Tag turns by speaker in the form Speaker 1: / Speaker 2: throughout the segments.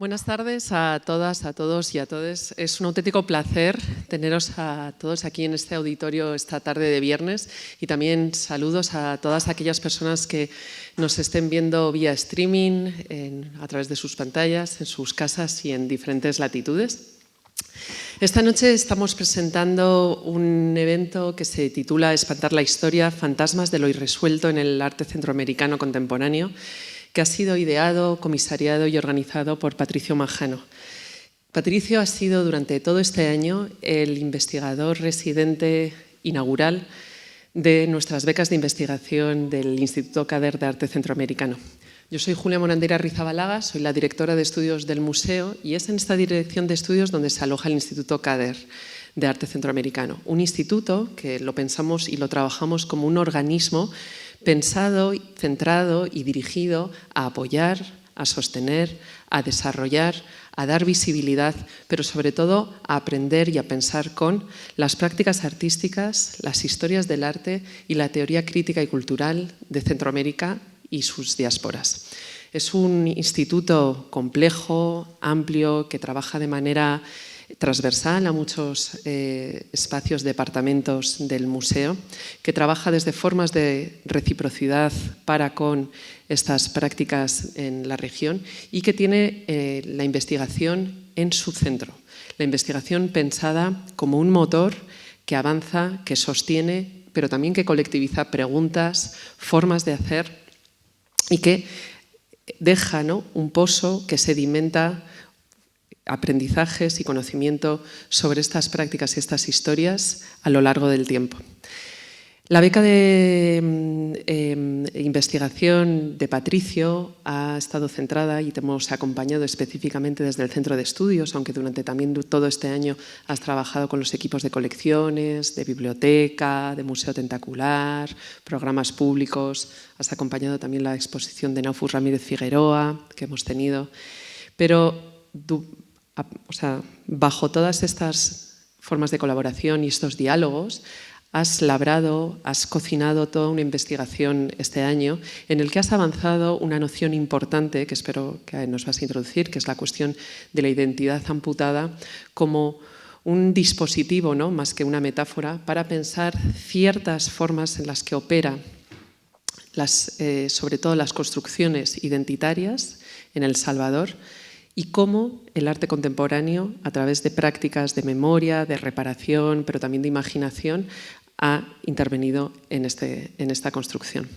Speaker 1: Buenas tardes a todas, a todos y a todes. Es un auténtico placer teneros a todos aquí en este auditorio esta tarde de viernes y también saludos a todas aquellas personas que nos estén viendo vía streaming, a través de sus pantallas, en sus casas y en diferentes latitudes. Esta noche estamos presentando un evento que se titula Espantar la historia, fantasmas de lo irresuelto en el arte centroamericano contemporáneo, que ha sido ideado, comisariado y organizado por Patricio Majano. Patricio ha sido durante todo este año el investigador residente inaugural de nuestras becas de investigación del Instituto CADER de Arte Centroamericano. Yo soy Julia Morandera Rizabalaga, soy la directora de estudios del museo y es en esta dirección de estudios donde se aloja el Instituto CADER de Arte Centroamericano. Un instituto que lo pensamos y lo trabajamos como un organismo pensado, centrado y dirigido a apoyar, a sostener, a desarrollar, a dar visibilidad, pero sobre todo a aprender y a pensar con las prácticas artísticas, las historias del arte y la teoría crítica y cultural de Centroamérica y sus diásporas. Es un instituto complejo, amplio, que trabaja de manera transversal a muchos espacios, departamentos del museo, que trabaja desde formas de reciprocidad para con estas prácticas en la región y que tiene la investigación en su centro. La investigación pensada como un motor que avanza, que sostiene, pero también que colectiviza preguntas, formas de hacer y que deja, ¿no?, un pozo que sedimenta aprendizajes y conocimiento sobre estas prácticas y estas historias a lo largo del tiempo. La beca de investigación de Patricio ha estado centrada y te hemos acompañado específicamente desde el centro de estudios, aunque durante también todo este año has trabajado con los equipos de colecciones, de biblioteca, de museo tentacular, programas públicos, has acompañado también la exposición de Naufus Ramírez Figueroa que hemos tenido, pero bajo todas estas formas de colaboración y estos diálogos, has labrado, has cocinado toda una investigación este año en el que has avanzado una noción importante que espero que nos vas a introducir, que es la cuestión de la identidad amputada como un dispositivo, ¿no?, más que una metáfora, para pensar ciertas formas en las que opera sobre todo las construcciones identitarias en El Salvador, y cómo el arte contemporáneo, a través de prácticas de memoria, de reparación, pero también de imaginación, ha intervenido en esta construcción.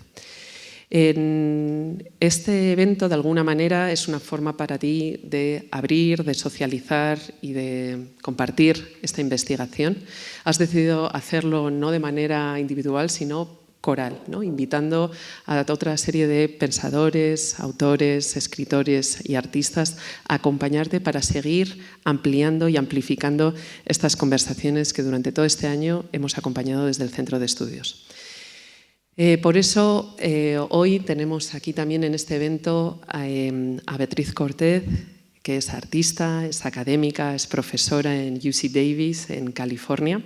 Speaker 1: Este evento, de alguna manera, es una forma para ti de abrir, de socializar y de compartir esta investigación. Has decidido hacerlo no de manera individual, sino coral, ¿no?, invitando a otra serie de pensadores, autores, escritores y artistas a acompañarte para seguir ampliando y amplificando estas conversaciones que durante todo este año hemos acompañado desde el Centro de Estudios. Por eso, hoy tenemos aquí también en este evento a Beatriz Cortez, que es artista, es académica, es profesora en UC Davis, en California.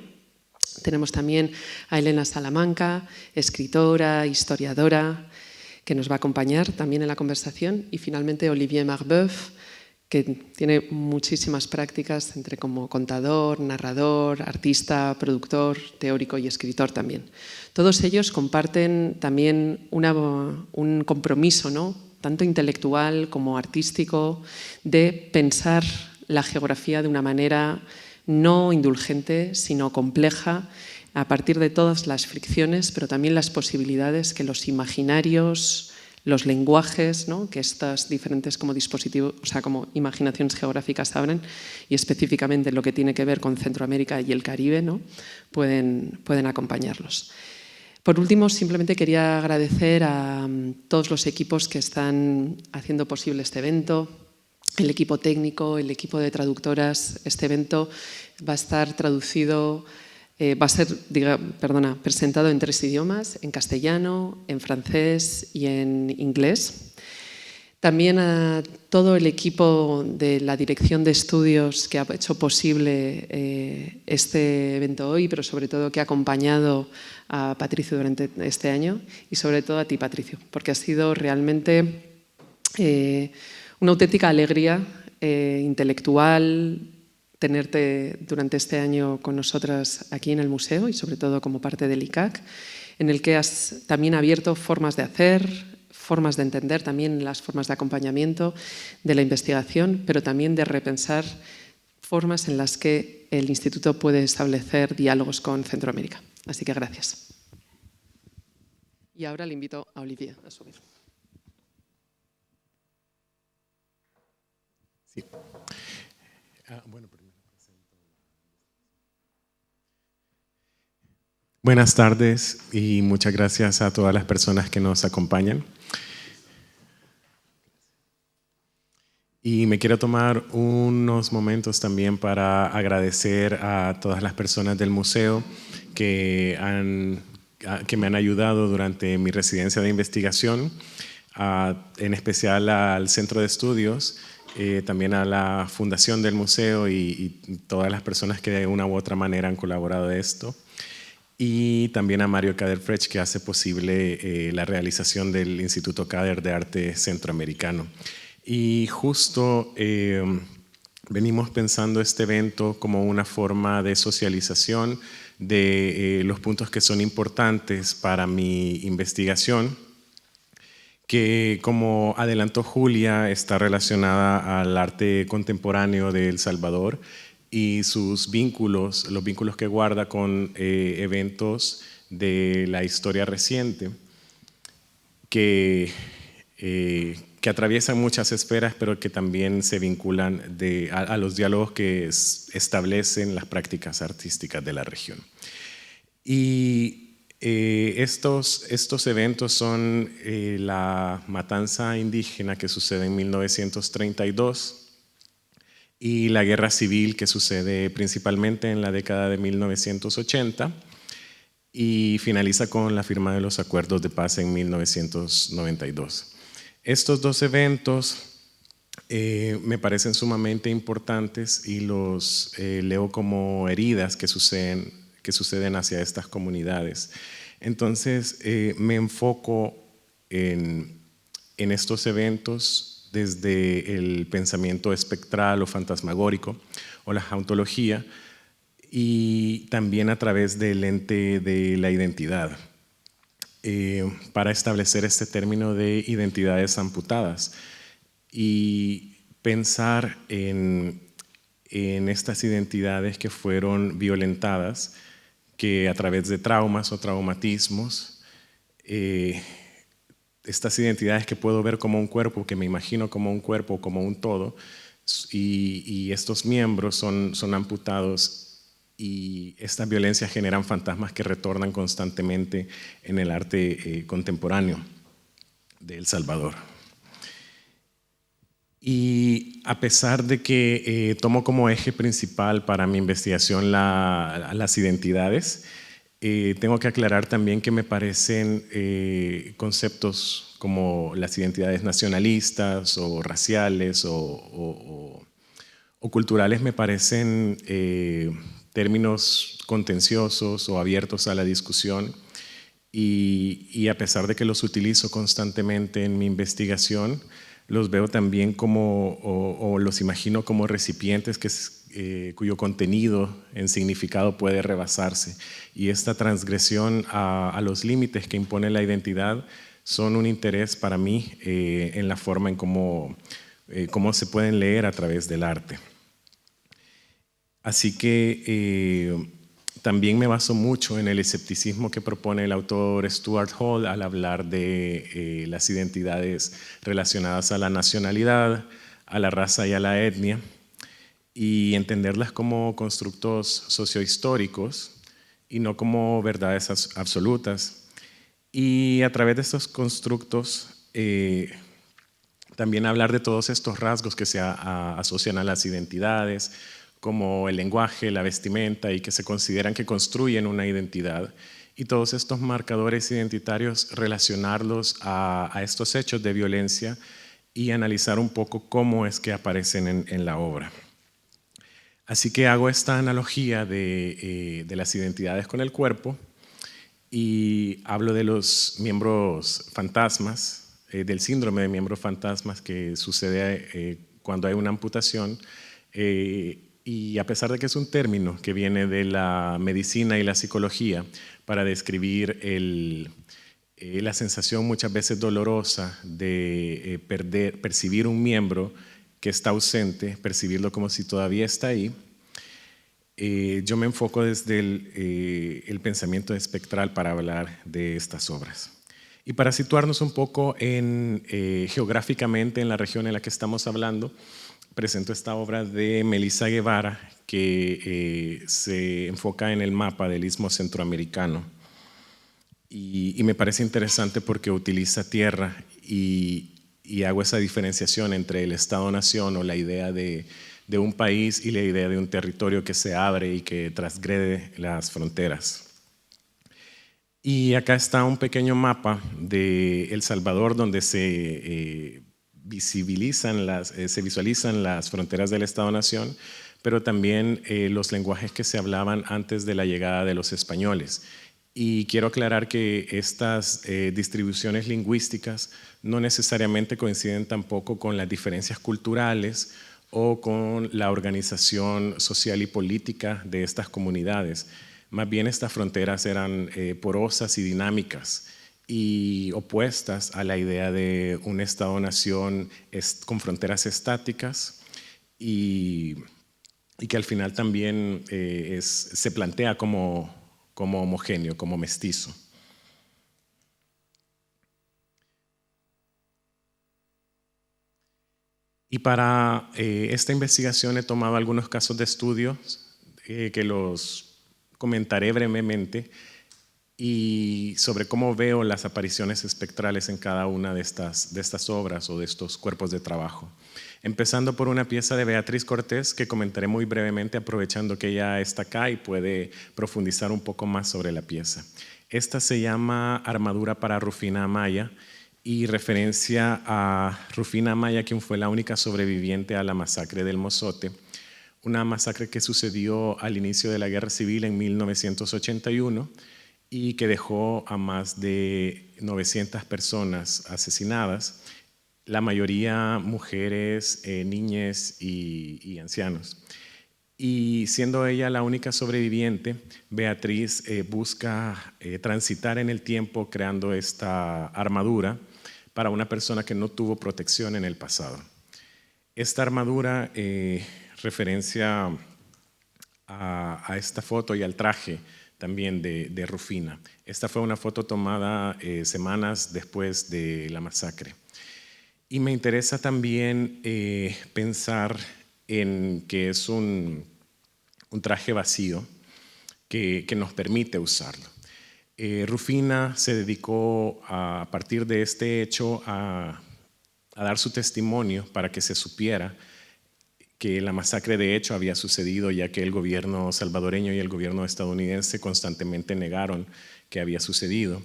Speaker 1: Tenemos también a Elena Salamanca, escritora, historiadora, que nos va a acompañar también en la conversación. Y finalmente Olivier Marbeuf, que tiene muchísimas prácticas entre como contador, narrador, artista, productor, teórico y escritor también. Todos ellos comparten también un compromiso, ¿no?, tanto intelectual como artístico, de pensar la geografía de una manera no indulgente, sino compleja, a partir de todas las fricciones, pero también las posibilidades que los imaginarios, los lenguajes, ¿no?, que estas diferentes como dispositivos, como imaginaciones geográficas abren, y específicamente lo que tiene que ver con Centroamérica y el Caribe, ¿no?, pueden acompañarlos. Por último, simplemente quería agradecer a todos los equipos que están haciendo posible este evento, el equipo técnico, el equipo de traductoras. Este evento va a estar presentado en 3 idiomas, en castellano, en francés y en inglés. También a todo el equipo de la Dirección de Estudios que ha hecho posible este evento hoy, pero sobre todo que ha acompañado a Patricio durante este año, y sobre todo a ti, Patricio, porque ha sido realmente una auténtica alegría intelectual, tenerte durante este año con nosotras aquí en el museo y sobre todo como parte del ICAC, en el que has también abierto formas de hacer, formas de entender, también las formas de acompañamiento de la investigación, pero también de repensar formas en las que el Instituto puede establecer diálogos con Centroamérica. Así que gracias. Y ahora le invito a Olivier a subir.
Speaker 2: Sí. Buenas tardes y muchas gracias a todas las personas que nos acompañan. Y me quiero tomar unos momentos también para agradecer a todas las personas del museo que me han ayudado durante mi residencia de investigación, en especial al Centro de Estudios, también a la Fundación del Museo y todas las personas que de una u otra manera han colaborado en esto. Y también a Mario Kader-Frech, que hace posible la realización del Instituto Kader de Arte Centroamericano. Y justo venimos pensando este evento como una forma de socialización de los puntos que son importantes para mi investigación, que como adelantó Julia, está relacionada al arte contemporáneo de El Salvador y sus vínculos, los vínculos que guarda con eventos de la historia reciente, que atraviesan muchas esferas, pero que también se vinculan a los diálogos que establecen las prácticas artísticas de la región. Y estos eventos son la matanza indígena que sucede en 1932 y la guerra civil que sucede principalmente en la década de 1980 y finaliza con la firma de los acuerdos de paz en 1992. Estos dos eventos me parecen sumamente importantes y los leo como heridas que suceden hacia estas comunidades. Entonces me enfoco en estos eventos desde el pensamiento espectral o fantasmagórico o la hauntología y también a través del lente de la identidad para establecer este término de identidades amputadas y pensar en estas identidades que fueron violentadas, que a través de traumas o traumatismos, estas identidades que puedo ver como un cuerpo, que me imagino como un cuerpo, como un todo, y estos miembros son amputados y estas violencias generan fantasmas que retornan constantemente en el arte contemporáneo de El Salvador. Y a pesar de que tomo como eje principal para mi investigación las identidades, tengo que aclarar también que me parecen conceptos como las identidades nacionalistas o raciales o culturales me parecen términos contenciosos o abiertos a la discusión y a pesar de que los utilizo constantemente en mi investigación, los veo también como, o los imagino como recipientes cuyo contenido en significado puede rebasarse. Y esta transgresión a los límites que impone la identidad son un interés para mí en la forma en cómo se pueden leer a través del arte. Así que también me baso mucho en el escepticismo que propone el autor Stuart Hall al hablar de las identidades relacionadas a la nacionalidad, a la raza y a la etnia, y entenderlas como constructos sociohistóricos y no como verdades absolutas. Y a través de estos constructos también hablar de todos estos rasgos que se asocian a las identidades, como el lenguaje, la vestimenta y que se consideran que construyen una identidad. Y todos estos marcadores identitarios relacionarlos a estos hechos de violencia y analizar un poco cómo es que aparecen en la obra. Así que hago esta analogía de las identidades con el cuerpo y hablo de los miembros fantasmas, del síndrome de miembros fantasmas que sucede cuando hay una amputación. Y a pesar de que es un término que viene de la medicina y la psicología para describir la sensación muchas veces dolorosa de percibir un miembro que está ausente, percibirlo como si todavía está ahí, yo me enfoco desde el pensamiento espectral para hablar de estas obras. Y para situarnos un poco geográficamente en la región en la que estamos hablando, presento esta obra de Melissa Guevara que se enfoca en el mapa del Istmo Centroamericano. Y me parece interesante porque utiliza tierra y hago esa diferenciación entre el Estado-nación o la idea de un país y la idea de un territorio que se abre y que transgrede las fronteras. Y acá está un pequeño mapa de El Salvador donde se visualizan las fronteras del Estado-nación, pero también los lenguajes que se hablaban antes de la llegada de los españoles. Y quiero aclarar que estas distribuciones lingüísticas no necesariamente coinciden tampoco con las diferencias culturales o con la organización social y política de estas comunidades. Más bien estas fronteras eran porosas y dinámicas y opuestas a la idea de un Estado-nación con fronteras estáticas y que al final también se plantea como homogéneo, como mestizo. Y para esta investigación he tomado algunos casos de estudio que los comentaré brevemente y sobre cómo veo las apariciones espectrales en cada una de estas obras o de estos cuerpos de trabajo. Empezando por una pieza de Beatriz Cortés que comentaré muy brevemente aprovechando que ella está acá y puede profundizar un poco más sobre la pieza. Esta se llama Armadura para Rufina Amaya y referencia a Rufina Amaya, quien fue la única sobreviviente a la masacre del Mozote, una masacre que sucedió al inicio de la Guerra Civil en 1981 y que dejó a más de 900 personas asesinadas, la mayoría mujeres, niñas y ancianos. Y siendo ella la única sobreviviente, Beatriz busca transitar en el tiempo creando esta armadura para una persona que no tuvo protección en el pasado. Esta armadura referencia a esta foto y al traje también de Rufina. Esta fue una foto tomada semanas después de la masacre. Y me interesa también pensar en que es un traje vacío que nos permite usarlo. Rufina se dedicó a partir de este hecho a dar su testimonio para que se supiera que la masacre de hecho había sucedido, ya que el gobierno salvadoreño y el gobierno estadounidense constantemente negaron que había sucedido.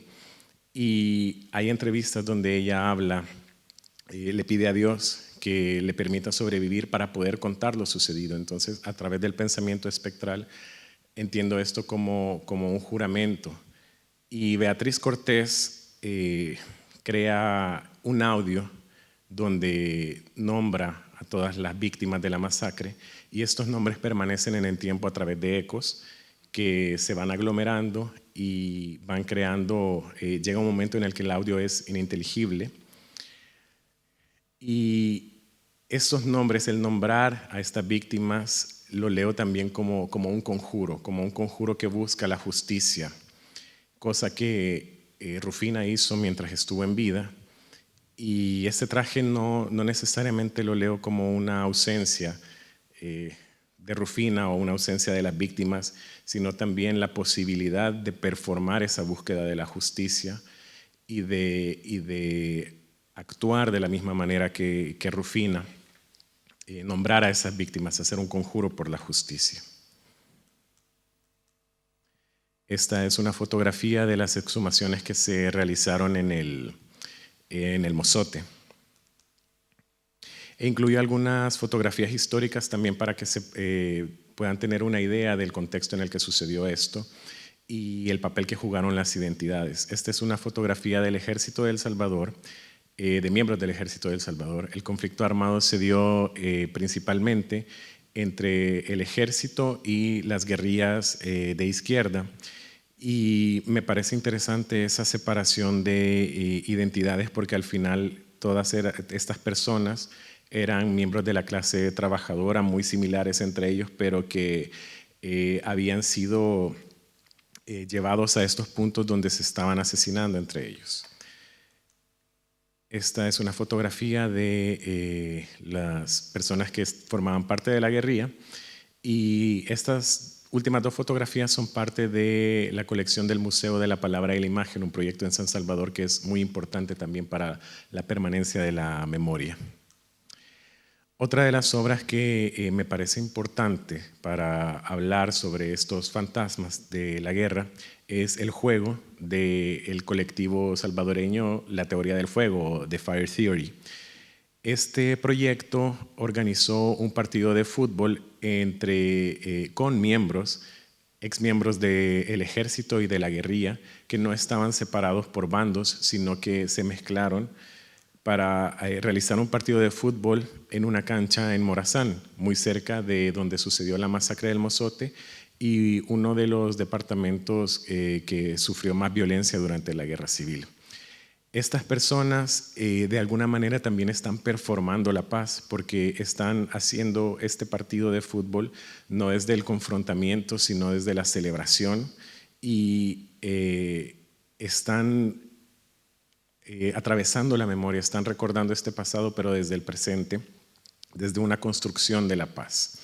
Speaker 2: Y hay entrevistas donde ella habla, le pide a Dios que le permita sobrevivir para poder contar lo sucedido. Entonces, a través del pensamiento espectral, entiendo esto como un juramento. Y Beatriz Cortés crea un audio donde nombra a todas las víctimas de la masacre y estos nombres permanecen en el tiempo a través de ecos que se van aglomerando y van creando, llega un momento en el que el audio es ininteligible y estos nombres, el nombrar a estas víctimas, lo leo también como un conjuro que busca la justicia, cosa que Rufina hizo mientras estuvo en vida. Y este traje no necesariamente lo leo como una ausencia de Rufina o una ausencia de las víctimas, sino también la posibilidad de performar esa búsqueda de la justicia y de actuar de la misma manera que Rufina, nombrar a esas víctimas, hacer un conjuro por la justicia. Esta es una fotografía de las exhumaciones que se realizaron en el Mozote. E incluyo algunas fotografías históricas también para que se puedan tener una idea del contexto en el que sucedió esto y el papel que jugaron las identidades. Esta es una fotografía del Ejército de El Salvador de miembros del Ejército de El Salvador. El conflicto armado se dio principalmente entre el ejército y las guerrillas de izquierda. Y me parece interesante esa separación de identidades porque al final todas estas personas eran miembros de la clase trabajadora, muy similares entre ellos, pero que habían sido llevados a estos puntos donde se estaban asesinando entre ellos. Esta es una fotografía de las personas que formaban parte de la guerrilla y estas últimas dos fotografías son parte de la colección del Museo de la Palabra y la Imagen, un proyecto en San Salvador que es muy importante también para la permanencia de la memoria. Otra de las obras que me parece importante para hablar sobre estos fantasmas de la guerra es el juego del colectivo salvadoreño La Teoría del Fuego, The Fire Theory. Este proyecto organizó un partido de fútbol con miembros, exmiembros del ejército y de la guerrilla, que no estaban separados por bandos, sino que se mezclaron para realizar un partido de fútbol en una cancha en Morazán, muy cerca de donde sucedió la masacre del Mozote y uno de los departamentos que sufrió más violencia durante la guerra civil. Estas personas de alguna manera también están performando la paz porque están haciendo este partido de fútbol no desde el confrontamiento, sino desde la celebración y están atravesando la memoria, están recordando este pasado, pero desde el presente, desde una construcción de la paz.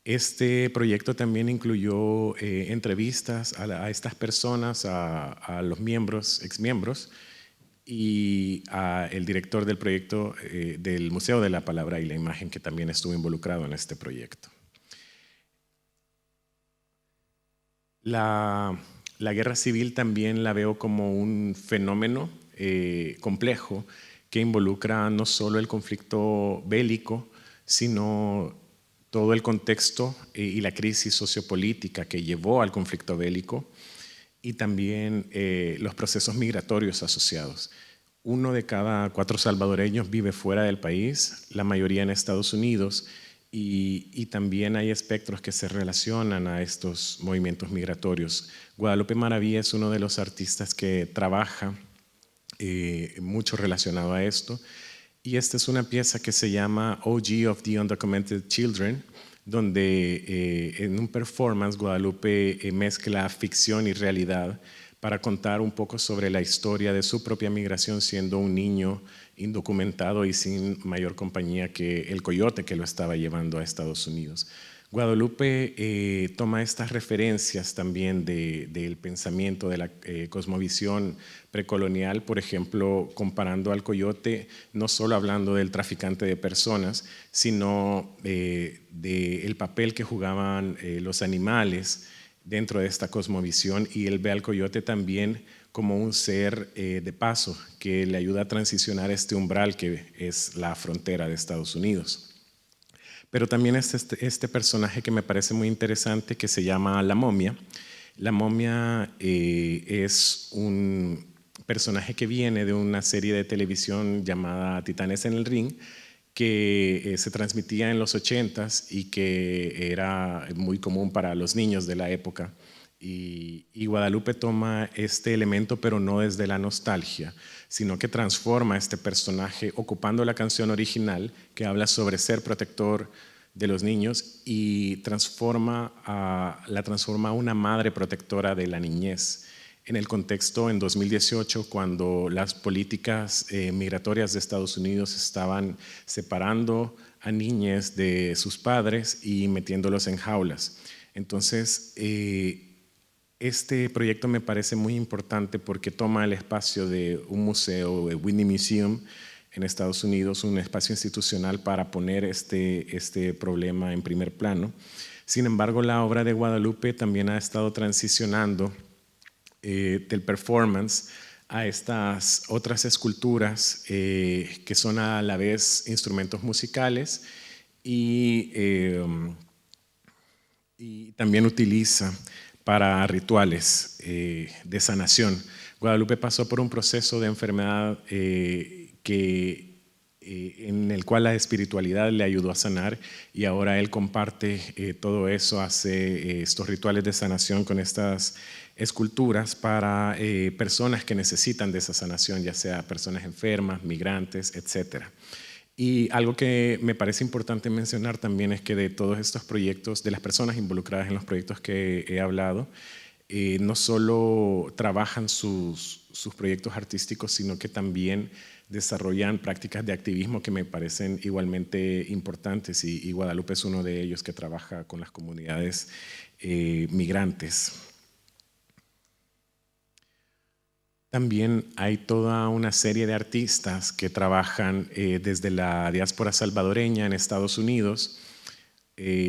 Speaker 2: Este proyecto también incluyó entrevistas a estas personas, a los miembros, exmiembros, y al director del proyecto del Museo de la Palabra y la Imagen, que también estuvo involucrado en este proyecto. La guerra civil también la veo como un fenómeno complejo que involucra no solo el conflicto bélico, sino todo el contexto y la crisis sociopolítica que llevó al conflicto bélico y también los procesos migratorios asociados. 1 de cada 4 salvadoreños vive fuera del país, la mayoría en Estados Unidos, y también hay espectros que se relacionan a estos movimientos migratorios. Guadalupe Maravilla es uno de los artistas que trabaja mucho relacionado a esto, y esta es una pieza que se llama OG of the Undocumented Children, donde en un performance Guadalupe mezcla ficción y realidad para contar un poco sobre la historia de su propia migración siendo un niño indocumentado y sin mayor compañía que el coyote que lo estaba llevando a Estados Unidos. Guadalupe toma estas referencias también del pensamiento, de la cosmovisión precolonial, por ejemplo, comparando al coyote, no solo hablando del traficante de personas, sino del papel que jugaban los animales dentro de esta cosmovisión, y él ve al coyote también como un ser de paso que le ayuda a transicionar este umbral que es la frontera de Estados Unidos. Pero también este personaje que me parece muy interesante que se llama La Momia. La Momia es un personaje que viene de una serie de televisión llamada Titanes en el Ring, que se transmitía en los 80s y que era muy común para los niños de la época. Y Guadalupe toma este elemento, pero no desde la nostalgia, sino que transforma este personaje ocupando la canción original que habla sobre ser protector de los niños y la transforma a una madre protectora de la niñez. En el contexto en 2018, cuando las políticas migratorias de Estados Unidos estaban separando a niñas de sus padres y metiéndolos en jaulas. Entonces, este proyecto me parece muy importante porque toma el espacio de un museo, el Whitney Museum, en Estados Unidos, un espacio institucional para poner este problema en primer plano. Sin embargo, la obra de Guadalupe también ha estado transicionando del performance a estas otras esculturas que son a la vez instrumentos musicales y también utiliza para rituales de sanación. Guadalupe pasó por un proceso de enfermedad en el cual la espiritualidad le ayudó a sanar, y ahora él comparte todo eso, hace estos rituales de sanación con estas esculturas para personas que necesitan de esa sanación, ya sea personas enfermas, migrantes, etc. Y algo que me parece importante mencionar también es que de todos estos proyectos, de las personas involucradas en los proyectos que he hablado, no solo trabajan sus proyectos artísticos, sino que también desarrollan prácticas de activismo que me parecen igualmente importantes, y Guadalupe es uno de ellos, que trabaja con las comunidades migrantes. También hay toda una serie de artistas que trabajan desde la diáspora salvadoreña en Estados Unidos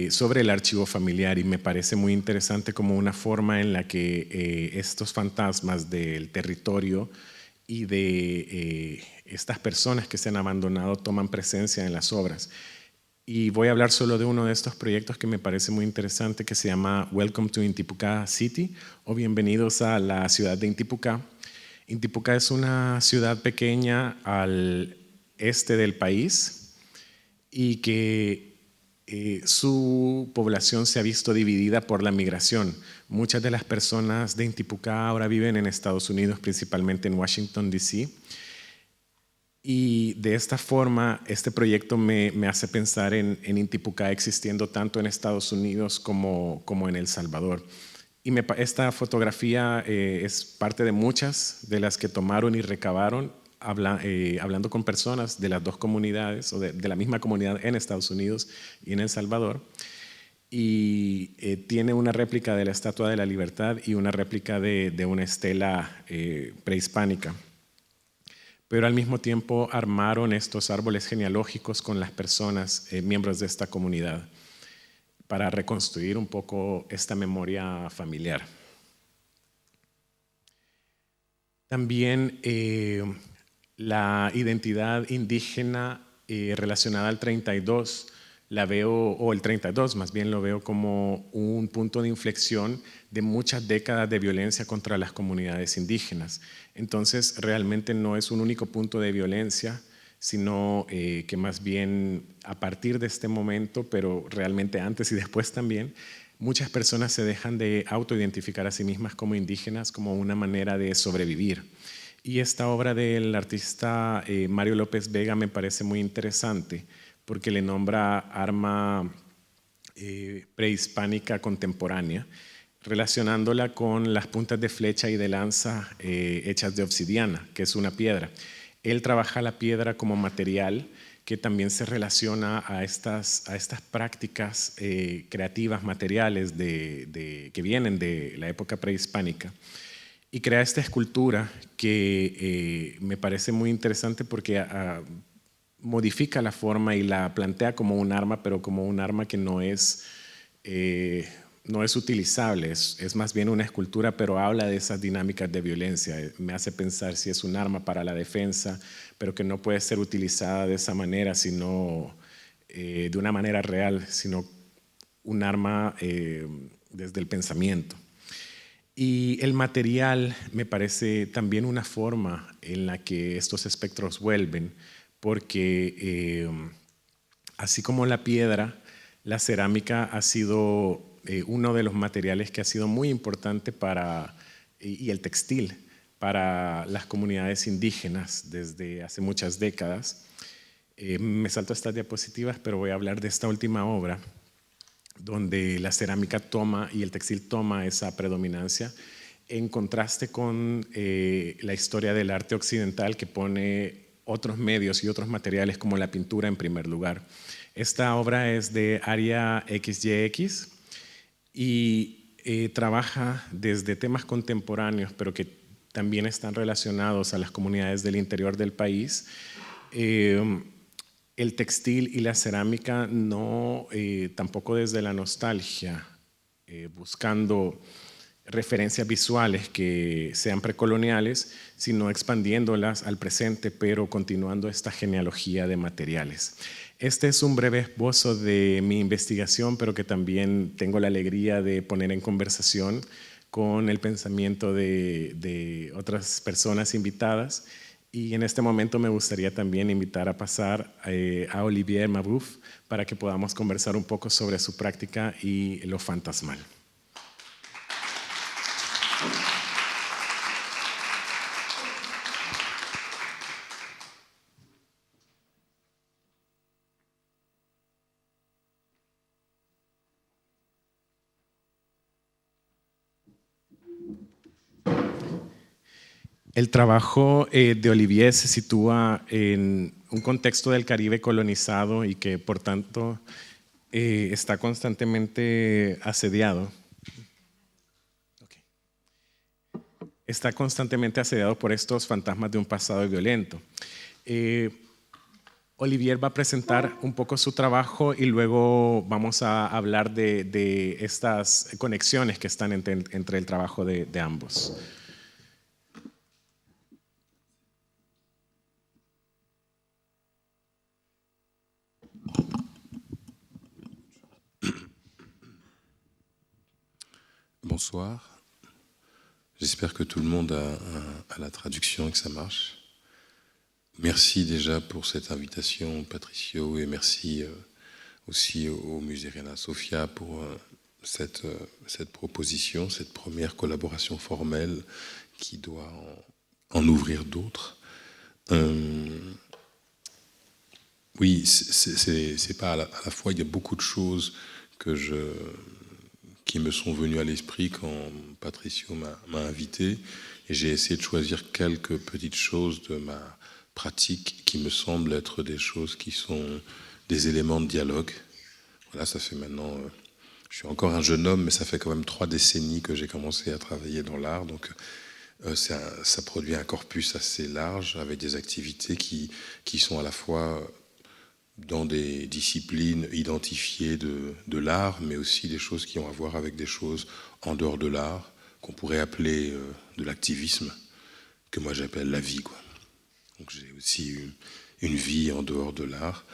Speaker 2: sobre el archivo familiar, y me parece muy interesante como una forma en la que estos fantasmas del territorio y de estas personas que se han abandonado toman presencia en las obras. Y voy a hablar solo de uno de estos proyectos que me parece muy interesante, que se llama Welcome to Intipucá City, o Bienvenidos a la ciudad de Intipucá. Intipucá es una ciudad pequeña al este del país y que su población se ha visto dividida por la migración. Muchas de las personas de Intipucá ahora viven en Estados Unidos, principalmente en Washington, D.C. Y de esta forma, este proyecto me hace pensar en Intipucá existiendo tanto en Estados Unidos como en El Salvador. Y esta fotografía es parte de muchas de las que tomaron y recabaron hablando con personas de las dos comunidades, o de la misma comunidad en Estados Unidos y en El Salvador. Y tiene una réplica de la Estatua de la Libertad y una réplica de una estela prehispánica. Pero al mismo tiempo armaron estos árboles genealógicos con las personas, miembros de esta comunidad, para reconstruir un poco esta memoria familiar. También la identidad indígena relacionada al 32 la veo, o el 32 más bien, lo veo como un punto de inflexión de muchas décadas de violencia contra las comunidades indígenas. Entonces realmente no es un único punto de violencia, sino que más bien a partir de este momento, pero realmente antes y después también, muchas personas se dejan de autoidentificar a sí mismas como indígenas como una manera de sobrevivir. Y esta obra del artista Mario López Vega me parece muy interesante porque le nombra arma prehispánica contemporánea, relacionándola con las puntas de flecha y de lanza hechas de obsidiana, que es una piedra. Él trabaja la piedra como material que también se relaciona a estas prácticas creativas materiales que vienen de la época prehispánica, y crea esta escultura que me parece muy interesante porque modifica la forma y la plantea como un arma, pero como un arma que no es utilizable, es más bien una escultura, pero habla de esas dinámicas de violencia. Me hace pensar si es un arma para la defensa, pero que no puede ser utilizada de esa manera, sino de una manera real, sino un arma desde el pensamiento. Y el material me parece también una forma en la que estos espectros vuelven, porque así como la piedra, la cerámica ha sido uno de los materiales que ha sido muy importante y el textil para las comunidades indígenas desde hace muchas décadas. Me salto estas diapositivas, pero voy a hablar de esta última obra, donde la cerámica toma y el textil toma esa predominancia, en contraste con la historia del arte occidental, que pone otros medios y otros materiales como la pintura en primer lugar. Esta obra es de Aria XYX y trabaja desde temas contemporáneos, pero que también están relacionados a las comunidades del interior del país. El textil y la cerámica no tampoco desde la nostalgia, buscando referencias visuales que sean precoloniales, sino expandiéndolas al presente, pero continuando esta genealogía de materiales. Este es un breve esbozo de mi investigación, pero que también tengo la alegría de poner en conversación con el pensamiento de otras personas invitadas, Y en este momento me gustaría también invitar a pasar a Olivier Mabrouf para que podamos conversar un poco sobre su práctica y lo fantasmal. El trabajo de Olivier se sitúa en un contexto del Caribe colonizado y que, por tanto, está constantemente asediado. Está constantemente asediado por estos fantasmas de un pasado violento. Olivier va a presentar un poco su trabajo y luego vamos a hablar de estas conexiones que están entre el trabajo de ambos.
Speaker 3: Bonsoir. J'espère que tout le monde a la traduction et que ça marche. Merci déjà pour cette invitation, Patricio, et merci aussi au Musée Reina Sofia pour cette proposition, cette première collaboration formelle qui doit en ouvrir d'autres. Oui, c'est pas à la fois, il y a beaucoup de choses qui me sont venues à l'esprit quand Patricio m'a invité, et j'ai essayé de choisir quelques petites choses de ma pratique qui me semblent être des choses qui sont des éléments de dialogue. Voilà, ça fait maintenant, je suis encore un jeune homme, mais ça fait quand même 3 décennies que j'ai commencé à travailler dans l'art, donc ça produit un corpus assez large avec des activités qui sont à la fois dans des disciplines identifiées de l'art, mais aussi des choses qui ont à voir avec des choses en dehors de l'art, qu'on pourrait appeler de l'activisme, que moi j'appelle la vie, quoi. Donc j'ai aussi une vie en dehors de l'art,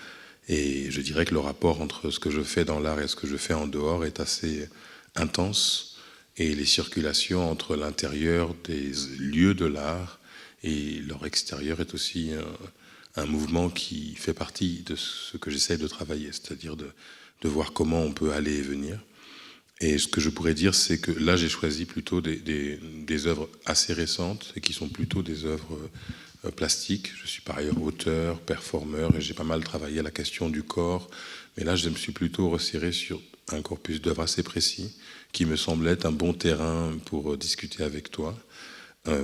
Speaker 3: et je dirais que le rapport entre ce que je fais dans l'art et ce que je fais en dehors est assez intense, et les circulations entre l'intérieur des lieux de l'art et leur extérieur est aussi un mouvement qui fait partie de ce que j'essaie de travailler, c'est-à-dire de voir comment on peut aller et venir. Et ce que je pourrais dire, c'est que là, j'ai choisi plutôt des œuvres assez récentes et qui sont plutôt des œuvres plastiques. Je suis par ailleurs auteur, performeur, et j'ai pas mal travaillé à la question du corps. Mais là, je me suis plutôt resserré sur un corpus d'œuvres assez précis qui me semblait un bon terrain pour discuter avec toi.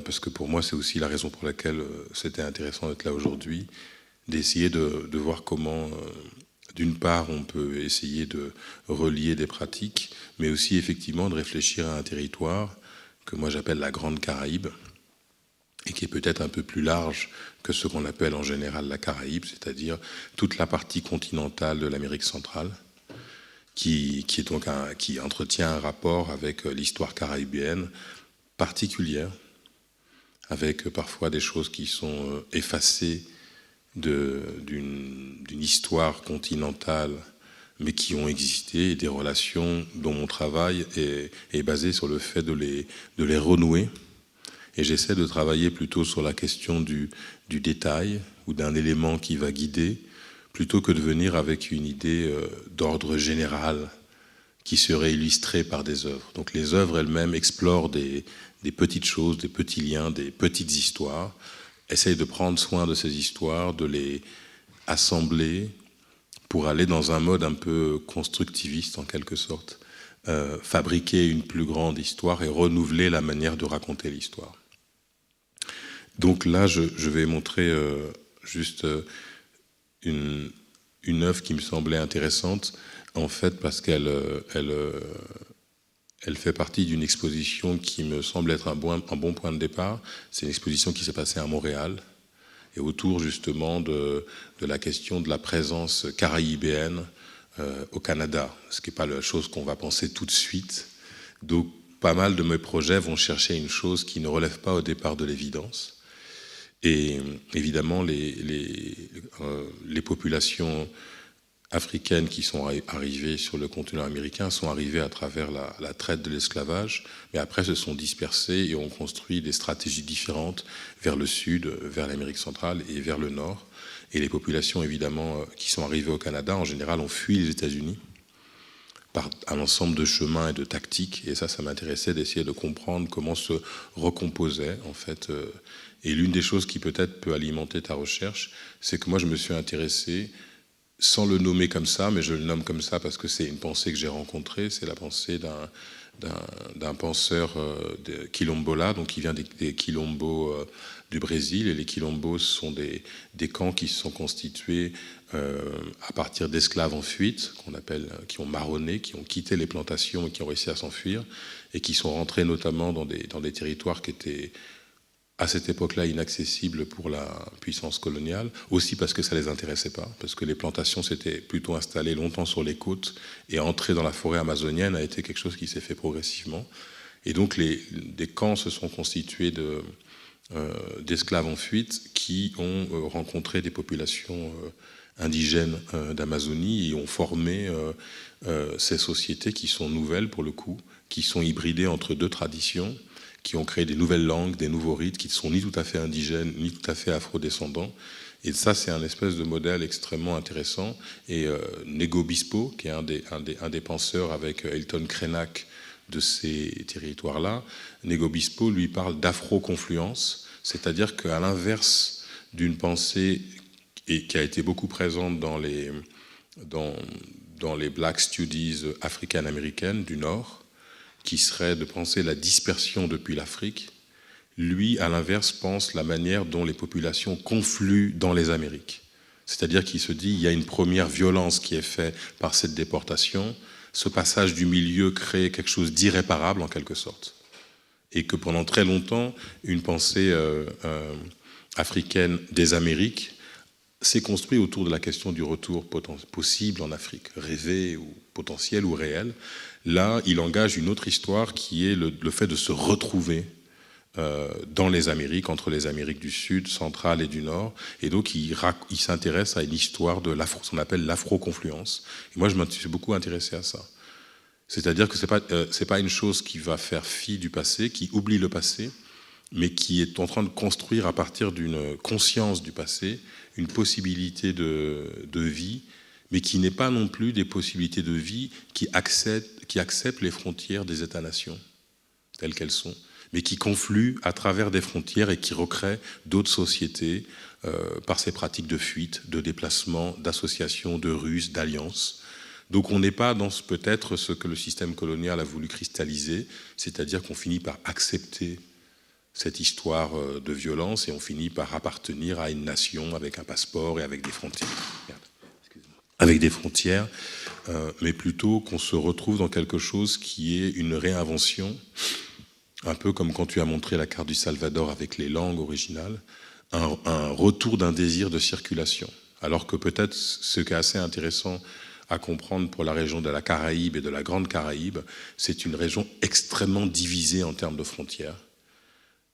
Speaker 3: Parce que pour moi, c'est aussi la raison pour laquelle c'était intéressant d'être là aujourd'hui, d'essayer de voir comment, d'une part, on peut essayer de relier des pratiques, mais aussi effectivement de réfléchir à un territoire que moi j'appelle la Grande Caraïbe, et qui est peut-être un peu plus large que ce qu'on appelle en général la Caraïbe, c'est-à-dire toute la partie continentale de l'Amérique centrale, qui entretient un rapport avec l'histoire caribéenne particulière, avec parfois des choses qui sont effacées d'une histoire continentale, mais qui ont existé, et des relations dont mon travail est basé sur le fait de les renouer. Et j'essaie de travailler plutôt sur la question du détail, ou d'un élément qui va guider, plutôt que de venir avec une idée d'ordre général qui serait illustrée par des œuvres. Donc les œuvres elles-mêmes explorent des petites choses, des petits liens, des petites histoires, essayent de prendre soin de ces histoires, de les assembler pour aller dans un mode un peu constructiviste en quelque sorte, fabriquer une plus grande histoire et renouveler la manière de raconter l'histoire. Donc là, je vais montrer juste une œuvre qui me semblait intéressante, en fait, parce qu'elle fait partie d'une exposition qui me semble être un bon point de départ. C'est une exposition qui s'est passée à Montréal, et autour justement de la question de la présence caraïbéenne au Canada, ce qui n'est pas la chose qu'on va penser tout de suite. Donc pas mal de mes projets vont chercher une chose qui ne relève pas au départ de l'évidence. Et évidemment, les populations africaines qui sont arrivées sur le continent américain sont arrivées à travers la traite de l'esclavage, mais après se sont dispersées et ont construit des stratégies différentes vers le sud, vers l'Amérique centrale et vers le nord. Et les populations, évidemment, qui sont arrivées au Canada, en général, ont fui les États-Unis par un ensemble de chemins et de tactiques. Et ça m'intéressait d'essayer de comprendre comment se recomposait, en fait. Et l'une des choses qui peut-être peut alimenter ta recherche, c'est que moi, je me suis intéressé, sans le nommer comme ça, mais je le nomme comme ça parce que c'est une pensée que j'ai rencontrée, c'est la pensée d'un penseur de Quilombola, donc qui vient des Quilombos du Brésil. Et les Quilombos sont des camps qui se sont constitués à partir d'esclaves en fuite, qui ont marronné, qui ont quitté les plantations et qui ont réussi à s'enfuir, et qui sont rentrés notamment dans des territoires qui étaient à cette époque-là inaccessibles pour la puissance coloniale, aussi parce que ça ne les intéressait pas, parce que les plantations s'étaient plutôt installées longtemps sur les côtes, et entrer dans la forêt amazonienne a été quelque chose qui s'est fait progressivement. Et donc des camps se sont constitués d'esclaves en fuite qui ont rencontré des populations indigènes d'Amazonie et ont formé ces sociétés qui sont nouvelles pour le coup, qui sont hybridées entre deux traditions, qui ont créé des nouvelles langues, des nouveaux rites, qui ne sont ni tout à fait indigènes, ni tout à fait afrodescendants. Et ça, c'est un espèce de modèle extrêmement intéressant. Et Nego Bispo, qui est un des penseurs avec Ailton Krenak de ces territoires-là, Nego Bispo lui parle d'afro-confluence, c'est-à-dire qu'à l'inverse d'une pensée qui a été beaucoup présente dans les Black Studies africaines-américaines du Nord, qui serait de penser la dispersion depuis l'Afrique, lui, à l'inverse, pense la manière dont les populations confluent dans les Amériques. C'est-à-dire qu'il se dit, il y a une première violence qui est faite par cette déportation, ce passage du milieu crée quelque chose d'irréparable en quelque sorte. Et que pendant très longtemps, une pensée africaine des Amériques s'est construite autour de la question du retour possible en Afrique, rêvé ou potentiel ou réel. Là, il engage une autre histoire qui est le fait de se retrouver dans les Amériques, entre les Amériques du Sud, centrale et du Nord. Et donc, il s'intéresse à une histoire de ce qu'on appelle l'afro-confluence. Et moi, je me suis beaucoup intéressé à ça. C'est-à-dire que c'est pas une chose qui va faire fi du passé, qui oublie le passé, mais qui est en train de construire à partir d'une conscience du passé une possibilité de vie, mais qui n'est pas non plus des possibilités de vie qui acceptent les frontières des États-nations telles qu'elles sont, mais qui confluent à travers des frontières et qui recréent d'autres sociétés par ces pratiques de fuite, de déplacement, d'association, de ruse, d'alliance. Donc on n'est pas dans peut-être ce que le système colonial a voulu cristalliser, c'est-à-dire qu'on finit par accepter cette histoire de violence et on finit par appartenir à une nation avec un passeport et avec des frontières. Mais plutôt qu'on se retrouve dans quelque chose qui est une réinvention, un peu comme quand tu as montré la carte du Salvador avec les langues originales, un retour d'un désir de circulation. Alors que peut-être ce qui est assez intéressant à comprendre pour la région de la Caraïbe et de la Grande Caraïbe, c'est une région extrêmement divisée en termes de frontières.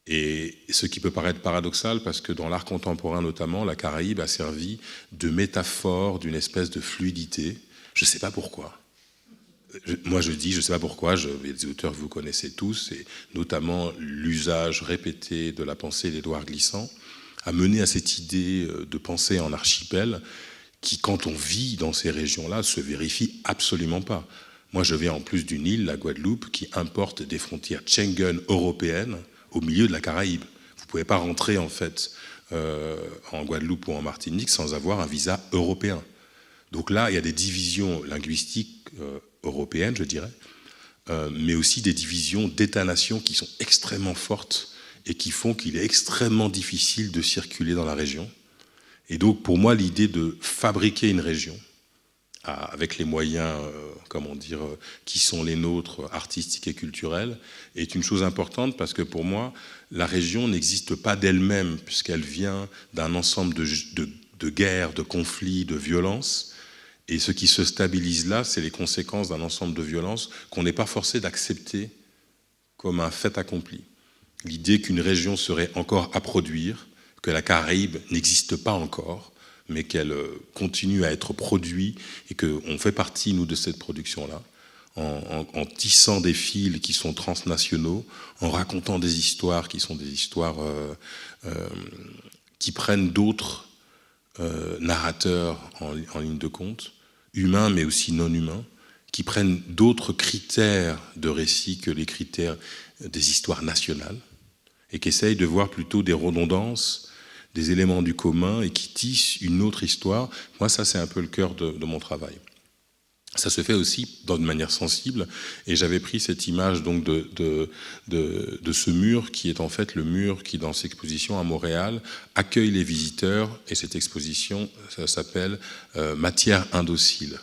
Speaker 3: Et ce qui peut paraître paradoxal, parce que dans l'art contemporain notamment, la Caraïbe a servi de métaphore d'une espèce de fluidité. Je ne sais pas pourquoi. Moi je dis, je ne sais pas pourquoi, les auteurs que vous connaissez tous, et notamment l'usage répété de la pensée d'Édouard Glissant, a mené à cette idée de pensée en archipel, qui, quand on vit dans ces régions-là, se vérifie absolument pas. Moi je viens en plus d'une île, la Guadeloupe, qui importe des frontières Schengen européennes, au milieu de la Caraïbe. Vous ne pouvez pas rentrer en fait en Guadeloupe ou en Martinique sans avoir un visa européen. Donc là, il y a des divisions linguistiques européennes, je dirais, mais aussi des divisions d'États-nations qui sont extrêmement fortes et qui font qu'il est extrêmement difficile de circuler dans la région. Et donc pour moi, l'idée de fabriquer une région avec les moyens, qui sont les nôtres, artistiques et culturels, est une chose importante parce que pour moi, la région n'existe pas d'elle-même puisqu'elle vient d'un ensemble de guerres, de conflits, de violences. Et ce qui se stabilise là, c'est les conséquences d'un ensemble de violences qu'on n'est pas forcé d'accepter comme un fait accompli. L'idée qu'une région serait encore à produire, que la Caraïbe n'existe pas encore, mais qu'elle continue à être produite et qu'on fait partie, nous, de cette production-là, en tissant des fils qui sont transnationaux, en racontant des histoires qui sont des histoires qui prennent d'autres narrateurs en ligne de compte, humains mais aussi non humains, qui prennent d'autres critères de récit que les critères des histoires nationales, et qui essayent de voir plutôt des redondances, des éléments du commun, et qui tissent une autre histoire. Moi, ça, c'est un peu le cœur de mon travail. Ça se fait aussi d'une manière sensible, et j'avais pris cette image donc de ce mur qui est en fait le mur qui, dans cette exposition à Montréal, accueille les visiteurs, et cette exposition, ça s'appelle Matière indocile.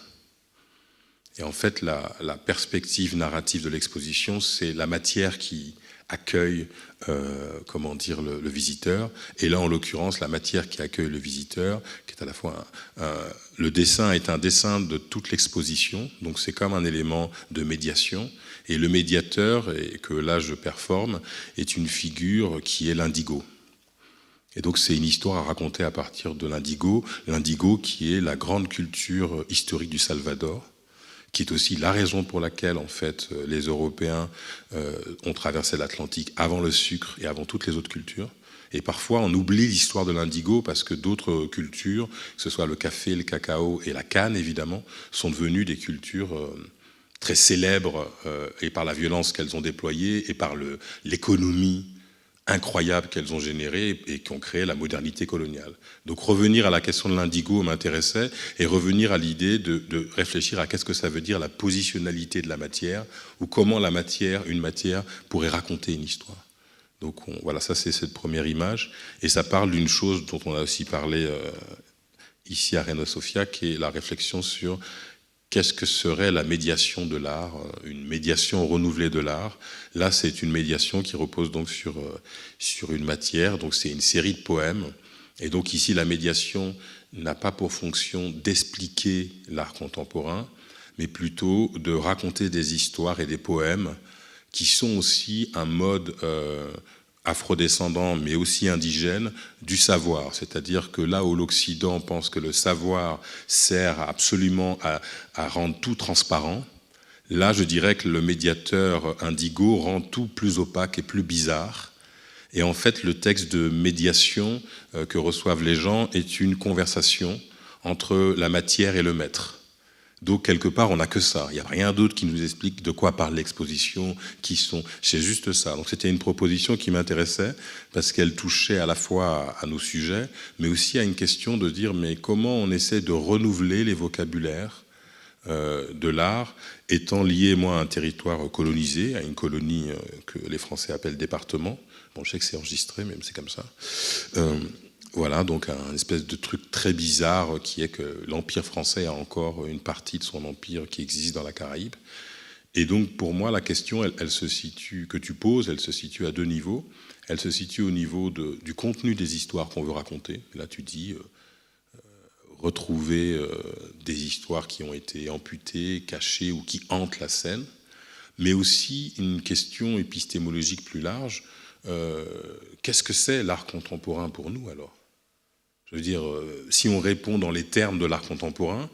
Speaker 3: Et en fait, la perspective narrative de l'exposition, c'est la matière qui accueille le visiteur. Et là, en l'occurrence, la matière qui accueille le visiteur, qui est à la fois le dessin est un dessin de toute l'exposition, donc c'est comme un élément de médiation. Et le médiateur, et que là je performe, est une figure qui est l'indigo. Et donc c'est une histoire à raconter à partir de l'indigo qui est la grande culture historique du Salvador, qui est aussi la raison pour laquelle, en fait, les Européens ont traversé l'Atlantique avant le sucre et avant toutes les autres cultures. Et parfois, on oublie l'histoire de l'indigo parce que d'autres cultures, que ce soit le café, le cacao et la canne, évidemment, sont devenues des cultures très célèbres et par la violence qu'elles ont déployée et par l'économie incroyables qu'elles ont générées et qui ont créé la modernité coloniale. Donc revenir à la question de l'indigo m'intéressait, et revenir à l'idée de réfléchir à qu'est-ce que ça veut dire la positionnalité de la matière, ou comment une matière pourrait raconter une histoire. Donc voilà, ça c'est cette première image, et ça parle d'une chose dont on a aussi parlé ici à Reina Sofia, qui est la réflexion sur qu'est-ce que serait la médiation de l'art, une médiation renouvelée de l'art. Là, c'est une médiation qui repose donc sur une matière, donc c'est une série de poèmes. Et donc ici, la médiation n'a pas pour fonction d'expliquer l'art contemporain, mais plutôt de raconter des histoires et des poèmes qui sont aussi un mode afrodescendant, mais aussi indigène, du savoir. C'est-à-dire que là où l'Occident pense que le savoir sert absolument à rendre tout transparent, là, je dirais que le médiateur indigo rend tout plus opaque et plus bizarre. Et en fait, le texte de médiation que reçoivent les gens est une conversation entre la matière et le maître. Donc, quelque part, on n'a que ça. Il n'y a rien d'autre qui nous explique de quoi parle l'exposition, c'est juste ça. Donc, c'était une proposition qui m'intéressait parce qu'elle touchait à la fois à nos sujets, mais aussi à une question de dire, mais comment on essaie de renouveler les vocabulaires de l'art, étant lié, moi, à un territoire colonisé, à une colonie que les Français appellent département. Bon, je sais que c'est enregistré, mais c'est comme ça. Voilà, donc un espèce de truc très bizarre qui est que l'Empire français a encore une partie de son empire qui existe dans la Caraïbe. Et donc, pour moi, la question, elle se situe, que tu poses, elle se situe à deux niveaux. Elle se situe au niveau du contenu des histoires qu'on veut raconter. Là, tu dis retrouver des histoires qui ont été amputées, cachées ou qui hantent la scène, mais aussi une question épistémologique plus large. Qu'est-ce que c'est l'art contemporain pour nous, alors ? Je veux dire, si on répond dans les termes de l'art contemporain,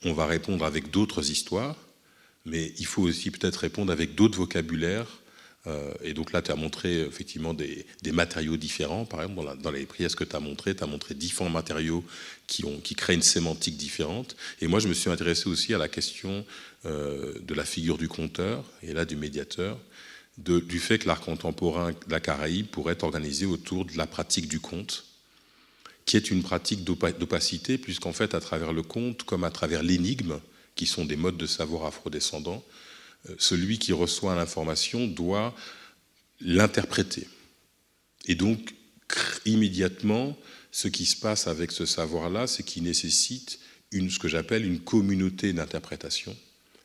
Speaker 3: on va répondre avec d'autres histoires, mais il faut aussi peut-être répondre avec d'autres vocabulaires. Et donc là, tu as montré effectivement des matériaux différents. Par exemple, dans les pièces que tu as montré différents matériaux qui créent une sémantique différente. Et moi, je me suis intéressé aussi à la question de la figure du conteur, et là du médiateur, du fait que l'art contemporain de la Caraïbe pourrait être organisé autour de la pratique du conte, qui est une pratique d'opacité, puisqu'en fait, à travers le conte, comme à travers l'énigme, qui sont des modes de savoir afrodescendants, celui qui reçoit l'information doit l'interpréter. Et donc, immédiatement, ce qui se passe avec ce savoir-là, c'est qu'il nécessite ce que j'appelle une communauté d'interprétation,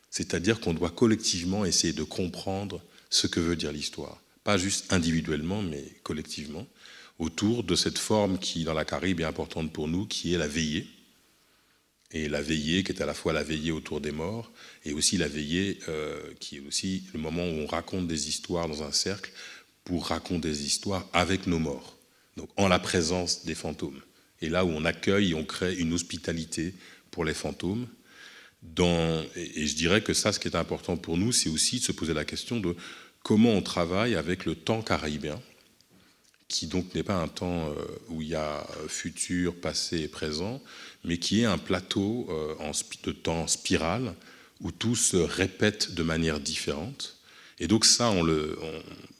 Speaker 3: c'est-à-dire qu'on doit collectivement essayer de comprendre ce que veut dire l'histoire. Pas juste individuellement, mais collectivement, autour de cette forme qui, dans la Caraïbe, est importante pour nous, qui est la veillée. Et la veillée qui est à la fois la veillée autour des morts, et aussi la veillée qui est aussi le moment où on raconte des histoires dans un cercle pour raconter des histoires avec nos morts, donc en la présence des fantômes. et là où on accueille et on crée une hospitalité pour les fantômes. Et je dirais que ça, ce qui est important pour nous, c'est aussi de se poser la question de comment on travaille avec le temps caraïbien, qui donc n'est pas un temps où il y a futur, passé et présent, mais qui est un plateau de temps spirale, où tout se répète de manière différente. Et donc ça,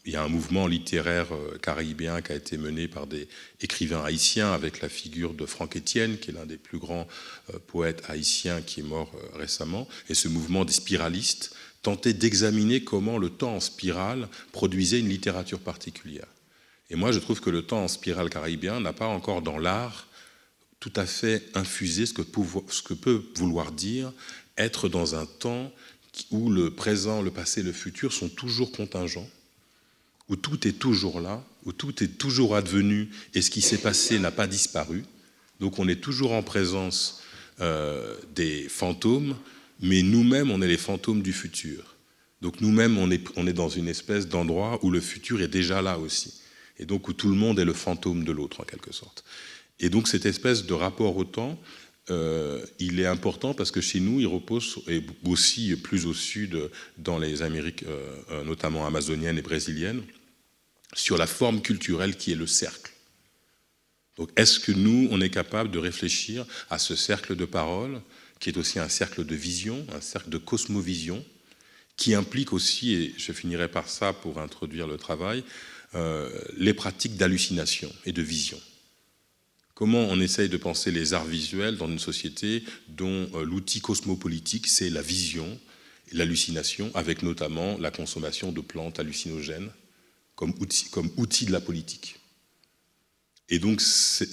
Speaker 3: il y a un mouvement littéraire caribéen qui a été mené par des écrivains haïtiens avec la figure de Franck Etienne, qui est l'un des plus grands poètes haïtiens qui est mort récemment. Et ce mouvement des spiralistes tentait d'examiner comment le temps en spirale produisait une littérature particulière. Et moi, je trouve que le temps en spirale caribéen n'a pas encore dans l'art tout à fait infusé ce que peut vouloir dire être dans un temps où le présent, le passé, le futur sont toujours contingents, où tout est toujours là, où tout est toujours advenu et ce qui s'est passé n'a pas disparu. Donc on est toujours en présence des fantômes, mais nous-mêmes, on est les fantômes du futur. Donc nous-mêmes, on est dans une espèce d'endroit où le futur est déjà là aussi. Et donc où tout le monde est le fantôme de l'autre, en quelque sorte. Et donc cette espèce de rapport au temps, il est important parce que chez nous, il repose, et aussi plus au sud, dans les Amériques, notamment amazoniennes et brésiliennes, sur la forme culturelle qui est le cercle. Donc est-ce que nous, on est capable de réfléchir à ce cercle de parole, qui est aussi un cercle de vision, un cercle de cosmovision, qui implique aussi, et je finirai par ça pour introduire le travail, les pratiques d'hallucination et de vision. Comment on essaye de penser les arts visuels dans une société dont l'outil cosmopolitique, c'est la vision et l'hallucination, avec notamment la consommation de plantes hallucinogènes comme outil de la politique. Et donc,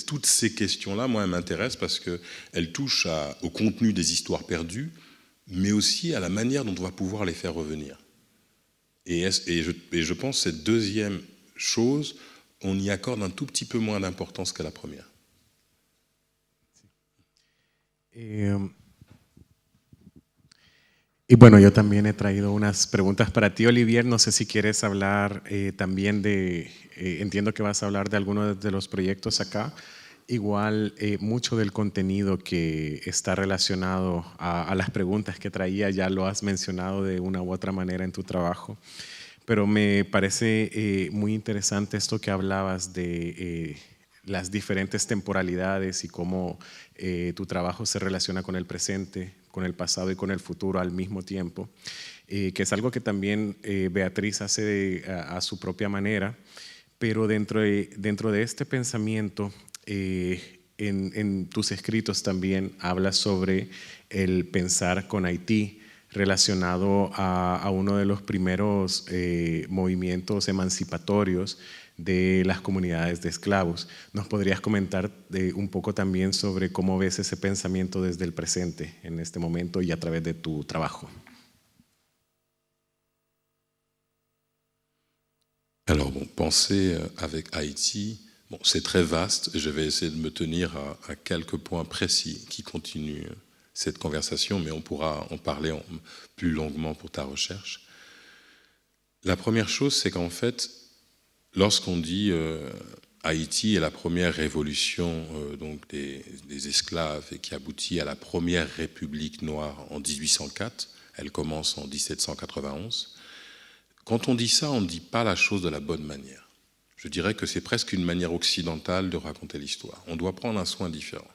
Speaker 3: toutes ces questions-là, moi, elles m'intéressent parce qu'elles touchent au contenu des histoires perdues, mais aussi à la manière dont on va pouvoir les faire revenir. Et je pense que cette deuxième chose, on y accorde un tout petit peu moins d'importance qu'à la première.
Speaker 2: Y bueno, yo también he traído unas preguntas para ti, Olivier. No sé si quieres hablar también entiendo que vas a hablar de algunos de los proyectos acá. Igual, mucho del contenido que está relacionado a las preguntas que traía ya lo has mencionado de una u otra manera en tu trabajo. Pero me parece muy interesante esto que hablabas de las diferentes temporalidades y cómo tu trabajo se relaciona con el presente, con el pasado y con el futuro al mismo tiempo, que es algo que también Beatriz hace a su propia manera, pero dentro de este pensamiento, en tus escritos también hablas sobre el pensar con Haití relacionado a uno de los primeros movimientos emancipatorios de las comunidades de esclavos. ¿Nos podrías comentar un poco también sobre cómo ves ese pensamiento desde el presente en este momento y a través de tu trabajo?
Speaker 3: Alors bon, penser avec Haïti, c'est très vaste. Je vais essayer de me tenir à quelques points précis qui continuent cette conversation, mais on pourra en parler plus longuement pour ta recherche. La première chose, c'est qu'en fait, lorsqu'on dit Haïti est la première révolution donc des esclaves et qui aboutit à la première république noire en 1804, elle commence en 1791, quand on dit ça, on ne dit pas la chose de la bonne manière. Je dirais que c'est presque une manière occidentale de raconter l'histoire. On doit prendre un soin différent.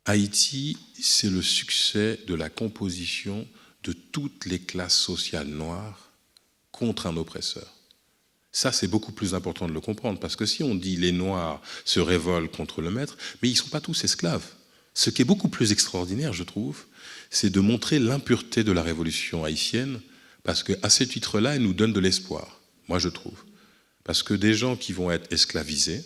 Speaker 3: Haïti, c'est le succès de la composition de toutes les classes sociales noires contre un oppresseur. Ça, c'est beaucoup plus important de le comprendre, parce que si on dit les Noirs se révoltent contre le maître, mais ils ne sont pas tous esclaves. Ce qui est beaucoup plus extraordinaire, je trouve, c'est de montrer l'impureté de la révolution haïtienne, parce qu'à ce titre-là, elle nous donne de l'espoir, moi je trouve. Parce que des gens qui vont être esclavisés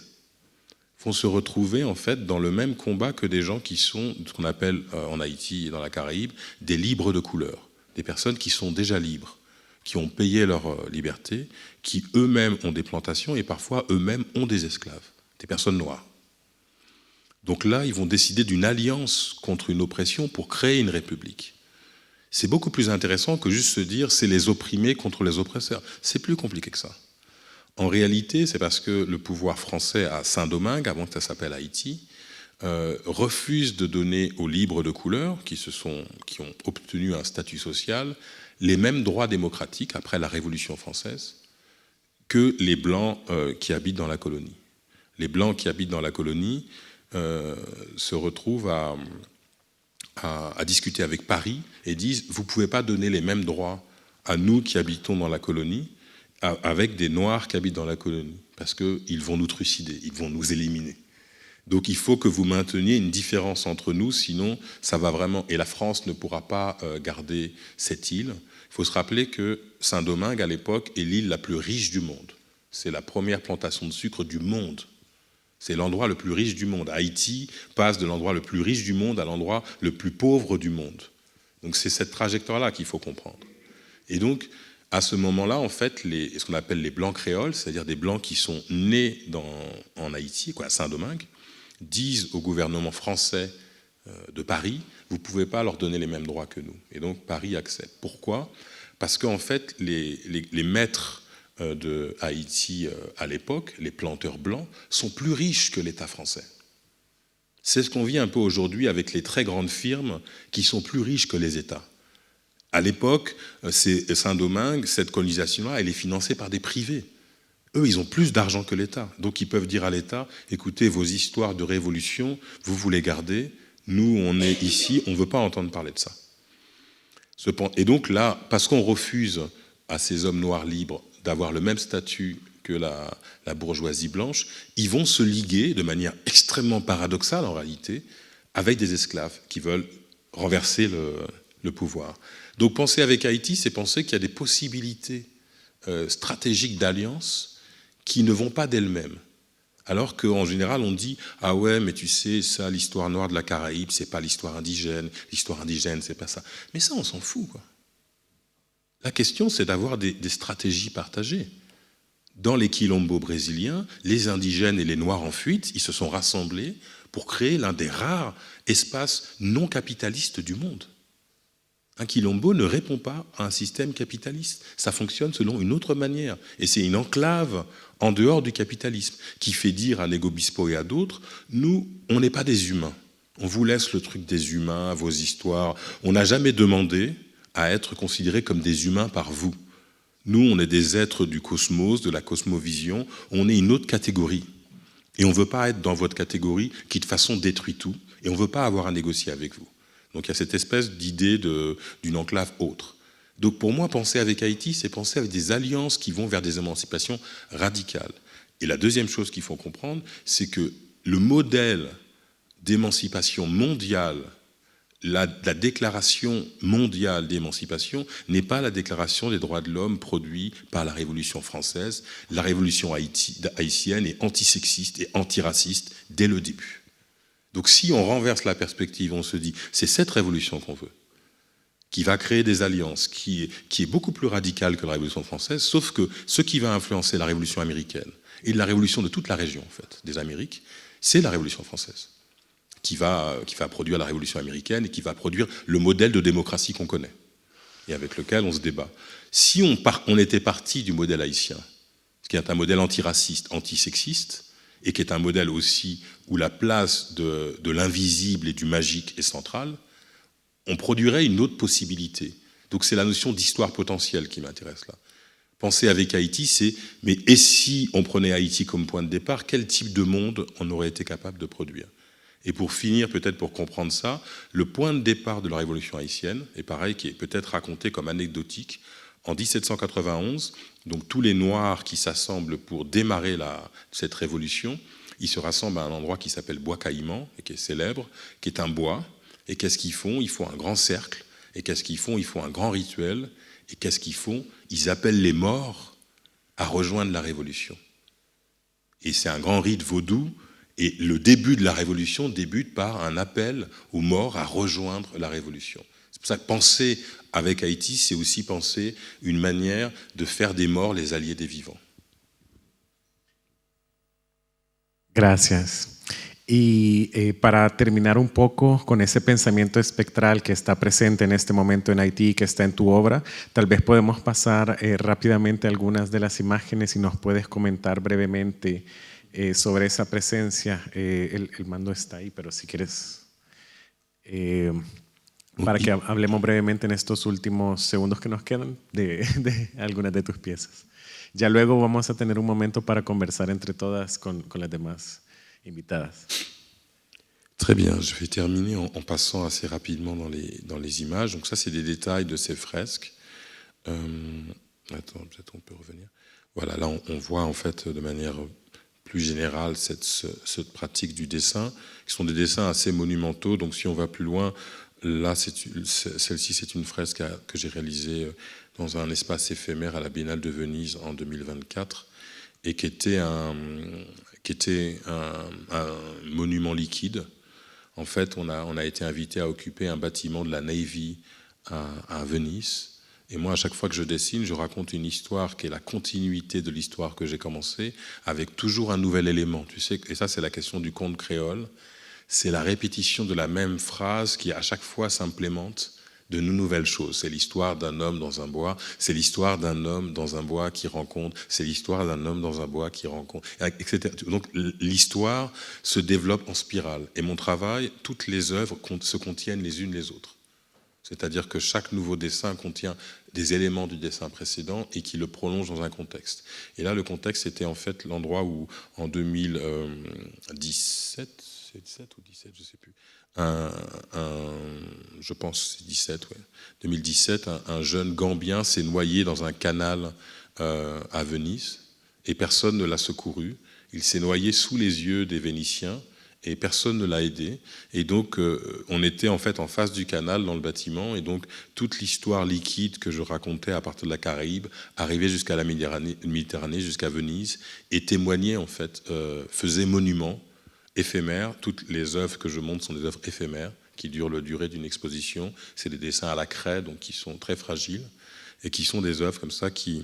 Speaker 3: vont se retrouver en fait dans le même combat que des gens qui sont, ce qu'on appelle en Haïti et dans la Caraïbe, des libres de couleur, des personnes qui sont déjà libres, qui ont payé leur liberté, qui eux-mêmes ont des plantations et parfois eux-mêmes ont des esclaves, des personnes noires. Donc là, ils vont décider d'une alliance contre une oppression pour créer une république. C'est beaucoup plus intéressant que juste se dire c'est les opprimés contre les oppresseurs. C'est plus compliqué que ça. En réalité, c'est parce que le pouvoir français à Saint-Domingue, avant que ça s'appelle Haïti, refuse de donner aux libres de couleur, qui ont obtenu un statut social, les mêmes droits démocratiques après la Révolution française que les Blancs qui habitent dans la colonie. Les Blancs qui habitent dans la colonie se retrouvent à discuter avec Paris et disent « vous ne pouvez pas donner les mêmes droits à nous qui habitons dans la colonie avec des Noirs qui habitent dans la colonie, parce qu'ils vont nous trucider, ils vont nous éliminer. Donc il faut que vous mainteniez une différence entre nous, sinon ça va vraiment... Et la France ne pourra pas garder cette île. Il faut se rappeler que Saint-Domingue, à l'époque, est l'île la plus riche du monde. C'est la première plantation de sucre du monde. C'est l'endroit le plus riche du monde. Haïti passe de l'endroit le plus riche du monde à l'endroit le plus pauvre du monde. Donc c'est cette trajectoire-là qu'il faut comprendre. Et donc, à ce moment-là, en fait, ce qu'on appelle les Blancs créoles, c'est-à-dire des Blancs qui sont nés en Haïti, à Saint-Domingue, disent au gouvernement français de Paris, vous ne pouvez pas leur donner les mêmes droits que nous. Et donc Paris accepte. Pourquoi ? Parce qu'en fait, les maîtres de Haïti à l'époque, les planteurs blancs, sont plus riches que l'État français. C'est ce qu'on vit un peu aujourd'hui avec les très grandes firmes qui sont plus riches que les États. À l'époque, c'est Saint-Domingue, cette colonisation-là, elle est financée par des privés. Eux, ils ont plus d'argent que l'État. Donc, ils peuvent dire à l'État, écoutez, vos histoires de révolution, vous les gardez. Nous, on est ici, on ne veut pas entendre parler de ça. Et donc là, parce qu'on refuse à ces hommes noirs libres d'avoir le même statut que la bourgeoisie blanche, ils vont se liguer de manière extrêmement paradoxale, en réalité, avec des esclaves qui veulent renverser le pouvoir. Donc, penser avec Haïti, c'est penser qu'il y a des possibilités stratégiques d'alliance qui ne vont pas d'elles-mêmes. Alors qu'en général, on dit « Ah ouais, mais tu sais, ça, l'histoire noire de la Caraïbe, c'est pas l'histoire indigène, c'est pas ça. » Mais ça, on s'en fout, quoi. La question, c'est d'avoir des stratégies partagées. Dans les quilombos brésiliens, les indigènes et les noirs en fuite, ils se sont rassemblés pour créer l'un des rares espaces non capitalistes du monde. Un quilombo ne répond pas à un système capitaliste. Ça fonctionne selon une autre manière. Et c'est une enclave en dehors du capitalisme qui fait dire à Nego Bispo et à d'autres, nous, on n'est pas des humains. On vous laisse le truc des humains, vos histoires. On n'a jamais demandé à être considérés comme des humains par vous. Nous, on est des êtres du cosmos, de la cosmovision. On est une autre catégorie. Et on ne veut pas être dans votre catégorie qui, de façon, détruit tout. Et on ne veut pas avoir à négocier avec vous. Donc il y a cette espèce d'idée d'une enclave autre. Donc pour moi, penser avec Haïti, c'est penser avec des alliances qui vont vers des émancipations radicales. Et la deuxième chose qu'il faut comprendre, c'est que le modèle d'émancipation mondiale, la déclaration mondiale d'émancipation n'est pas la déclaration des droits de l'homme produite par la Révolution française. La Révolution haïtienne est antisexiste et antiraciste dès le début. Donc si on renverse la perspective, on se dit, c'est cette révolution qu'on veut, qui va créer des alliances, qui est beaucoup plus radicale que la Révolution française, sauf que ce qui va influencer la Révolution américaine et la révolution de toute la région, en fait, des Amériques, c'est la Révolution française, qui va produire la Révolution américaine et qui va produire le modèle de démocratie qu'on connaît, et avec lequel on se débat. Si on était parti du modèle haïtien, qui est un modèle antiraciste, antisexiste, et qui est un modèle aussi où la place de l'invisible et du magique est centrale, on produirait une autre possibilité. Donc c'est la notion d'histoire potentielle qui m'intéresse là. Penser avec Haïti, c'est « mais et si on prenait Haïti comme point de départ, quel type de monde on aurait été capable de produire ?» Et pour finir, peut-être pour comprendre ça, le point de départ de la révolution haïtienne, est pareil, qui est peut-être raconté comme anecdotique, en 1791, donc tous les Noirs qui s'assemblent pour démarrer cette révolution, ils se rassemblent à un endroit qui s'appelle Bois Caïman, et qui est célèbre, qui est un bois. Et qu'est-ce qu'ils font ? Ils font un grand cercle. Et qu'est-ce qu'ils font ? Ils font un grand rituel. Et qu'est-ce qu'ils font ? Ils appellent les morts à rejoindre la révolution. Et c'est un grand rite vaudou. Et le début de la révolution débute par un appel aux morts à rejoindre la révolution. C'est pour ça que penser avec Haïti, c'est aussi penser une manière de faire des morts les alliés des vivants.
Speaker 2: Gracias. Y para terminar un poco con ese pensamiento espectral que está presente en este momento en Haití, que está en tu obra, tal vez podemos pasar rápidamente algunas de las imágenes y nos puedes comentar brevemente sobre esa presencia. El mando está ahí, pero si quieres, para que hablemos brevemente en estos últimos segundos que nos quedan de algunas de tus piezas. Ya luego vamos a tener un momento para conversar entre todas con las demás invitadas.
Speaker 3: Très bien, je vais terminer en passant assez rapidement dans les images. Donc ça, c'est des détails de ces fresques. Attends, peut-être on peut revenir. Voilà, là, on voit en fait de manière plus générale cette pratique du dessin, qui sont des dessins assez monumentaux. Donc si on va plus loin, là, celle-ci, c'est une fresque que j'ai réalisée dans un espace éphémère à la Biennale de Venise en 2024 et qui était un monument liquide. En fait, on a été invité à occuper un bâtiment de la Navy à Venise. Et moi, à chaque fois que je dessine, je raconte une histoire qui est la continuité de l'histoire que j'ai commencée, avec toujours un nouvel élément. Tu sais, et ça, c'est la question du conte créole. C'est la répétition de la même phrase qui, à chaque fois, s'implémente de nouvelles choses. C'est l'histoire d'un homme dans un bois, c'est l'histoire d'un homme dans un bois qui rencontre, c'est l'histoire d'un homme dans un bois qui rencontre, etc. Donc l'histoire se développe en spirale. Et mon travail, toutes les œuvres se contiennent les unes les autres. C'est-à-dire que chaque nouveau dessin contient des éléments du dessin précédent et qui le prolonge dans un contexte. Et là, le contexte était en fait l'endroit où, en 2017, c'est 17 ou 17, je ne sais plus, je pense c'est 17, ouais. 2017, un jeune Gambien s'est noyé dans un canal à Venise et personne ne l'a secouru. Il s'est noyé sous les yeux des Vénitiens et personne ne l'a aidé. Et donc, on était en fait en face du canal dans le bâtiment et donc toute l'histoire liquide que je racontais à partir de la Caraïbe arrivait jusqu'à la Méditerranée, jusqu'à Venise et témoignait en fait, faisait monument éphémère. Toutes les œuvres que je montre sont des œuvres éphémères qui durent la durée d'une exposition. C'est des dessins à la craie, donc qui sont très fragiles et qui sont des œuvres comme ça qui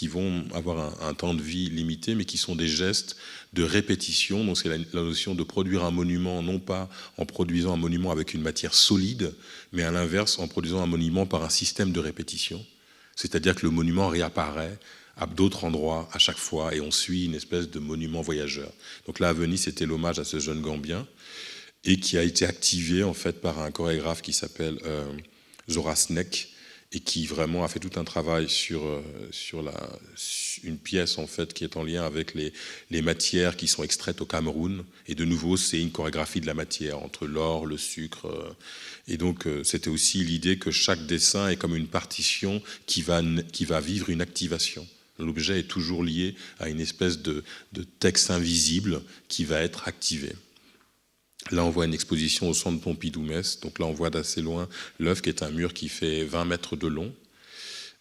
Speaker 3: vont avoir un temps de vie limité, mais qui sont des gestes de répétition. Donc c'est la notion de produire un monument, non pas en produisant un monument avec une matière solide, mais à l'inverse, en produisant un monument par un système de répétition. C'est-à-dire que le monument réapparaît à d'autres endroits à chaque fois, et on suit une espèce de monument voyageur. Donc là, à Venise, c'était l'hommage à ce jeune Gambien, et qui a été activé en fait par un chorégraphe qui s'appelle Zora Snek, et qui vraiment a fait tout un travail sur une pièce en fait qui est en lien avec les matières qui sont extraites au Cameroun. Et de nouveau, c'est une chorégraphie de la matière, entre l'or, le sucre. Et donc, c'était aussi l'idée que chaque dessin est comme une partition qui va vivre une activation. L'objet est toujours lié à une espèce de texte invisible qui va être activé. Là, on voit une exposition au centre Pompidou-Metz. Donc là, on voit d'assez loin l'œuvre qui est un mur qui fait 20 mètres de long,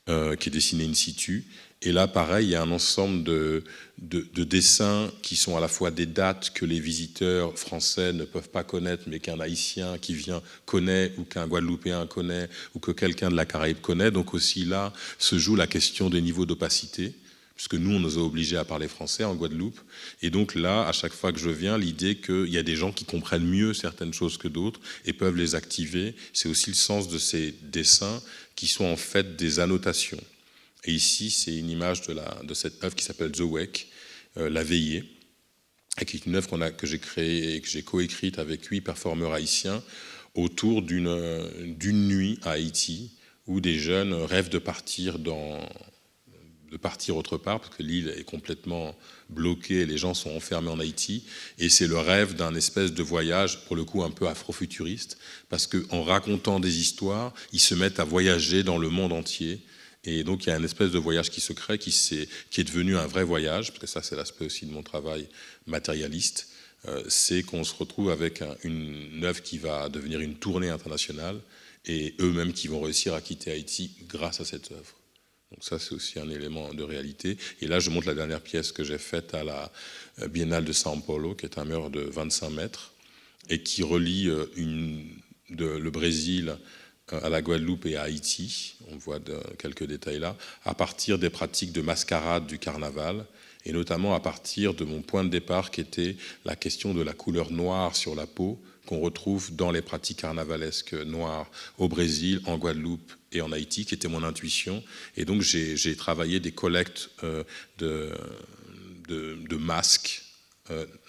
Speaker 3: qui est dessiné in situ. Et là, pareil, il y a un ensemble de dessins qui sont à la fois des dates que les visiteurs français ne peuvent pas connaître, mais qu'un Haïtien qui vient connaît, ou qu'un Guadeloupéen connaît, ou que quelqu'un de la Caraïbe connaît. Donc aussi là se joue la question des niveaux d'opacité, puisque nous, on nous a obligés à parler français en Guadeloupe. Et donc là, à chaque fois que je viens, l'idée qu'il y a des gens qui comprennent mieux certaines choses que d'autres et peuvent les activer, c'est aussi le sens de ces dessins qui sont en fait des annotations. Et ici, c'est une image de cette œuvre qui s'appelle The Wake, La Veillée, qui est une œuvre que j'ai créée et que j'ai coécrite avec 8 performeurs haïtiens autour d'une nuit à Haïti où des jeunes rêvent de partir autre part, parce que l'île est complètement bloquée, les gens sont enfermés en Haïti, et c'est le rêve d'un espèce de voyage, pour le coup un peu afrofuturiste, parce qu'en racontant des histoires, ils se mettent à voyager dans le monde entier, et donc il y a une espèce de voyage qui se crée, qui est devenu un vrai voyage, parce que ça c'est l'aspect aussi de mon travail matérialiste, c'est qu'on se retrouve avec une œuvre qui va devenir une tournée internationale, et eux-mêmes qui vont réussir à quitter Haïti grâce à cette œuvre. Donc ça, c'est aussi un élément de réalité. Et là, je montre la dernière pièce que j'ai faite à la Biennale de São Paulo, qui est un mur de 25 mètres, et qui relie le Brésil à la Guadeloupe et à Haïti. On voit quelques détails là, à partir des pratiques de mascarade du carnaval, et notamment à partir de mon point de départ, qui était la question de la couleur noire sur la peau, qu'on retrouve dans les pratiques carnavalesques noires au Brésil, en Guadeloupe et en Haïti, qui était mon intuition. Et donc j'ai travaillé des collectes de masques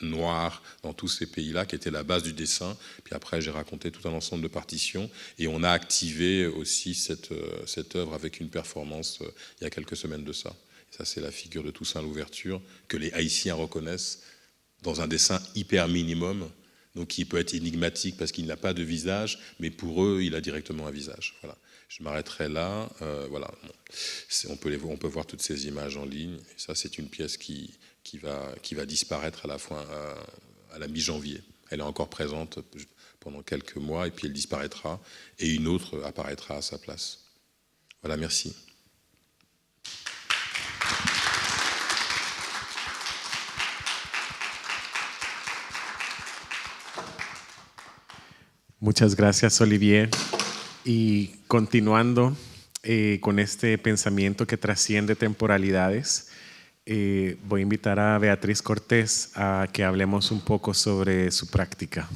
Speaker 3: noires dans tous ces pays-là, qui était la base du dessin. Puis après, j'ai raconté tout un ensemble de partitions, et on a activé aussi cette œuvre avec une performance il y a quelques semaines de ça. Et ça, c'est la figure de Toussaint Louverture, que les Haïtiens reconnaissent dans un dessin hyper minimum, donc qui peut être énigmatique parce qu'il n'a pas de visage, mais pour eux, il a directement un visage. Voilà. Je m'arrêterai là. Voilà. On peut voir toutes ces images en ligne. Et ça, c'est une pièce qui va disparaître à la mi-janvier. Elle est encore présente pendant quelques mois, et puis elle disparaîtra, et une autre apparaîtra à sa place. Voilà, merci.
Speaker 2: Muchas gracias, Olivier. Y continuando con este pensamiento que trasciende temporalidades, voy a invitar a Beatriz Cortés a que hablemos un poco sobre su práctica.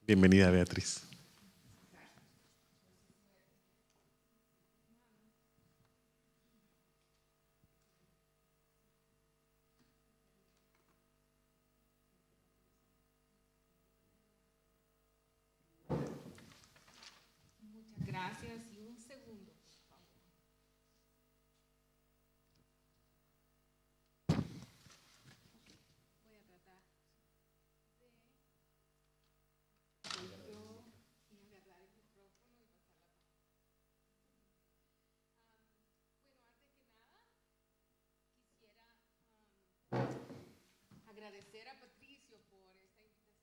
Speaker 2: Bienvenida, Beatriz.
Speaker 4: Gracias, y un segundo, por favor. Voy a tratar de y agarrar el micrófono y pasar la palabra. Bueno, antes que nada, quisiera agradecer a Patricio por esta invitación.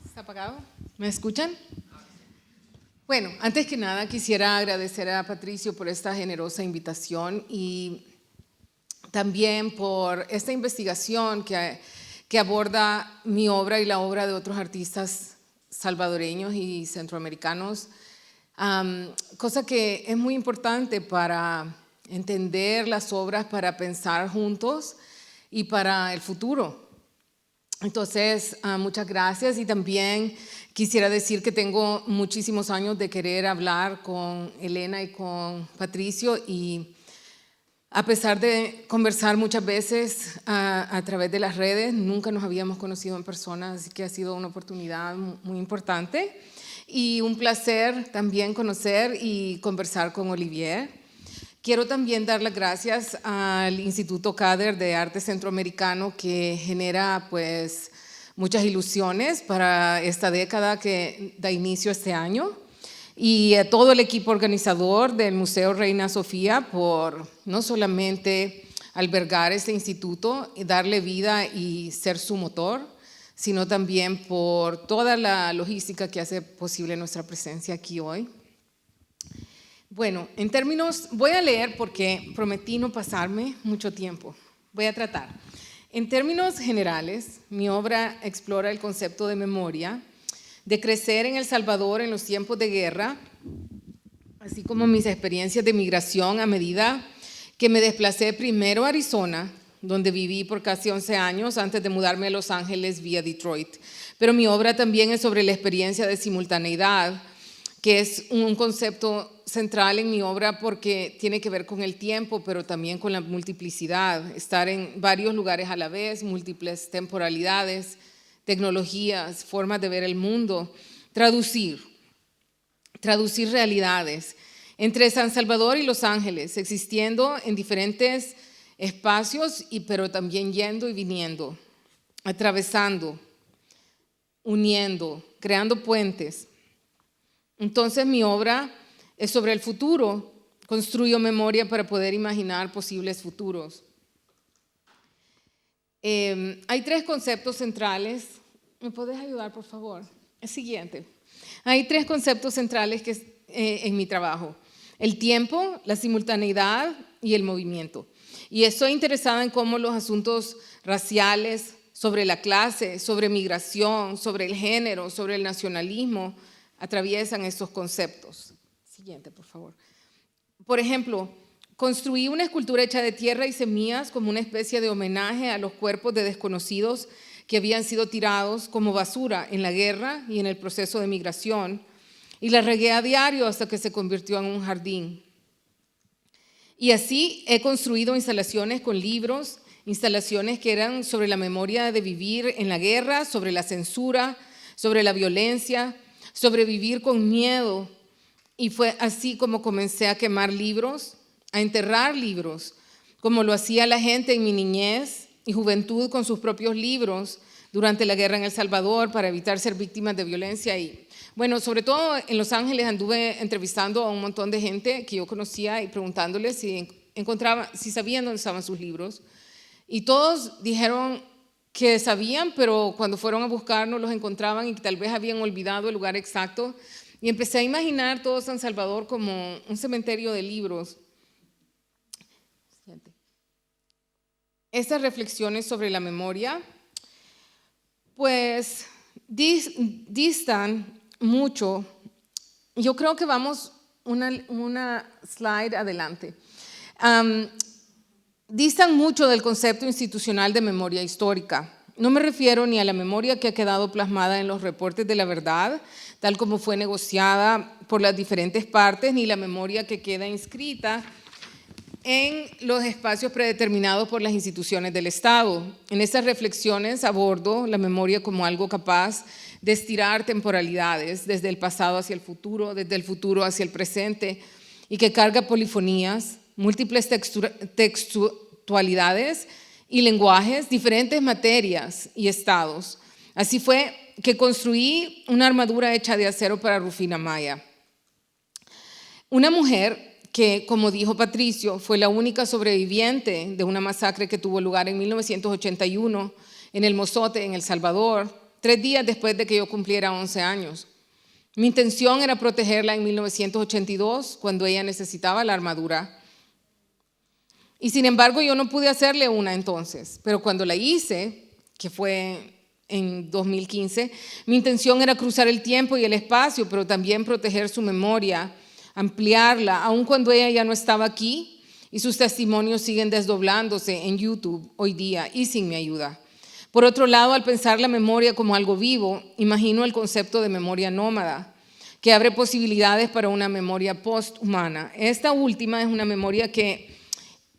Speaker 4: ¿Está apagado? ¿Me escuchan? Bueno, antes que nada quisiera agradecer a Patricio por esta generosa invitación y también por esta investigación que aborda mi obra y la obra de otros artistas salvadoreños y centroamericanos, cosa que es muy importante para entender las obras, para pensar juntos y para el futuro. Entonces, muchas gracias, y también quisiera decir que tengo muchísimos años de querer hablar con Elena y con Patricio, y a pesar de conversar muchas veces a través de las redes, nunca nos habíamos conocido en persona, así que ha sido una oportunidad muy importante y un placer también conocer y conversar con Olivier. Quiero también dar las gracias al Instituto CADER de Arte Centroamericano, que genera pues muchas ilusiones para esta década que da inicio este año, y a todo el equipo organizador del Museo Reina Sofía por no solamente albergar este instituto y darle vida y ser su motor, sino también por toda la logística que hace posible nuestra presencia aquí hoy. Bueno, en términos, voy a leer porque prometí no pasarme mucho tiempo. Voy a tratar. En términos generales, mi obra explora el concepto de memoria, de crecer en El Salvador en los tiempos de guerra, así como mis experiencias de migración a medida que me desplacé primero a Arizona, donde viví por casi 11 años antes de mudarme a Los Ángeles vía Detroit. Pero mi obra también es sobre la experiencia de simultaneidad, que es un concepto central en mi obra porque tiene que ver con el tiempo, pero también con la multiplicidad, estar en varios lugares a la vez, múltiples temporalidades, tecnologías, formas de ver el mundo, traducir realidades entre San Salvador y Los Ángeles, existiendo en diferentes espacios, pero también yendo y viniendo, atravesando, uniendo, creando puentes. Entonces mi obra es sobre el futuro, construyo memoria para poder imaginar posibles futuros. Hay 3 conceptos centrales. ¿Me puedes ayudar, por favor? El siguiente. Hay 3 conceptos centrales en mi trabajo: el tiempo, la simultaneidad y el movimiento. Y estoy interesada en cómo los asuntos raciales, sobre la clase, sobre migración, sobre el género, sobre el nacionalismo, atraviesan estos conceptos. Siguiente, por favor. Por ejemplo, construí una escultura hecha de tierra y semillas como una especie de homenaje a los cuerpos de desconocidos que habían sido tirados como basura en la guerra y en el proceso de migración, y la regué a diario hasta que se convirtió en un jardín. Y así he construido instalaciones con libros, instalaciones que eran sobre la memoria de vivir en la guerra, sobre la censura, sobre la violencia, sobre vivir con miedo. Y fue así como comencé a quemar libros, a enterrar libros, como lo hacía la gente en mi niñez y juventud con sus propios libros durante la guerra en El Salvador para evitar ser víctimas de violencia. Y bueno, sobre todo en Los Ángeles anduve entrevistando a un montón de gente que yo conocía y preguntándoles si sabían dónde estaban sus libros. Y todos dijeron que sabían, pero cuando fueron a buscar no los encontraban y que tal vez habían olvidado el lugar exacto. Y empecé a imaginar todo San Salvador como un cementerio de libros. Estas reflexiones sobre la memoria, pues distan mucho. Yo creo que vamos una slide adelante. Distan mucho del concepto institucional de memoria histórica. No me refiero ni a la memoria que ha quedado plasmada en los reportes de la verdad, tal como fue negociada por las diferentes partes, ni la memoria que queda inscrita en los espacios predeterminados por las instituciones del Estado. En estas reflexiones abordo la memoria como algo capaz de estirar temporalidades desde el pasado hacia el futuro, desde el futuro hacia el presente, y que carga polifonías, múltiples textualidades y lenguajes, diferentes materias y estados. Así fue que construí una armadura hecha de acero para Rufina Maya. Una mujer que, como dijo Patricio, fue la única sobreviviente de una masacre que tuvo lugar en 1981 en El Mozote, en El Salvador, 3 días después de que yo cumpliera 11 años. Mi intención era protegerla en 1982, cuando ella necesitaba la armadura. Y sin embargo, yo no pude hacerle una entonces, pero cuando la hice, que fue en 2015, mi intención era cruzar el tiempo y el espacio, pero también proteger su memoria, ampliarla, aun cuando ella ya no estaba aquí y sus testimonios siguen desdoblándose en YouTube hoy día y sin mi ayuda. Por otro lado, al pensar la memoria como algo vivo, imagino el concepto de memoria nómada, que abre posibilidades para una memoria posthumana. Esta última es una memoria que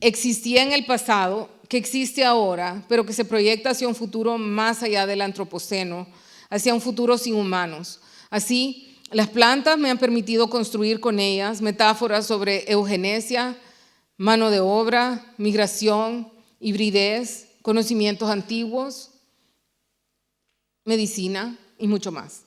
Speaker 4: existía en el pasado, que existe ahora, pero que se proyecta hacia un futuro más allá del antropoceno, hacia un futuro sin humanos. Así, las plantas me han permitido construir con ellas metáforas sobre eugenesia, mano de obra, migración, hibridez, conocimientos antiguos, medicina y mucho más.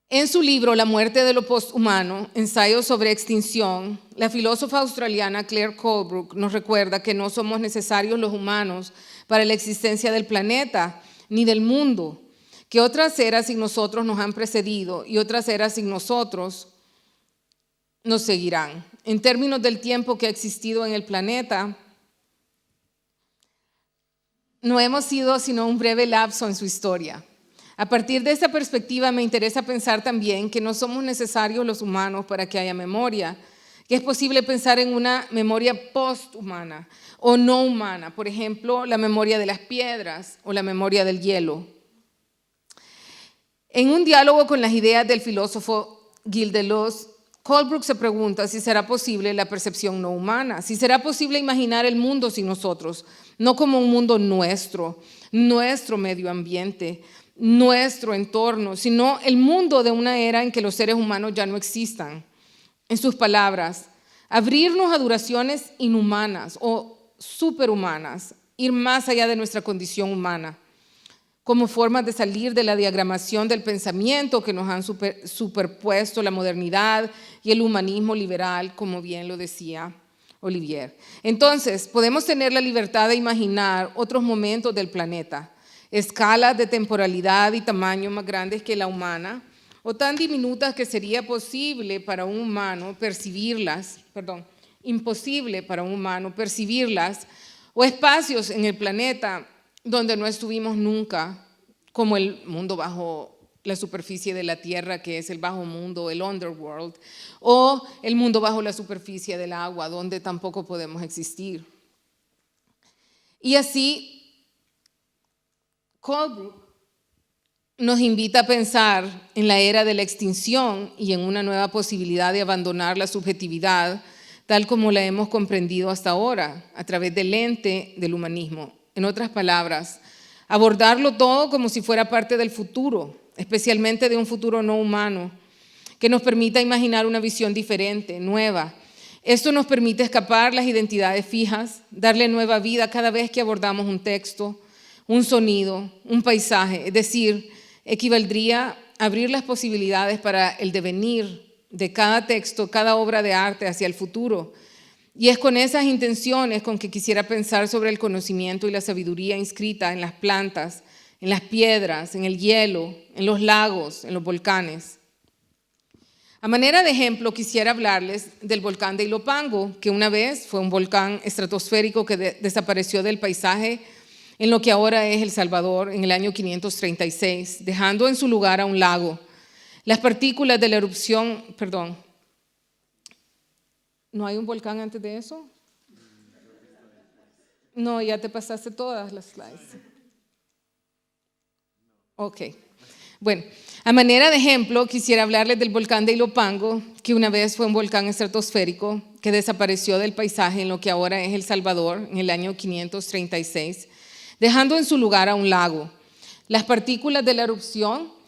Speaker 4: En su libro La muerte de lo posthumano, ensayo sobre extinción, la filósofa australiana Claire Colebrook nos recuerda que no somos necesarios los humanos para la existencia del planeta ni del mundo, que otras eras sin nosotros nos han precedido y otras eras sin nosotros nos seguirán. En términos del tiempo que ha existido en el planeta, no hemos sido sino un breve lapso en su historia. A partir de esta perspectiva me interesa pensar también que no somos necesarios los humanos para que haya memoria, que es posible pensar en una memoria posthumana o no humana, por ejemplo, la memoria de las piedras o la memoria del hielo. En un diálogo con las ideas del filósofo Gilles Deleuze, Colebrook se pregunta si será posible la percepción no humana, si será posible imaginar el mundo sin nosotros, no como un mundo nuestro medio ambiente, nuestro entorno, sino el mundo de una era en que los seres humanos ya no existan. En sus palabras, abrirnos a duraciones inhumanas o superhumanas, ir más allá de nuestra condición humana, como formas de salir de la diagramación del pensamiento que nos han superpuesto la modernidad y el humanismo liberal, como bien lo decía Olivier. Entonces, podemos tener la libertad de imaginar otros momentos del planeta, escalas de temporalidad y tamaño más grandes que la humana, o tan diminutas que sería posible para un humano percibirlas, imposible para un humano percibirlas, o espacios en el planeta donde no estuvimos nunca, como el mundo bajo la superficie de la Tierra, que es el bajo mundo, el underworld, o el mundo bajo la superficie del agua, donde tampoco podemos existir. Y así, Colebrook nos invita a pensar en la era de la extinción y en una nueva posibilidad de abandonar la subjetividad tal como la hemos comprendido hasta ahora, a través del lente del humanismo. En otras palabras, abordarlo todo como si fuera parte del futuro, especialmente de un futuro no humano, que nos permita imaginar una visión diferente, nueva. Esto nos permite escapar las identidades fijas, darle nueva vida cada vez que abordamos un texto, un sonido, un paisaje, es decir, equivaldría a abrir las posibilidades para el devenir de cada texto, cada obra de arte hacia el futuro. Y es con esas intenciones con que quisiera pensar sobre el conocimiento y la sabiduría inscrita en las plantas, en las piedras, en el hielo, en los lagos, en los volcanes. A manera de ejemplo, quisiera hablarles del volcán de Ilopango, que una vez fue un volcán estratosférico que desapareció del paisaje en lo que ahora es El Salvador en el año 536, dejando en su lugar a un lago. Las partículas de la erupción, ¿no hay un volcán antes de eso? No, ya te pasaste todas las slides. Ok. Bueno, a manera de ejemplo, quisiera hablarles del volcán de Ilopango, que una vez fue un volcán estratosférico que desapareció del paisaje en lo que ahora es El Salvador en el año 536, dejando en su lugar a un lago. Las partículas de la erupción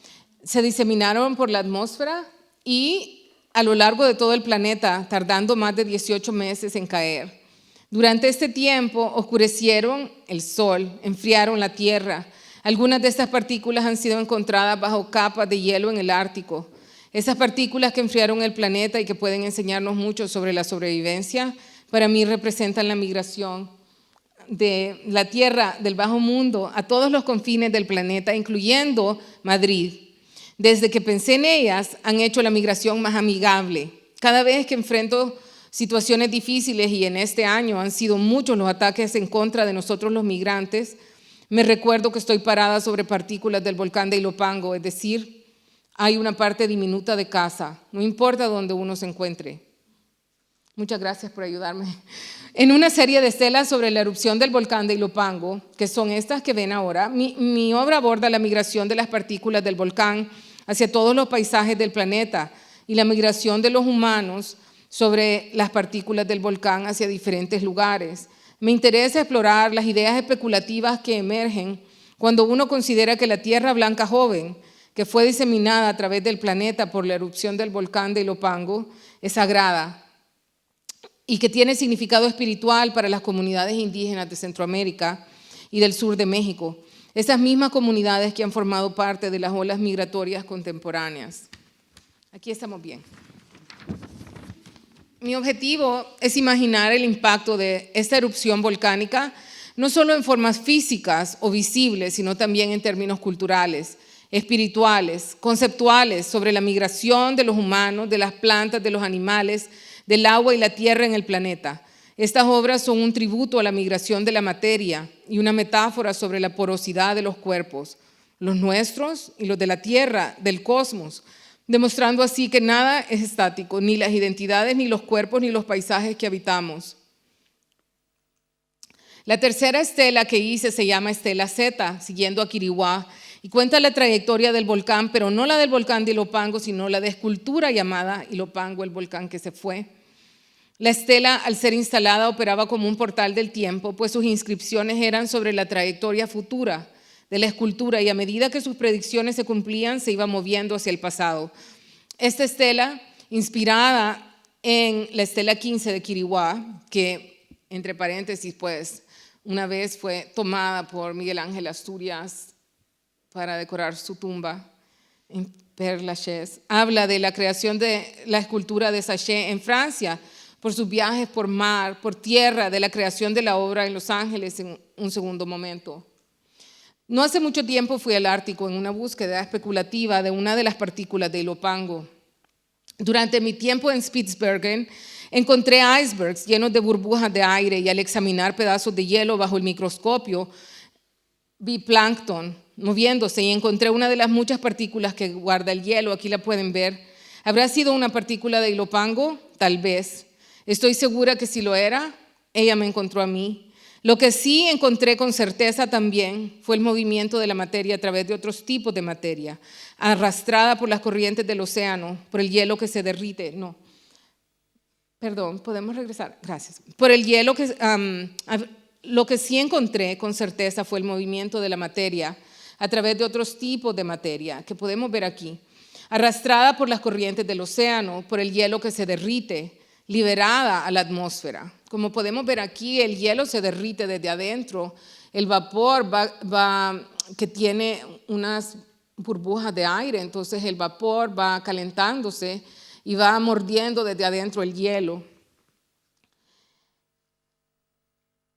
Speaker 4: se diseminaron por la atmósfera y a lo largo de todo el planeta, tardando más de 18 meses en caer. Durante este tiempo oscurecieron el sol, enfriaron la tierra. Algunas de estas partículas han sido encontradas bajo capas de hielo en el Ártico. Esas partículas que enfriaron el planeta y que pueden enseñarnos mucho sobre la sobrevivencia, para mí representan la migración de la tierra del bajo mundo a todos los confines del planeta, incluyendo Madrid. Desde que pensé en ellas, han hecho la migración más amigable. Cada vez que enfrento situaciones difíciles, y en este año han sido muchos los ataques en contra de nosotros los migrantes, me recuerdo que estoy parada sobre partículas del volcán de Ilopango, es decir, hay una parte diminuta de casa, no importa dónde uno se encuentre. Muchas gracias por ayudarme. En una serie de estelas sobre la erupción del volcán de Ilopango, que son estas que ven ahora, mi obra aborda la migración de las partículas del volcán hacia todos los paisajes del planeta y la migración de los humanos sobre las partículas del volcán hacia diferentes lugares. Me interesa explorar las ideas especulativas que emergen cuando uno considera que la Tierra Blanca joven, que fue diseminada a través del planeta por la erupción del volcán de Ilopango, es sagrada y que tiene significado espiritual para las comunidades indígenas de Centroamérica y del sur de México, esas mismas comunidades que han formado parte de las olas migratorias contemporáneas. Aquí estamos bien. Mi objetivo es imaginar el impacto de esta erupción volcánica, no solo en formas físicas o visibles, sino también en términos culturales, espirituales, conceptuales, sobre la migración de los humanos, de las plantas, de los animales, del agua y la tierra en el planeta. Estas obras son un tributo a la migración de la materia y una metáfora sobre la porosidad de los cuerpos, los nuestros y los de la tierra, del cosmos, demostrando así que nada es estático, ni las identidades, ni los cuerpos, ni los paisajes que habitamos. La tercera estela que hice se llama Estela Z, siguiendo a Quiriguá, y cuenta la trayectoria del volcán, pero no la del volcán de Ilopango, sino la de escultura llamada Ilopango, el volcán que se fue. La estela, al ser instalada, operaba como un portal del tiempo, pues sus inscripciones eran sobre la trayectoria futura de la escultura, y a medida que sus predicciones se cumplían, se iba moviendo hacia el pasado. Esta estela, inspirada en la estela 15 de Quiriguá, que, entre paréntesis, pues, una vez fue tomada por Miguel Ángel Asturias para decorar su tumba en Père Lachaise, habla de la creación de la escultura de Saché en Francia, por sus viajes por mar, por tierra, de la creación de la obra en Los Ángeles en un segundo momento. No hace mucho tiempo fui al Ártico en una búsqueda especulativa de una de las partículas de Ilopango. Durante mi tiempo en Spitsbergen, encontré icebergs llenos de burbujas de aire, y al examinar pedazos de hielo bajo el microscopio, vi plancton moviéndose y encontré una de las muchas partículas que guarda el hielo. Aquí la pueden ver. ¿Habrá sido una partícula de Ilopango? Tal vez. Estoy segura que si lo era, ella me encontró a mí. Lo que sí encontré con certeza también fue el movimiento de la materia a través de otros tipos de materia, arrastrada por las corrientes del océano, por el hielo que se derrite. No, perdón, ¿podemos regresar? Gracias. Por el hielo que... lo que sí encontré con certeza fue el movimiento de la materia a través de otros tipos de materia que podemos ver aquí, arrastrada por las corrientes del océano, por el hielo que se derrite, liberada a la atmósfera. Como podemos ver aquí, el hielo se derrite desde adentro, el vapor que tiene unas burbujas de aire, entonces el vapor va calentándose y va mordiendo desde adentro el hielo.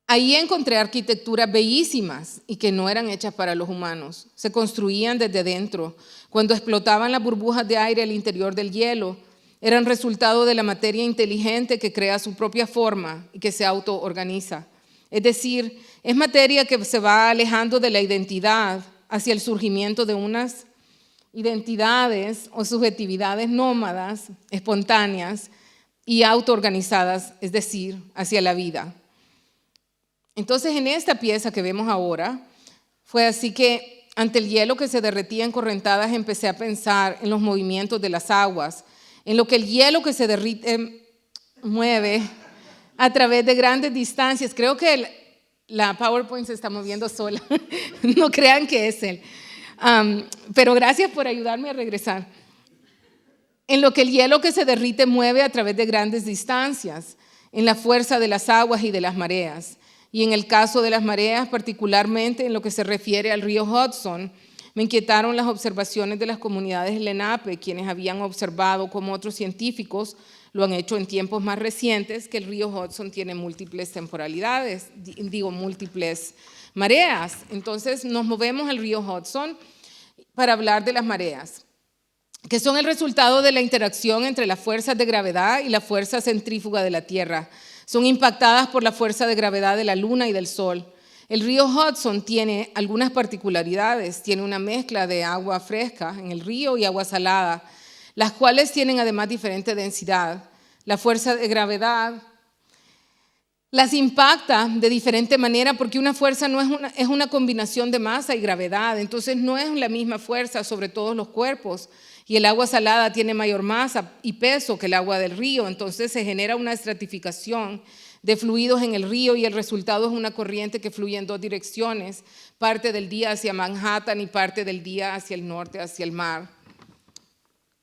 Speaker 4: Ahí encontré arquitecturas bellísimas y que no eran hechas para los humanos. Se construían desde dentro. Cuando explotaban las burbujas de aire al interior del hielo, eran resultado de la materia inteligente que crea su propia forma y que se autoorganiza. Es decir, es materia que se va alejando de la identidad hacia el surgimiento de unas identidades o subjetividades nómadas, espontáneas y autoorganizadas, es decir, hacia la vida. Entonces, en esta pieza que vemos ahora, fue así que ante el hielo que se derretía en correntadas empecé a pensar en los movimientos de las aguas, en lo que el hielo que se derrite mueve a través de grandes distancias. Creo que la PowerPoint se está moviendo sola, no crean que es él. Pero gracias por ayudarme a regresar. En lo que el hielo que se derrite mueve a través de grandes distancias, en la fuerza de las aguas y de las mareas. Y en el caso de las mareas, particularmente en lo que se refiere al río Hudson, me inquietaron las observaciones de las comunidades Lenape, quienes habían observado como otros científicos lo han hecho en tiempos más recientes, que el río Hudson tiene múltiples temporalidades, múltiples mareas. Entonces nos movemos al río Hudson para hablar de las mareas, que son el resultado de la interacción entre las fuerzas de gravedad y la fuerza centrífuga de la Tierra. Son impactadas por la fuerza de gravedad de la Luna y del Sol. El río Hudson tiene algunas particularidades. Tiene una mezcla de agua fresca en el río y agua salada, las cuales tienen además diferente densidad. La fuerza de gravedad las impacta de diferente manera porque una fuerza es una combinación de masa y gravedad. Entonces no es la misma fuerza sobre todos los cuerpos. Y el agua salada tiene mayor masa y peso que el agua del río, entonces se genera una estratificación de fluidos en el río y el resultado es una corriente que fluye en dos direcciones, parte del día hacia Manhattan y parte del día hacia el norte, hacia el mar.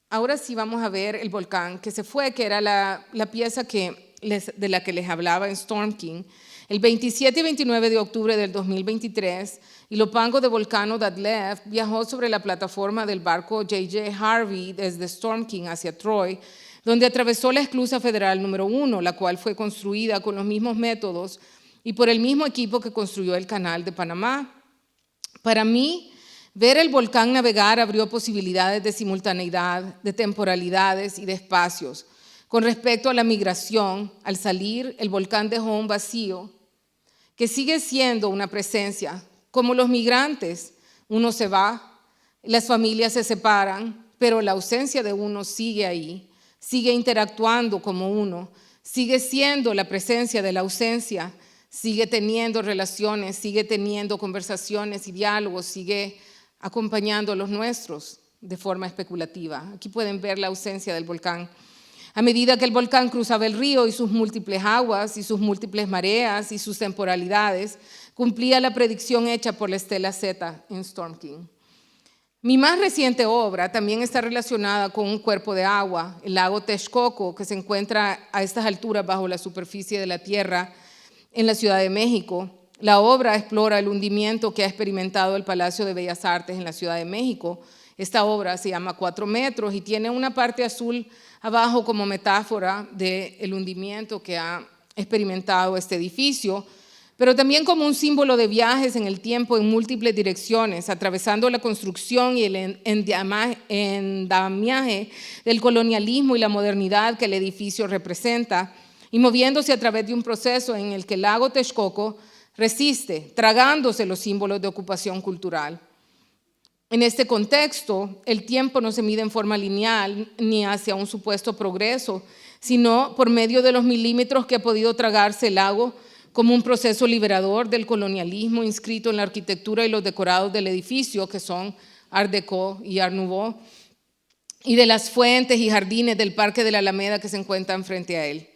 Speaker 4: Ahora sí vamos a ver el volcán que se fue, que era la pieza de la que les hablaba en Storm King. El 27 y 29 de octubre del 2023, Ilopango de Volcano Dadlev viajó sobre la plataforma del barco J.J. Harvey desde Storm King hacia Troy, donde atravesó la esclusa federal número 1, la cual fue construida con los mismos métodos y por el mismo equipo que construyó el Canal de Panamá. Para mí, ver el volcán navegar abrió posibilidades de simultaneidad, de temporalidades y de espacios. Con respecto a la migración, al salir, el volcán dejó un vacío que sigue siendo una presencia. Como los migrantes, uno se va, las familias se separan, pero la ausencia de uno sigue ahí, sigue interactuando como uno, sigue siendo la presencia de la ausencia, sigue teniendo relaciones, sigue teniendo conversaciones y diálogos, sigue acompañando los nuestros de forma especulativa. Aquí pueden ver la ausencia del volcán. A medida que el volcán cruzaba el río y sus múltiples aguas y sus múltiples mareas y sus temporalidades, cumplía la predicción hecha por la estela Z en Storm King. Mi más reciente obra también está relacionada con un cuerpo de agua, el lago Texcoco, que se encuentra a estas alturas bajo la superficie de la Tierra en la Ciudad de México. La obra explora el hundimiento que ha experimentado el Palacio de Bellas Artes en la Ciudad de México. Esta obra se llama 4 metros y tiene una parte azul abajo como metáfora del hundimiento que ha experimentado este edificio, pero también como un símbolo de viajes en el tiempo en múltiples direcciones, atravesando la construcción y el endamiaje del colonialismo y la modernidad que el edificio representa, y moviéndose a través de un proceso en el que el lago Texcoco resiste, tragándose los símbolos de ocupación cultural. En este contexto, el tiempo no se mide en forma lineal ni hacia un supuesto progreso, sino por medio de los milímetros que ha podido tragarse el lago como un proceso liberador del colonialismo inscrito en la arquitectura y los decorados del edificio, que son Art Deco y Art Nouveau, y de las fuentes y jardines del Parque de la Alameda que se encuentran frente a él.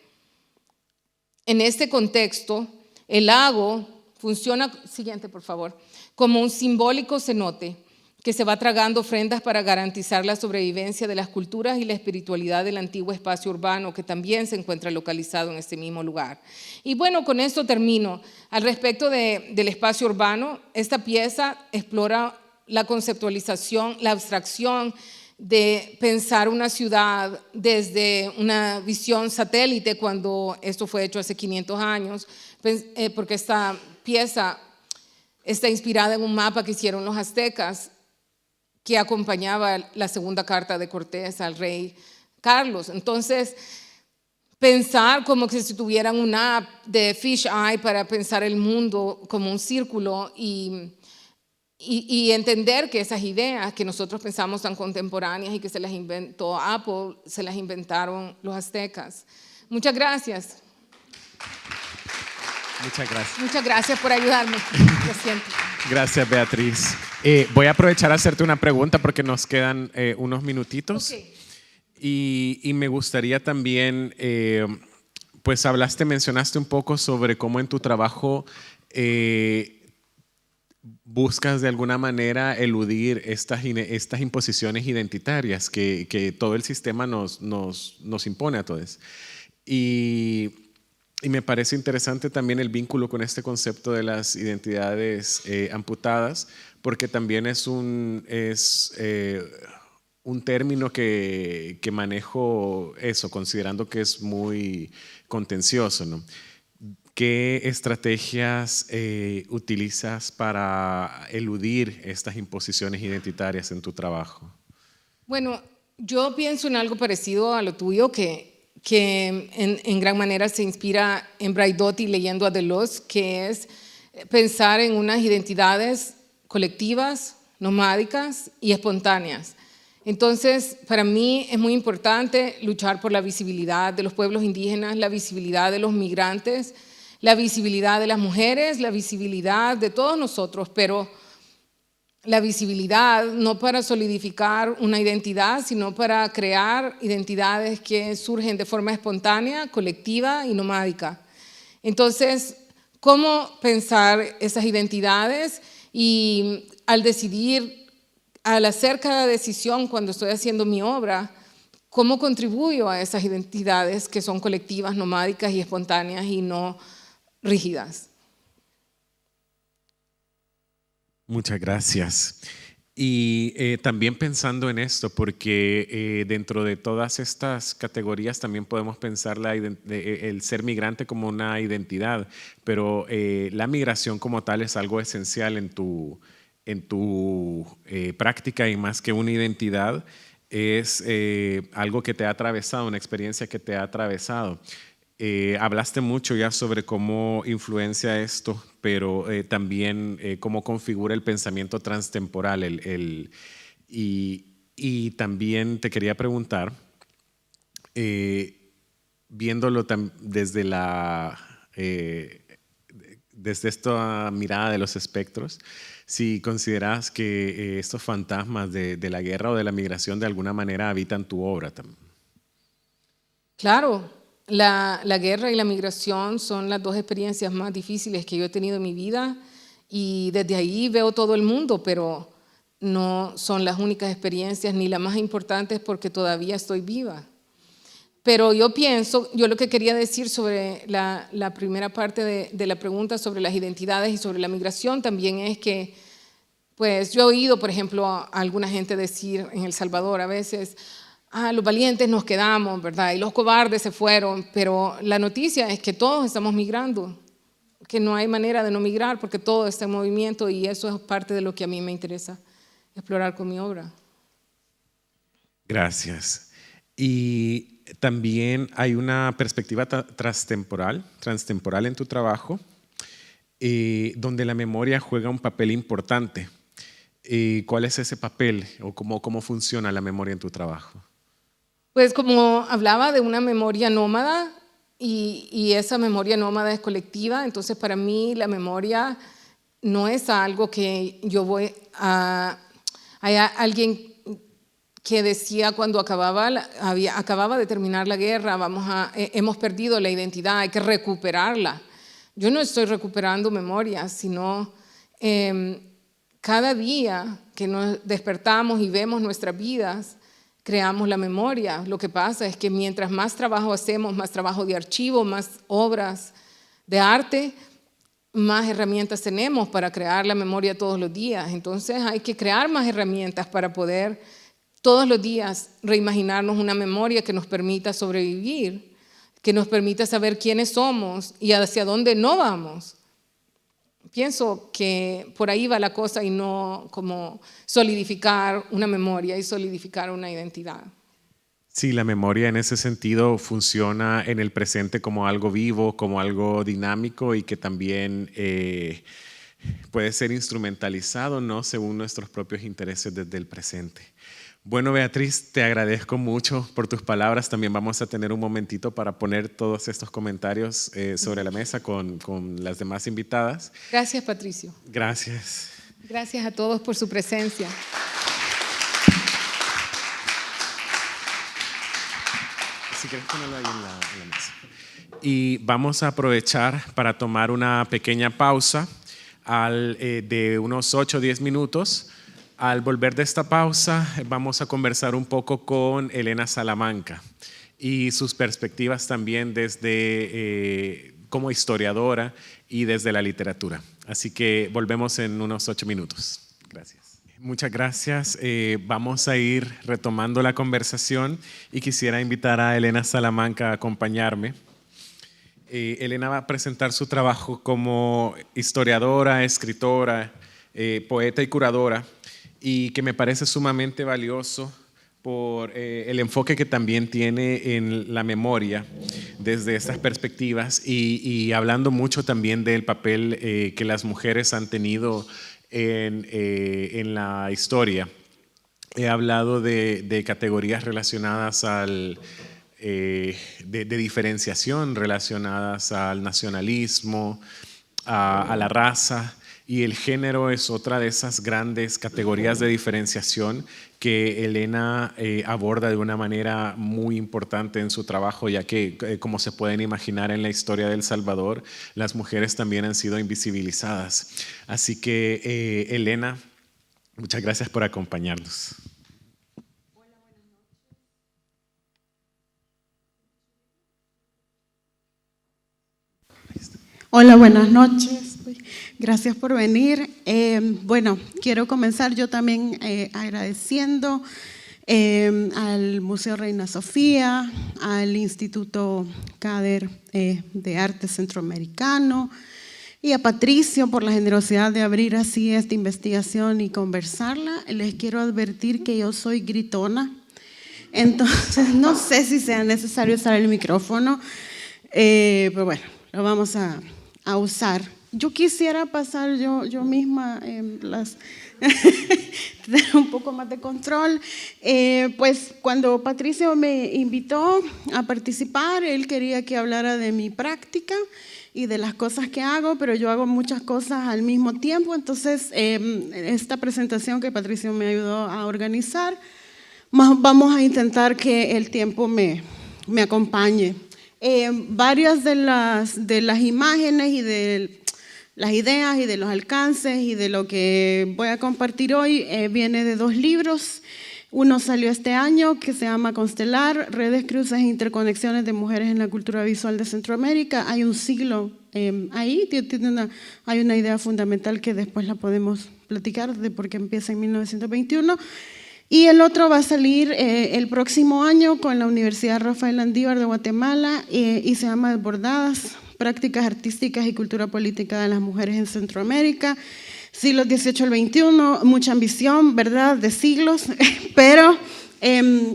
Speaker 4: En este contexto, el lago funciona, siguiente por favor, como un simbólico cenote que se va tragando ofrendas para garantizar la sobrevivencia de las culturas y la espiritualidad del antiguo espacio urbano que también se encuentra localizado en este mismo lugar. Y bueno, con esto termino. Al respecto del espacio urbano, esta pieza explora la conceptualización, la abstracción de pensar una ciudad desde una visión satélite cuando esto fue hecho hace 500 años, porque esta pieza está inspirada en un mapa que hicieron los aztecas que acompañaba la segunda carta de Cortés al rey Carlos. Entonces, pensar como que si tuvieran una app de Fish Eye para pensar el mundo como un círculo y entender que esas ideas que nosotros pensamos tan contemporáneas y que se las inventó Apple, se las inventaron los aztecas. Muchas gracias.
Speaker 2: Muchas gracias.
Speaker 4: Muchas gracias por ayudarme. Lo siento.
Speaker 2: Gracias, Beatriz. Voy a aprovechar a hacerte una pregunta porque nos quedan unos minutitos.
Speaker 4: Okay.
Speaker 2: Y me gustaría también, pues mencionaste un poco sobre cómo en tu trabajo buscas de alguna manera eludir estas imposiciones identitarias que todo el sistema nos impone a todos. Y me parece interesante también el vínculo con este concepto de las identidades amputadas, porque también es un término que manejo eso, considerando que es muy contencioso, ¿no? ¿Qué estrategias utilizas para eludir estas imposiciones identitarias en tu trabajo?
Speaker 4: Bueno, yo pienso en algo parecido a lo tuyo, que en gran manera se inspira en Braidotti leyendo a Deleuze, que es pensar en unas identidades colectivas, nomádicas y espontáneas. Entonces, para mí es muy importante luchar por la visibilidad de los pueblos indígenas, la visibilidad de los migrantes, la visibilidad de las mujeres, la visibilidad de todos nosotros, pero la visibilidad no para solidificar una identidad, sino para crear identidades que surgen de forma espontánea, colectiva y nomádica. Entonces, ¿cómo pensar esas identidades? Y al decidir, al hacer cada decisión cuando estoy haciendo mi obra, ¿cómo contribuyo a esas identidades que son colectivas, nomádicas y espontáneas y no rígidas?
Speaker 2: Muchas gracias. Y también pensando en esto, porque dentro de todas estas categorías también podemos pensar el ser migrante como una identidad, pero la migración como tal es algo esencial en tu práctica, y más que una identidad, es algo que te ha atravesado, una experiencia que te ha atravesado. Hablaste mucho ya sobre cómo influencia esto, pero también cómo configura el pensamiento transtemporal. Y también te quería preguntar, viéndolo desde esta mirada de los espectros, si consideras que estos fantasmas de la guerra o de la migración de alguna manera habitan tu obra también.
Speaker 4: Claro. La guerra y la migración son las dos experiencias más difíciles que yo he tenido en mi vida, y desde ahí veo todo el mundo, pero no son las únicas experiencias ni las más importantes porque todavía estoy viva. Pero yo lo que quería decir sobre la primera parte de la pregunta sobre las identidades y sobre la migración también es que, pues yo he oído, por ejemplo, a alguna gente decir en El Salvador a veces: los valientes nos quedamos, ¿verdad? Y los cobardes se fueron, pero la noticia es que todos estamos migrando, que no hay manera de no migrar porque todo está en movimiento, y eso es parte de lo que a mí me interesa explorar con mi obra.
Speaker 2: Gracias. Y también hay una perspectiva transtemporal en tu trabajo, donde la memoria juega un papel importante. ¿Cuál es ese papel o cómo funciona la memoria en tu trabajo?
Speaker 4: Pues como hablaba de una memoria nómada, y esa memoria nómada es colectiva. Entonces, para mí la memoria no es algo que yo voy a... Hay alguien que decía cuando acababa de terminar la guerra, hemos perdido la identidad, hay que recuperarla. Yo no estoy recuperando memoria, sino cada día que nos despertamos y vemos nuestras vidas, creamos la memoria. Lo que pasa es que mientras más trabajo hacemos, más trabajo de archivo, más obras de arte, más herramientas tenemos para crear la memoria todos los días. Entonces hay que crear más herramientas para poder todos los días reimaginarnos una memoria que nos permita sobrevivir, que nos permita saber quiénes somos y hacia dónde no vamos. Pienso que por ahí va la cosa y no como solidificar una memoria y solidificar una identidad.
Speaker 2: Sí, la memoria en ese sentido funciona en el presente como algo vivo, como algo dinámico y que también puede ser instrumentalizado, ¿no?, según nuestros propios intereses desde el presente. Bueno, Beatriz, te agradezco mucho por tus palabras. También vamos a tener un momentito para poner todos estos comentarios sobre la mesa con las demás invitadas.
Speaker 4: Gracias, Patricio.
Speaker 2: Gracias.
Speaker 4: Gracias a todos por su presencia.
Speaker 2: Si quieres ponerlo ahí en la mesa. Y vamos a aprovechar para tomar una pequeña pausa de unos 8 o 10 minutos. Al volver de esta pausa, vamos a conversar un poco con Elena Salamanca y sus perspectivas también desde como historiadora y desde la literatura. Así que volvemos en unos 8 minutos. Gracias. Muchas gracias. Vamos a ir retomando la conversación y quisiera invitar a Elena Salamanca a acompañarme. Elena va a presentar su trabajo como historiadora, escritora, poeta y curadora, y que me parece sumamente valioso por el enfoque que también tiene en la memoria desde estas perspectivas y hablando mucho también del papel que las mujeres han tenido en la historia. He hablado de categorías relacionadas de diferenciación relacionadas al nacionalismo, a la raza, y el género es otra de esas grandes categorías de diferenciación que Elena aborda de una manera muy importante en su trabajo, ya que, como se pueden imaginar, en la historia de El Salvador, las mujeres también han sido invisibilizadas. Así que, Elena, muchas gracias por acompañarnos.
Speaker 5: Hola, buenas noches. Gracias por venir. Bueno, quiero comenzar yo también agradeciendo al Museo Reina Sofía, al Instituto Cader de Arte Centroamericano y a Patricio por la generosidad de abrir así esta investigación y conversarla. Les quiero advertir que yo soy gritona, entonces no sé si sea necesario usar el micrófono, pero bueno, lo vamos a usar. Yo quisiera pasar yo misma tener un poco más de control. Pues cuando Patricio me invitó a participar, él quería que hablara de mi práctica y de las cosas que hago, pero yo hago muchas cosas al mismo tiempo. Entonces, esta presentación que Patricio me ayudó a organizar, vamos a intentar que el tiempo me acompañe. Varias de las imágenes y de las ideas y de los alcances y de lo que voy a compartir hoy viene de 2 libros. Uno salió este año que se llama Constelar, Redes, Cruces e Interconexiones de Mujeres en la Cultura Visual de Centroamérica. Hay un siglo ahí, hay una idea fundamental que después la podemos platicar de por qué empieza en 1921. Y el otro va a salir el próximo año con la Universidad Rafael Landívar de Guatemala y se llama Desbordadas, Prácticas Artísticas y Cultura Política de las Mujeres en Centroamérica, siglos XVIII al XXI, mucha ambición, ¿verdad?, de siglos, pero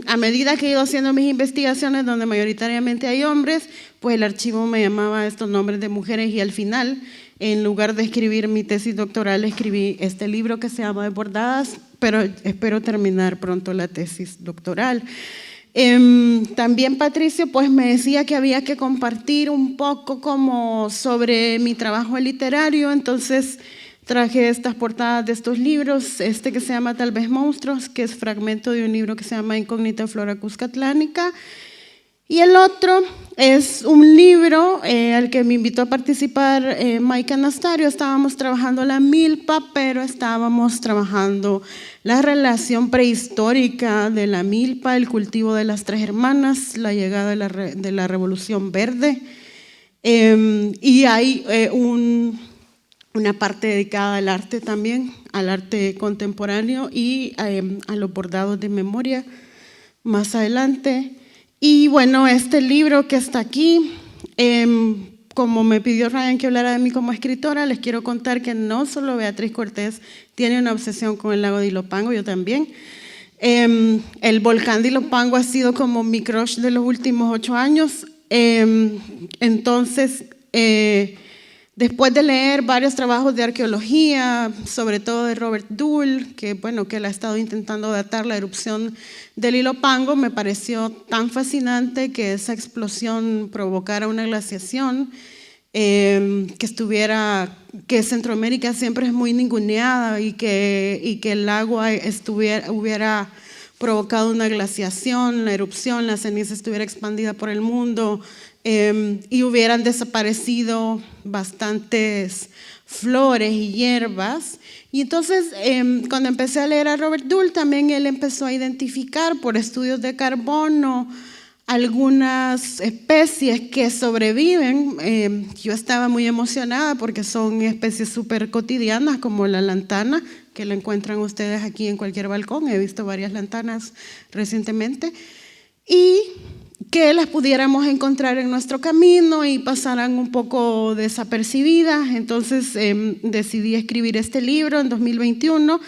Speaker 5: a medida que he ido haciendo mis investigaciones, donde mayoritariamente hay hombres, pues el archivo me llamaba a estos nombres de mujeres y al final, en lugar de escribir mi tesis doctoral, escribí este libro que se llama Desbordadas, pero espero terminar pronto la tesis doctoral. También Patricio pues me decía que había que compartir un poco como sobre mi trabajo literario, entonces traje estas portadas de estos libros, este que se llama Tal vez Monstruos, que es fragmento de un libro que se llama Incógnita Flora Cuscatlánica, y el otro es un libro al que me invitó a participar Mike Anastario. Estábamos trabajando la milpa, pero estábamos trabajando la relación prehistórica de la milpa, el cultivo de las tres hermanas, la llegada de la Revolución Verde, y hay una parte dedicada al arte también, al arte contemporáneo y a los bordados de memoria más adelante. Y bueno, este libro que está aquí, como me pidió Ryan que hablara de mí como escritora, les quiero contar que no solo Beatriz Cortés tiene una obsesión con el lago de Ilopango, yo también. El volcán de Ilopango ha sido como mi crush de los últimos 8 años. Entonces, después de leer varios trabajos de arqueología, sobre todo de Robert Dule, que bueno, que él ha estado intentando datar la erupción del Ilopango, me pareció tan fascinante que esa explosión provocara una glaciación, que Centroamérica siempre es muy ninguneada y que el agua hubiera provocado una glaciación, la erupción, la ceniza estuviera expandida por el mundo, y hubieran desaparecido bastantes flores y hierbas. Y entonces, cuando empecé a leer a Robert Dule, también él empezó a identificar por estudios de carbono algunas especies que sobreviven. Yo estaba muy emocionada porque son especies súper cotidianas, como la lantana, que la encuentran ustedes aquí en cualquier balcón. He visto varias lantanas recientemente. Y que las pudiéramos encontrar en nuestro camino y pasaran un poco desapercibidas. Entonces decidí escribir este libro en 2021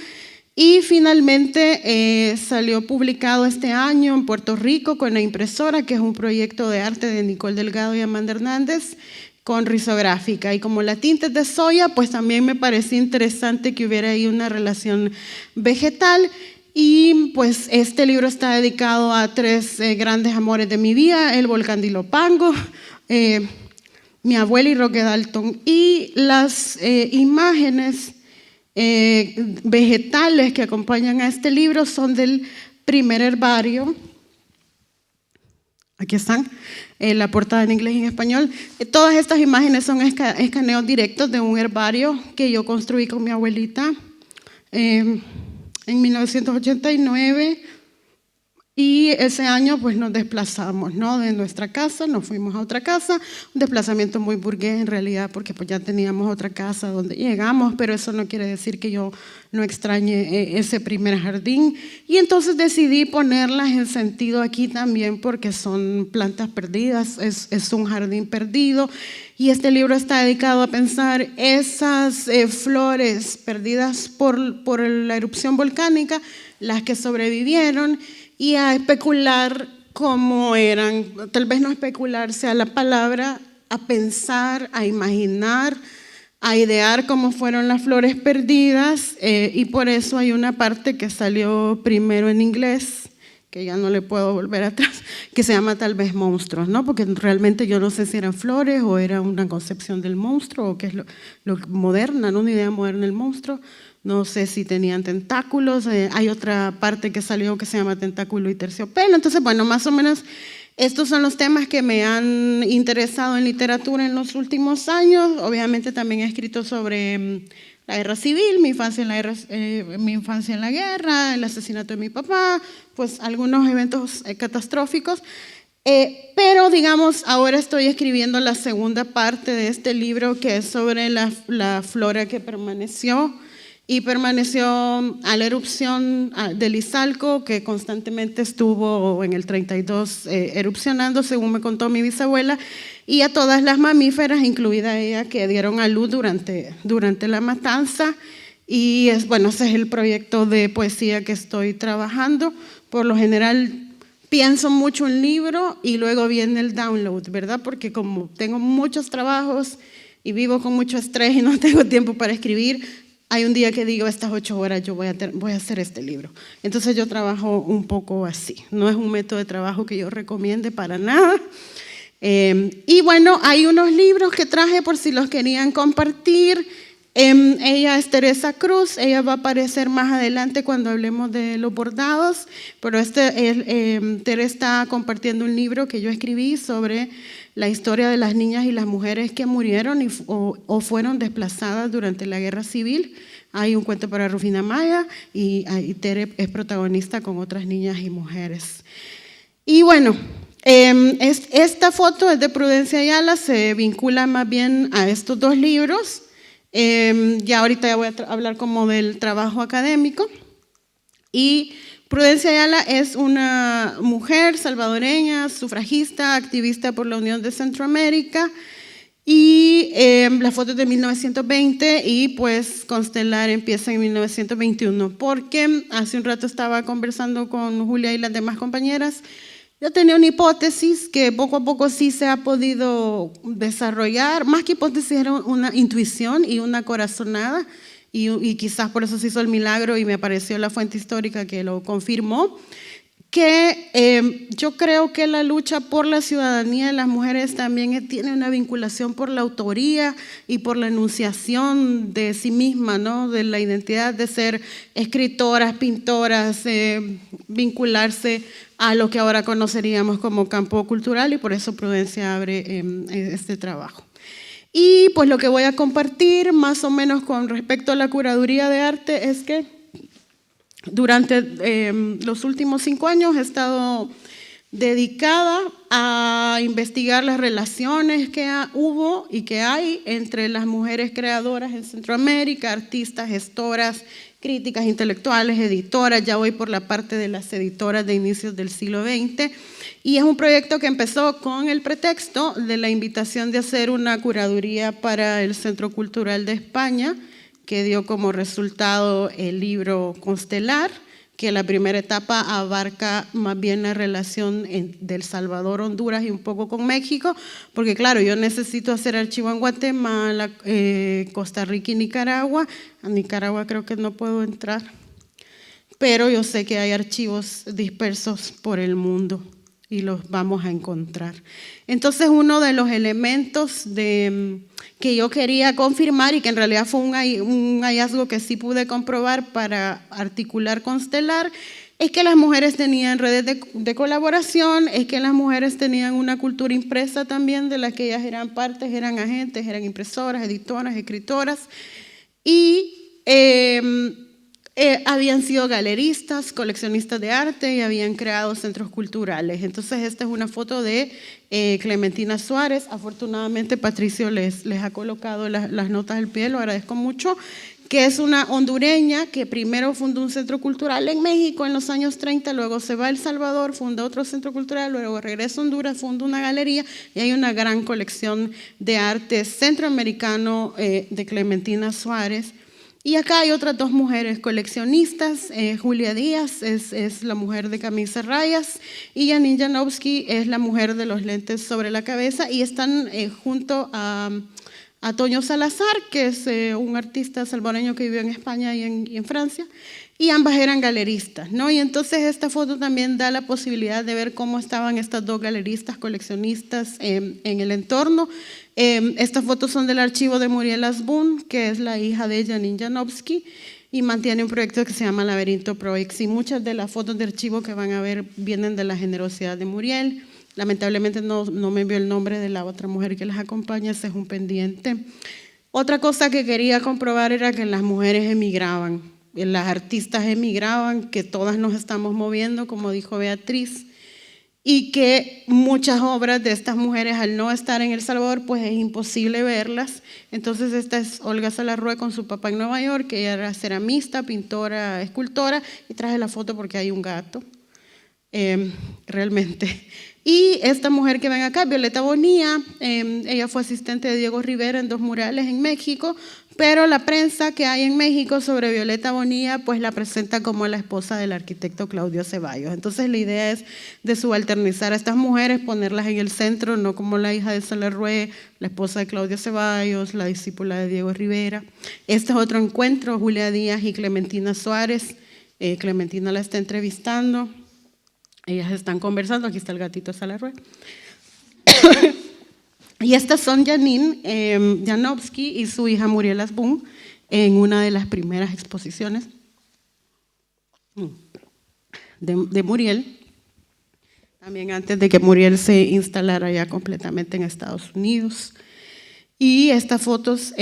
Speaker 5: y finalmente salió publicado este año en Puerto Rico con La Impresora, que es un proyecto de arte de Nicole Delgado y Amanda Hernández con risográfica. Y como la tinta es de soya, pues también me pareció interesante que hubiera ahí una relación vegetal. Y pues este libro está dedicado a 3 grandes amores de mi vida: el volcán de Ilopango, mi abuela y Roque Dalton. Y las imágenes vegetales que acompañan a este libro son del primer herbario. Aquí están, la portada en inglés y en español. Todas estas imágenes son escaneos directos de un herbario que yo construí con mi abuelita en 1989, y ese año pues nos desplazamos, ¿no?, de nuestra casa, nos fuimos a otra casa, un desplazamiento muy burgués en realidad, porque pues ya teníamos otra casa donde llegamos, pero eso no quiere decir que yo no extrañe ese primer jardín. Y entonces decidí ponerlas en sentido aquí también, porque son plantas perdidas, es un jardín perdido. Y este libro está dedicado a pensar esas flores perdidas por la erupción volcánica, las que sobrevivieron, y a especular cómo eran. Tal vez no especular sea la palabra, a pensar, a imaginar, a idear cómo fueron las flores perdidas, y por eso hay una parte que salió primero en inglés, que ya no le puedo volver atrás, que se llama Tal vez Monstruos, ¿no? Porque realmente yo no sé si eran flores o era una concepción del monstruo, o qué es lo moderna, ¿no? Una idea moderna del monstruo. No sé si tenían tentáculos. Hay otra parte que salió que se llama Tentáculo y Terciopelo. Entonces, bueno, más o menos estos son los temas que me han interesado en literatura en los últimos años. Obviamente también he escrito sobre la guerra civil, mi infancia en la guerra, el asesinato de mi papá, pues algunos eventos catastróficos. Pero digamos, ahora estoy escribiendo la segunda parte de este libro, que es sobre la flora que permaneció a la erupción del Izalco, que constantemente estuvo en el 32 erupcionando, según me contó mi bisabuela, y a todas las mamíferas, incluida ella, que dieron a luz durante la matanza. Y bueno, ese es el proyecto de poesía que estoy trabajando. Por lo general pienso mucho en libro y luego viene el download, ¿verdad? Porque como tengo muchos trabajos y vivo con mucho estrés y no tengo tiempo para escribir, hay un día que digo, estas 8 horas yo voy a hacer este libro. Entonces yo trabajo un poco así. No es un método de trabajo que yo recomiende para nada. Y bueno, hay unos libros que traje por si los querían compartir. Ella es Teresa Cruz, ella va a aparecer más adelante cuando hablemos de los bordados, pero Teresa está compartiendo un libro que yo escribí sobre la historia de las niñas y las mujeres que murieron o fueron desplazadas durante la Guerra Civil. Hay un cuento para Rufina Maya y Tere es protagonista con otras niñas y mujeres. Y bueno, esta foto es de Prudencia Ayala, se vincula más bien a estos 2 libros. Ya ahorita ya voy a hablar como del trabajo académico. Y Prudencia Ayala es una mujer salvadoreña, sufragista, activista por la Unión de Centroamérica. Y la foto es de 1920 y pues Constelar empieza en 1921. Porque hace un rato estaba conversando con Julia y las demás compañeras. Yo tenía una hipótesis que poco a poco sí se ha podido desarrollar, más que hipótesis era una intuición y una corazonada, y quizás por eso se hizo el milagro y me apareció la fuente histórica que lo confirmó, que yo creo que la lucha por la ciudadanía de las mujeres también tiene una vinculación por la autoría y por la enunciación de sí misma, ¿no? De la identidad de ser escritoras, pintoras, vincularse a lo que ahora conoceríamos como campo cultural, y por eso Prudencia abre este trabajo. Y pues lo que voy a compartir más o menos con respecto a la curaduría de arte es que durante los últimos 5 años he estado dedicada a investigar las relaciones que hubo y que hay entre las mujeres creadoras en Centroamérica, artistas, gestoras, críticas intelectuales, editoras. Ya voy por la parte de las editoras de inicios del siglo XX. Y es un proyecto que empezó con el pretexto de la invitación de hacer una curaduría para el Centro Cultural de España, que dio como resultado el libro Constelar, que la primera etapa abarca más bien la relación del Salvador, Honduras y un poco con México, porque claro, yo necesito hacer archivo en Guatemala, Costa Rica y Nicaragua. A Nicaragua creo que no puedo entrar, pero yo sé que hay archivos dispersos por el mundo y los vamos a encontrar. Entonces, uno de los elementos que yo quería confirmar y que en realidad fue un hallazgo que sí pude comprobar para articular Constelar, es que las mujeres tenían redes de colaboración, es que las mujeres tenían una cultura impresa también de la que ellas eran partes, eran agentes, eran impresoras, editoras, escritoras, y habían sido galeristas, coleccionistas de arte y habían creado centros culturales. Entonces esta es una foto de Clementina Suárez. Afortunadamente Patricio les ha colocado las notas al pie, lo agradezco mucho, que es una hondureña que primero fundó un centro cultural en México en los años 30, luego se va a El Salvador, funda otro centro cultural, luego regresa a Honduras, funda una galería y hay una gran colección de arte centroamericano de Clementina Suárez. Y acá hay otras 2 mujeres coleccionistas, Julia Díaz es la mujer de camisa rayas y Janine Janowski es la mujer de los lentes sobre la cabeza, y están junto a Toño Salazar, que es un artista salvadoreño que vivió en España y en Francia, y ambas eran galeristas, ¿no? Y entonces esta foto también da la posibilidad de ver cómo estaban estas 2 galeristas coleccionistas en el entorno. Estas fotos son del archivo de Muriel Asbun, que es la hija de Janine Janowski, y mantiene un proyecto que se llama Laberinto Proix, y muchas de las fotos de archivo que van a ver vienen de la generosidad de Muriel. Lamentablemente no me envió el nombre de la otra mujer que las acompaña, ese es un pendiente. Otra cosa que quería comprobar era que las mujeres emigraban, las artistas emigraban, que todas nos estamos moviendo, como dijo Beatriz, y que muchas obras de estas mujeres, al no estar en El Salvador, pues es imposible verlas. Entonces esta es Olga Salarrué con su papá en Nueva York, que ella era ceramista, pintora, escultora, y traje la foto porque hay un gato, realmente. Y esta mujer que ven acá, Violeta Bonilla, ella fue asistente de Diego Rivera en 2 murales en México, pero la prensa que hay en México sobre Violeta Bonilla pues la presenta como la esposa del arquitecto Claudio Ceballos. Entonces la idea es de subalternizar a estas mujeres, ponerlas en el centro, no como la hija de Salerrué, la esposa de Claudio Ceballos, la discípula de Diego Rivera. Este es otro encuentro, Julia Díaz y Clementina Suárez. Clementina la está entrevistando, ellas están conversando, aquí está el gatito de Salerrué. Y estas son Janine Janowski y su hija Muriel Asbun en una de las primeras exposiciones de Muriel, también antes de que Muriel se instalara ya completamente en Estados Unidos. Y estas fotos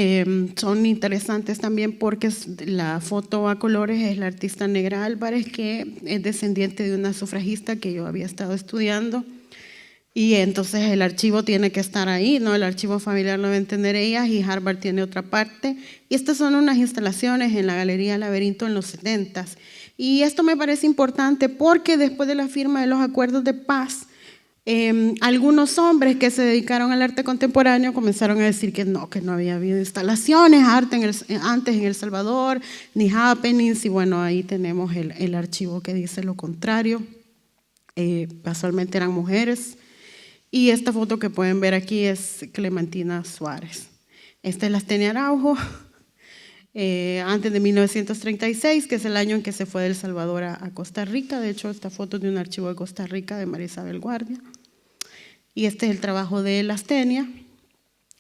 Speaker 5: son interesantes también porque la foto a colores es la artista Negra Álvarez, que es descendiente de una sufragista que yo había estado estudiando. Y entonces el archivo tiene que estar ahí, ¿no? El archivo familiar lo deben tener ellas y Harvard tiene otra parte. Y estas son unas instalaciones en la Galería Laberinto en los 70s. Y esto me parece importante porque después de la firma de los acuerdos de paz, algunos hombres que se dedicaron al arte contemporáneo comenzaron a decir que no había habido instalaciones, antes en El Salvador, ni happenings, y bueno, ahí tenemos el archivo que dice lo contrario. Casualmente eran mujeres. Y esta foto que pueden ver aquí es Clementina Suárez. Esta es la Astenia Araujo, antes de 1936, que es el año en que se fue de El Salvador a Costa Rica. De hecho, esta foto es de un archivo de Costa Rica de María Isabel Guardia. Y este es el trabajo de la Astenia.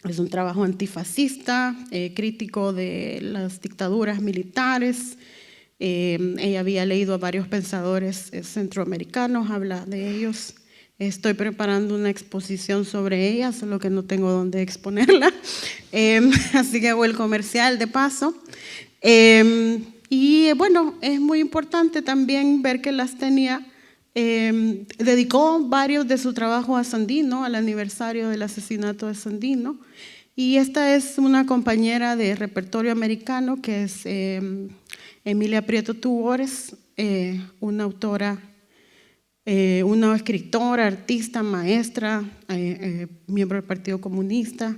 Speaker 5: Es un trabajo antifascista, crítico de las dictaduras militares. Ella había leído a varios pensadores centroamericanos, habla de ellos. Estoy preparando una exposición sobre ella, solo que no tengo dónde exponerla, así que hago el comercial de paso. Y bueno, es muy importante también ver que la Astenia dedicó varios de su trabajo a Sandino, al aniversario del asesinato de Sandino. Y esta es una compañera de repertorio americano que es Emilia Prieto Tubores, una autora, una escritora, artista, maestra, miembro del Partido Comunista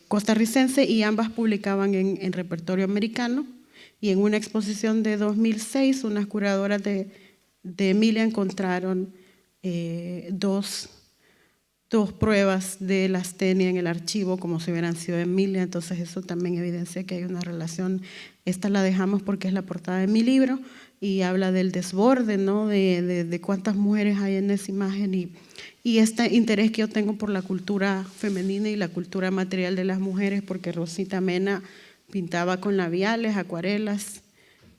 Speaker 5: costarricense, y ambas publicaban en repertorio americano. Y en una exposición de 2006, unas curadoras de Emilia encontraron dos pruebas de la Astenia en el archivo como si hubieran sido de Emilia, entonces eso también evidencia que hay una relación. Esta la dejamos porque es la portada de mi libro y habla del desborde, ¿no? de cuántas mujeres hay en esa imagen y este interés que yo tengo por la cultura femenina y la cultura material de las mujeres, porque Rosita Mena pintaba con labiales, acuarelas,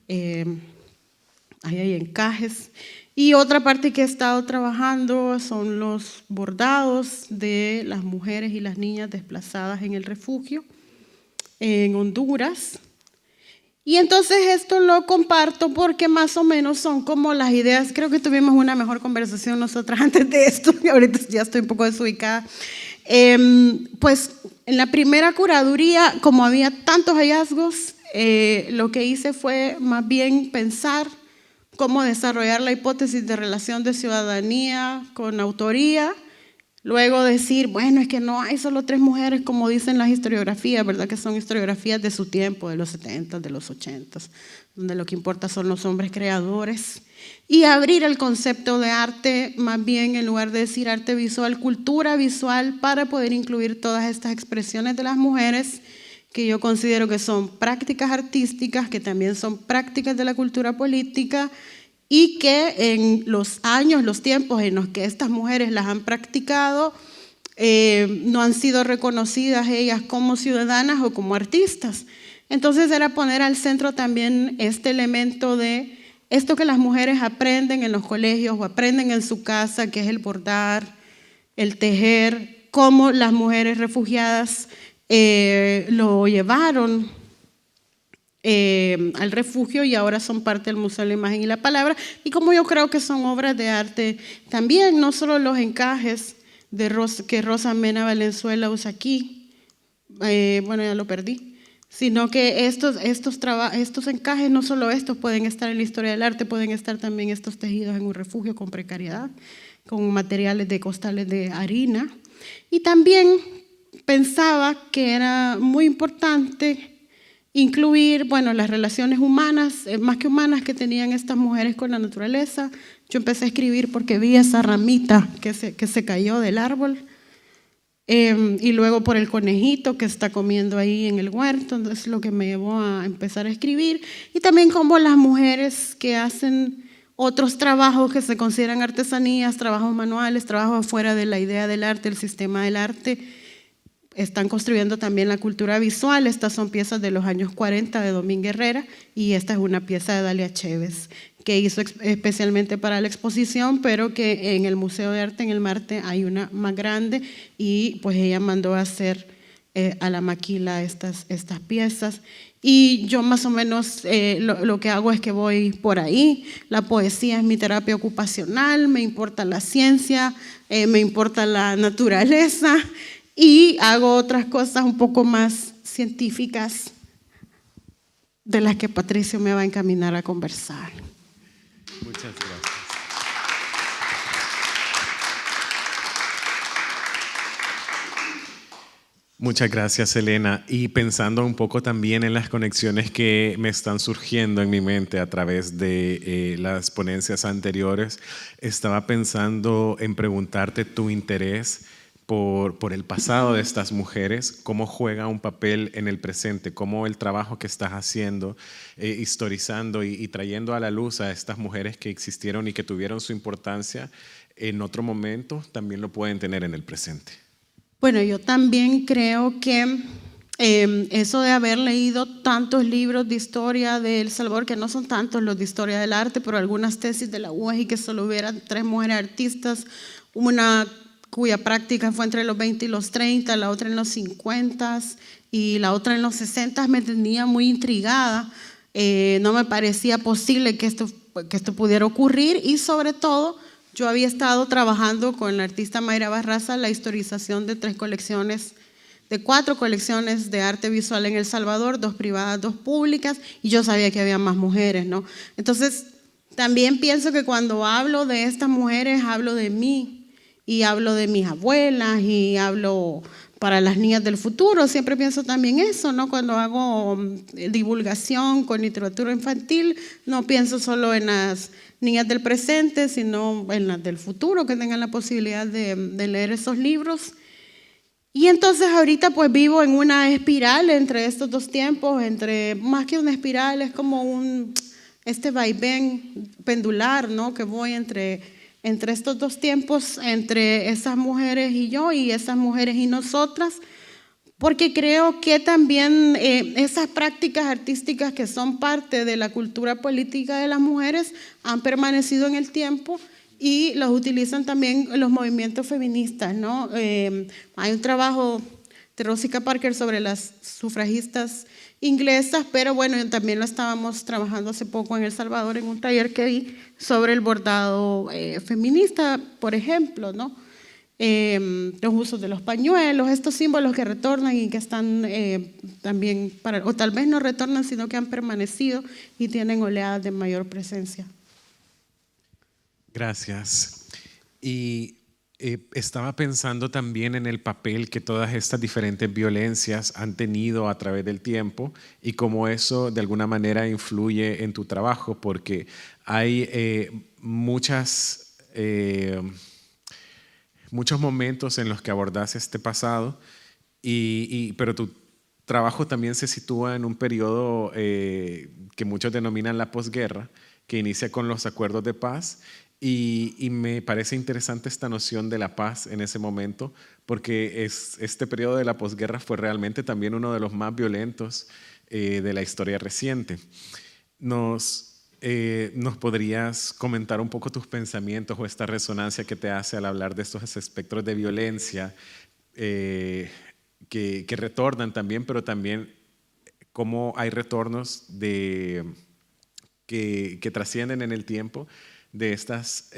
Speaker 5: ahí hay encajes. Y otra parte que he estado trabajando son los bordados de las mujeres y las niñas desplazadas en el refugio en Honduras. Y entonces esto lo comparto porque más o menos son como las ideas. Creo que tuvimos una mejor conversación nosotras antes de esto y ahorita ya estoy un poco desubicada. Pues en la primera curaduría, como había tantos hallazgos, lo que hice fue más bien pensar cómo desarrollar la hipótesis de relación de ciudadanía con autoría, luego decir, bueno, es que no hay solo 3 mujeres como dicen las historiografías, ¿verdad? Que son historiografías de su tiempo, de los 70, de los 80, donde lo que importa son los hombres creadores, y abrir el concepto de arte, más bien en lugar de decir arte visual, cultura visual, para poder incluir todas estas expresiones de las mujeres que yo considero que son prácticas artísticas, que también son prácticas de la cultura política, y que en los años, los tiempos en los que estas mujeres las han practicado, no han sido reconocidas ellas como ciudadanas o como artistas. Entonces era poner al centro también este elemento de esto que las mujeres aprenden en los colegios o aprenden en su casa, que es el bordar, el tejer, cómo las mujeres refugiadas lo llevaron al refugio y ahora son parte del Museo de la Imagen y la Palabra, y como yo creo que son obras de arte también, no solo los encajes que Rosa Mena Valenzuela usa aquí, bueno, ya lo perdí, sino que estos encajes, no solo estos pueden estar en la historia del arte, pueden estar también estos tejidos en un refugio con precariedad, con materiales de costales de harina, y también pensaba que era muy importante incluir, bueno, las relaciones humanas, más que humanas, que tenían estas mujeres con la naturaleza. Yo empecé a escribir porque vi esa ramita que se cayó del árbol, y luego por el conejito que está comiendo ahí en el huerto. Entonces lo que me llevó a empezar a escribir, y también como las mujeres que hacen otros trabajos que se consideran artesanías, trabajos manuales, trabajos fuera de la idea del arte, el sistema del arte, están construyendo también la cultura visual. Estas son piezas de los años 40 de Domínguez Herrera, y esta es una pieza de Dalia Chévez que hizo especialmente para la exposición, pero que en el Museo de Arte en el Marte hay una más grande, y pues ella mandó a hacer a la maquila estas piezas. Y yo más o menos lo que hago es que voy por ahí. La poesía es mi terapia ocupacional, me importa la ciencia, me importa la naturaleza, y hago otras cosas un poco más científicas de las que Patricio me va a encaminar a conversar.
Speaker 2: Muchas gracias. Muchas gracias, Elena. Y pensando un poco también en las conexiones que me están surgiendo en mi mente a través de las ponencias anteriores, estaba pensando en preguntarte tu interés por el pasado de estas mujeres, cómo juega un papel en el presente, cómo el trabajo que estás haciendo, historizando y trayendo a la luz a estas mujeres que existieron y que tuvieron su importancia en otro momento, también lo pueden tener en el presente.
Speaker 5: Bueno, yo también creo que eso de haber leído tantos libros de historia de El Salvador, que no son tantos los de historia del arte, pero algunas tesis de la UEG, que solo hubieran 3 mujeres artistas, una cuya práctica fue entre los 20 y los 30, la otra en los 50 y la otra en los 60, me tenía muy intrigada. No me parecía posible que esto pudiera ocurrir, y sobre todo yo había estado trabajando con la artista Mayra Barraza la historización de 4 colecciones de arte visual en El Salvador, 2 privadas, 2 públicas, y yo sabía que había más mujeres, ¿no? Entonces también pienso que cuando hablo de estas mujeres hablo de mí, y hablo de mis abuelas, y hablo para las niñas del futuro. Siempre pienso también eso, ¿no? Cuando hago divulgación con literatura infantil, no pienso solo en las niñas del presente, sino en las del futuro, que tengan la posibilidad de leer esos libros. Y entonces ahorita pues vivo en una espiral entre estos 2 tiempos, más que una espiral, es como este vaivén pendular, ¿no? Que voy entre estos 2 tiempos, entre esas mujeres y yo, y esas mujeres y nosotras, porque creo que también esas prácticas artísticas que son parte de la cultura política de las mujeres han permanecido en el tiempo, y los utilizan también los movimientos feministas, ¿no? Hay un trabajo de Rosika Parker sobre las sufragistas inglesas, pero bueno, también lo estábamos trabajando hace poco en El Salvador en un taller que di sobre el bordado feminista, por ejemplo, ¿no? Los usos de los pañuelos, estos símbolos que retornan y que están también, o tal vez no retornan, sino que han permanecido y tienen oleadas de mayor presencia.
Speaker 2: Gracias. Y estaba pensando también en el papel que todas estas diferentes violencias han tenido a través del tiempo, y cómo eso de alguna manera influye en tu trabajo, porque hay muchos momentos en los que abordas este pasado, pero tu trabajo también se sitúa en un periodo que muchos denominan la posguerra, que inicia con los acuerdos de paz. Y me parece interesante esta noción de la paz en ese momento, porque este periodo de la posguerra fue realmente también uno de los más violentos de la historia reciente. ¿Nos podrías comentar un poco tus pensamientos o esta resonancia que te hace al hablar de estos espectros de violencia que retornan también, pero también cómo hay retornos que trascienden en el tiempo de estos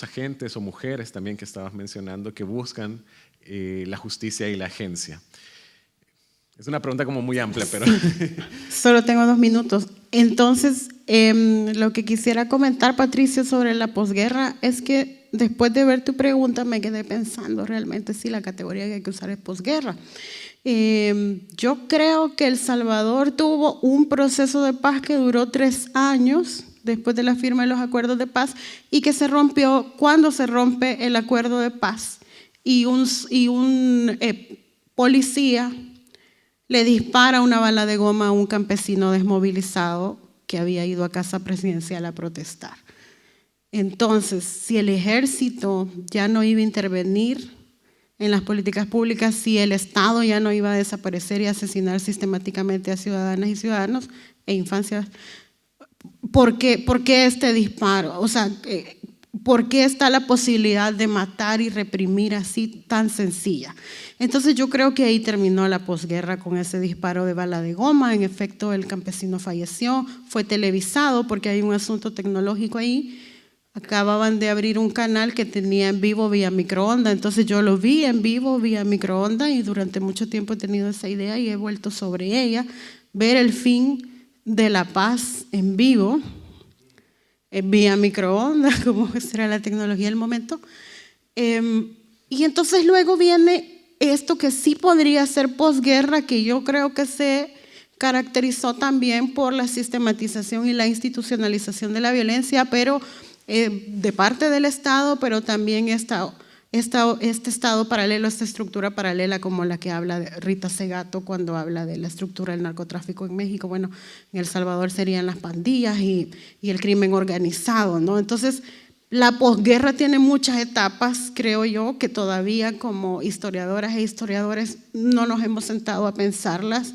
Speaker 2: agentes o mujeres también que estabas mencionando, que buscan la justicia y la agencia? Es una pregunta como muy amplia, pero...
Speaker 5: Solo tengo 2 minutos. Entonces, lo que quisiera comentar, Patricio, sobre la posguerra es que después de ver tu pregunta, me quedé pensando realmente si la categoría que hay que usar es posguerra. Yo creo que El Salvador tuvo un proceso de paz que duró 3 años después de la firma de los acuerdos de paz y que se rompió cuando se rompe el acuerdo de paz y un policía le dispara una bala de goma a un campesino desmovilizado que había ido a casa presidencial a protestar. Entonces, si el ejército ya no iba a intervenir en las políticas públicas, si el Estado ya no iba a desaparecer y asesinar sistemáticamente a ciudadanas y ciudadanos e infancias, ¿por qué este disparo? O sea, ¿por qué está la posibilidad de matar y reprimir así tan sencilla? Entonces yo creo que ahí terminó la posguerra con ese disparo de bala de goma. En efecto, el campesino falleció, fue televisado porque hay un asunto tecnológico ahí. Acababan de abrir un canal que tenía en vivo vía microondas, entonces yo lo vi en vivo vía microondas y durante mucho tiempo he tenido esa idea y he vuelto sobre ella, ver el fin de la paz en vivo, vía microondas, como será la tecnología del momento. Y entonces luego viene esto que sí podría ser posguerra, que yo creo que se caracterizó también por la sistematización y la institucionalización de la violencia, pero de parte del Estado, pero también este Estado paralelo, esta estructura paralela como la que habla de Rita Segato cuando habla de la estructura del narcotráfico en México. Bueno, en El Salvador serían las pandillas y el crimen organizado, ¿no? Entonces, la posguerra tiene muchas etapas, creo yo, que todavía como historiadoras e historiadores no nos hemos sentado a pensarlas.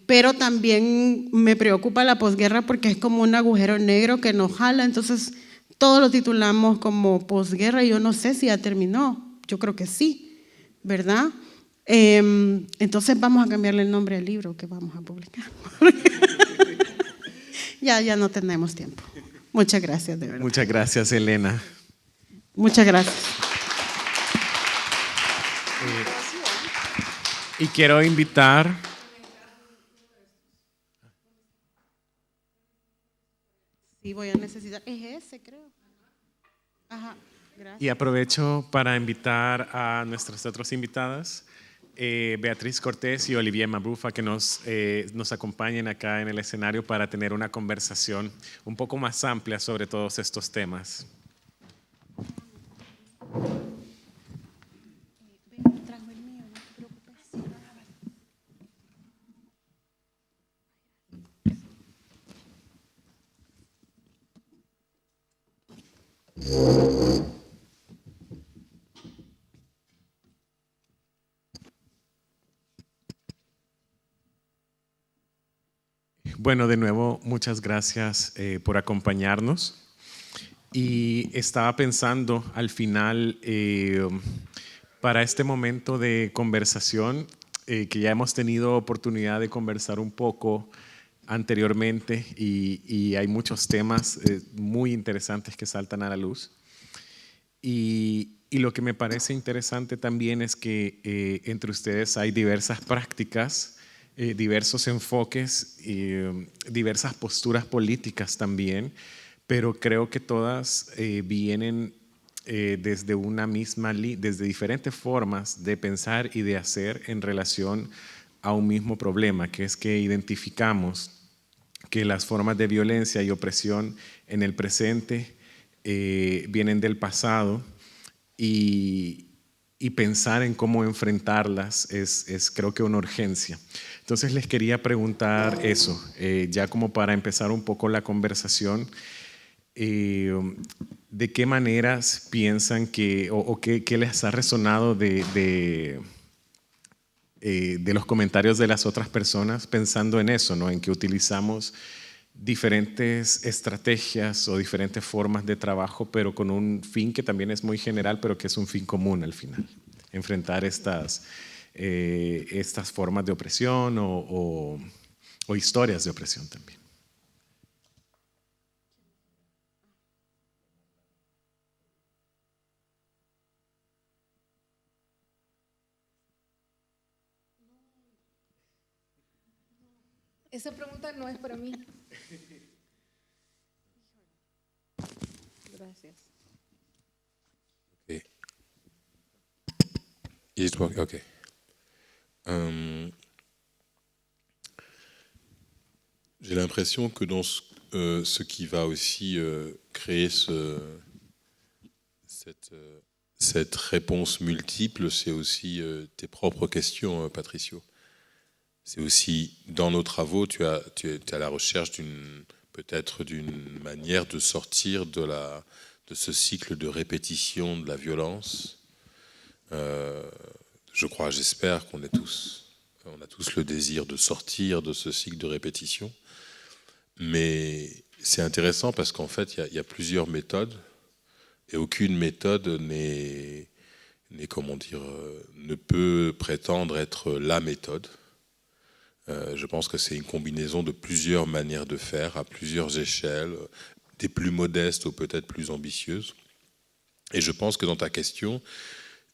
Speaker 5: Pero también me preocupa la posguerra porque es como un agujero negro que nos jala, entonces todo lo titulamos como posguerra y yo no sé si ya terminó, yo creo que sí, ¿verdad? Entonces vamos a cambiarle el nombre al libro que vamos a publicar. ya no tenemos tiempo. Muchas gracias, de verdad.
Speaker 2: Muchas gracias, Elena.
Speaker 5: Muchas gracias.
Speaker 2: Y quiero invitar...
Speaker 5: Sí, voy a necesitar. Es ese, creo. Ajá, gracias.
Speaker 2: Y aprovecho para invitar a nuestras otras invitadas, Beatriz Cortés y Olivier Mabrufa, que nos acompañen acá en el escenario para tener una conversación un poco más amplia sobre todos estos temas. Bueno, de nuevo, muchas gracias por acompañarnos. Y estaba pensando al final, para este momento de conversación, que ya hemos tenido oportunidad de conversar un poco anteriormente y hay muchos temas muy interesantes que saltan a la luz. Y lo que me parece interesante también es que entre ustedes hay diversas prácticas, diversos enfoques, diversas posturas políticas también, pero creo que todas vienen desde una misma, desde diferentes formas de pensar y de hacer en relación a un mismo problema, que es que identificamos que las formas de violencia y opresión en el presente vienen del pasado y pensar en cómo enfrentarlas es creo que una urgencia. Entonces les quería preguntar eso, ya como para empezar un poco la conversación, ¿de qué maneras piensan que, o qué les ha resonado de los comentarios de las otras personas pensando en eso, ¿no? En que utilizamos diferentes estrategias o diferentes formas de trabajo, pero con un fin que también es muy general, pero que es un fin común al final, enfrentar estas formas de opresión o historias de opresión también.
Speaker 4: Esa pregunta no es para mí. Gracias.
Speaker 3: Is it working? Okay. J'ai l'impression que dans ce qui va aussi créer cette réponse multiple, c'est aussi tes propres questions, Patricio. C'est aussi, dans nos travaux, tu es à la recherche peut-être d'une manière de sortir de ce cycle de répétition de la violence. Je crois, j'espère qu'on a tous le désir de sortir de ce cycle de répétition. Mais c'est intéressant parce qu'en fait, il y a plusieurs méthodes et aucune méthode ne peut prétendre être la méthode. Je pense que c'est une combinaison de plusieurs manières de faire à plusieurs échelles, des plus modestes ou peut-être plus ambitieuses. Et je pense que dans ta question,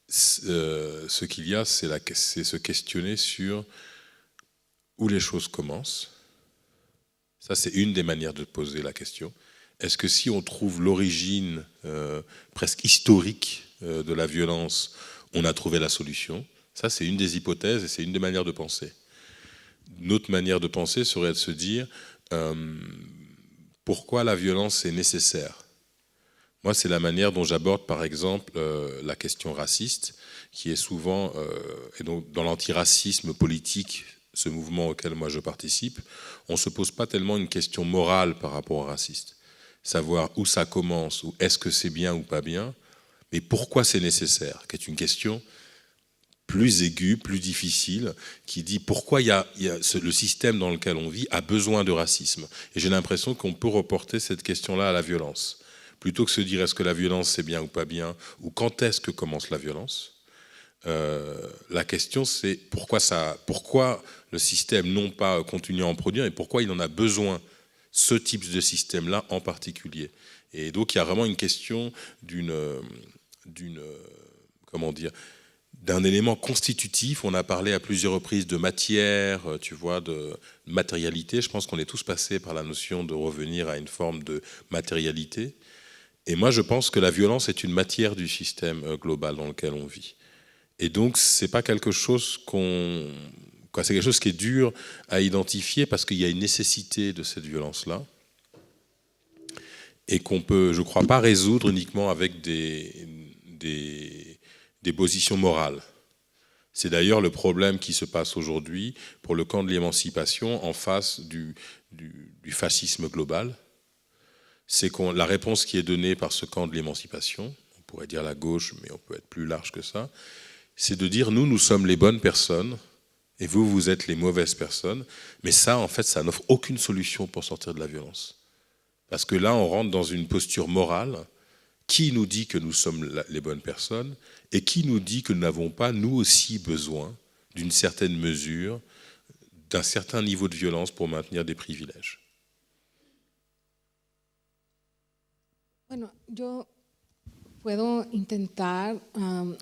Speaker 3: ce qu'il y a, c'est se questionner sur où les choses commencent. Ça, c'est une des manières de poser la question. Est-ce que si on trouve l'origine presque historique de la violence, on a trouvé la solution? Ça, c'est une des hypothèses et c'est une des manières de penser. Une autre manière de penser serait de se dire pourquoi la violence est nécessaire. Moi, c'est la manière dont j'aborde, par exemple, la question raciste, qui est souvent, et donc dans l'antiracisme politique, ce mouvement auquel moi je participe, on ne se pose pas tellement une question morale par rapport aux racistes. Savoir où ça commence, ou est-ce que c'est bien ou pas bien, mais pourquoi c'est nécessaire, qui est une question plus aiguë, plus difficile, qui dit pourquoi le système dans lequel on vit a besoin de racisme. Et j'ai l'impression qu'on peut reporter cette question-là à la violence. Plutôt que se dire est-ce que la violence c'est bien ou pas bien, ou quand est-ce que commence la violence, la question c'est pourquoi le système non pas continue à en produire et pourquoi il en a besoin, ce type de système-là en particulier. Et donc il y a vraiment une question d'un élément constitutif. On a parlé à plusieurs reprises de matière, tu vois, de matérialité. Je pense qu'on est tous passés par la notion de revenir à une forme de matérialité. Et moi, je pense que la violence est une matière du système global dans lequel on vit. Et donc, c'est pas quelque chose c'est quelque chose qui est dur à identifier parce qu'il y a une nécessité de cette violence-là et qu'on peut, je crois, pas résoudre uniquement avec des positions morales. C'est d'ailleurs le problème qui se passe aujourd'hui pour le camp de l'émancipation en face du fascisme global. C'est la réponse qui est donnée par ce camp de l'émancipation, on pourrait dire la gauche, mais on peut être plus large que ça, c'est de dire nous sommes les bonnes personnes et vous êtes les mauvaises personnes. Mais ça, en fait, ça n'offre aucune solution pour sortir de la violence. Parce que là, on rentre dans une posture morale. Qui nous dit que nous sommes les bonnes personnes et qui nous dit que nous n'avons pas, nous aussi, besoin d'une certaine mesure, d'un certain niveau de violence pour maintenir des privilèges.
Speaker 4: Bueno, yo puedo intentar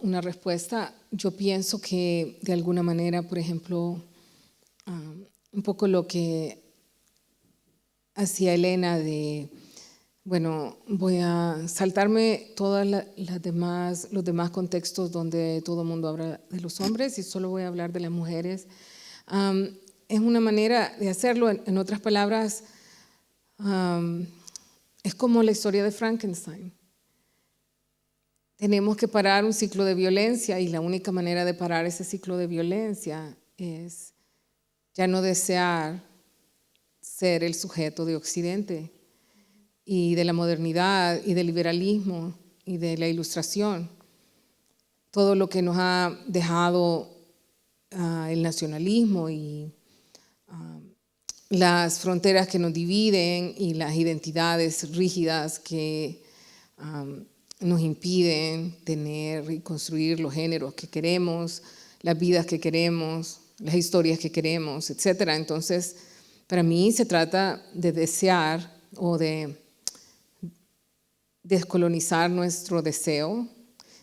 Speaker 4: una respuesta. Yo pienso que de alguna manera, por ejemplo, un poco lo que hacía Elena bueno, voy a saltarme todos los demás contextos donde todo el mundo habla de los hombres y solo voy a hablar de las mujeres. Es una manera de hacerlo. En otras palabras, es como la historia de Frankenstein. Tenemos que parar un ciclo de violencia y la única manera de parar ese ciclo de violencia es ya no desear ser el sujeto de Occidente y de la modernidad y del liberalismo y de la ilustración. Todo lo que nos ha dejado el nacionalismo y las fronteras que nos dividen y las identidades rígidas que nos impiden tener y construir los géneros que queremos, las vidas que queremos, las historias que queremos, etc. Entonces, para mí se trata de desear o de descolonizar nuestro deseo,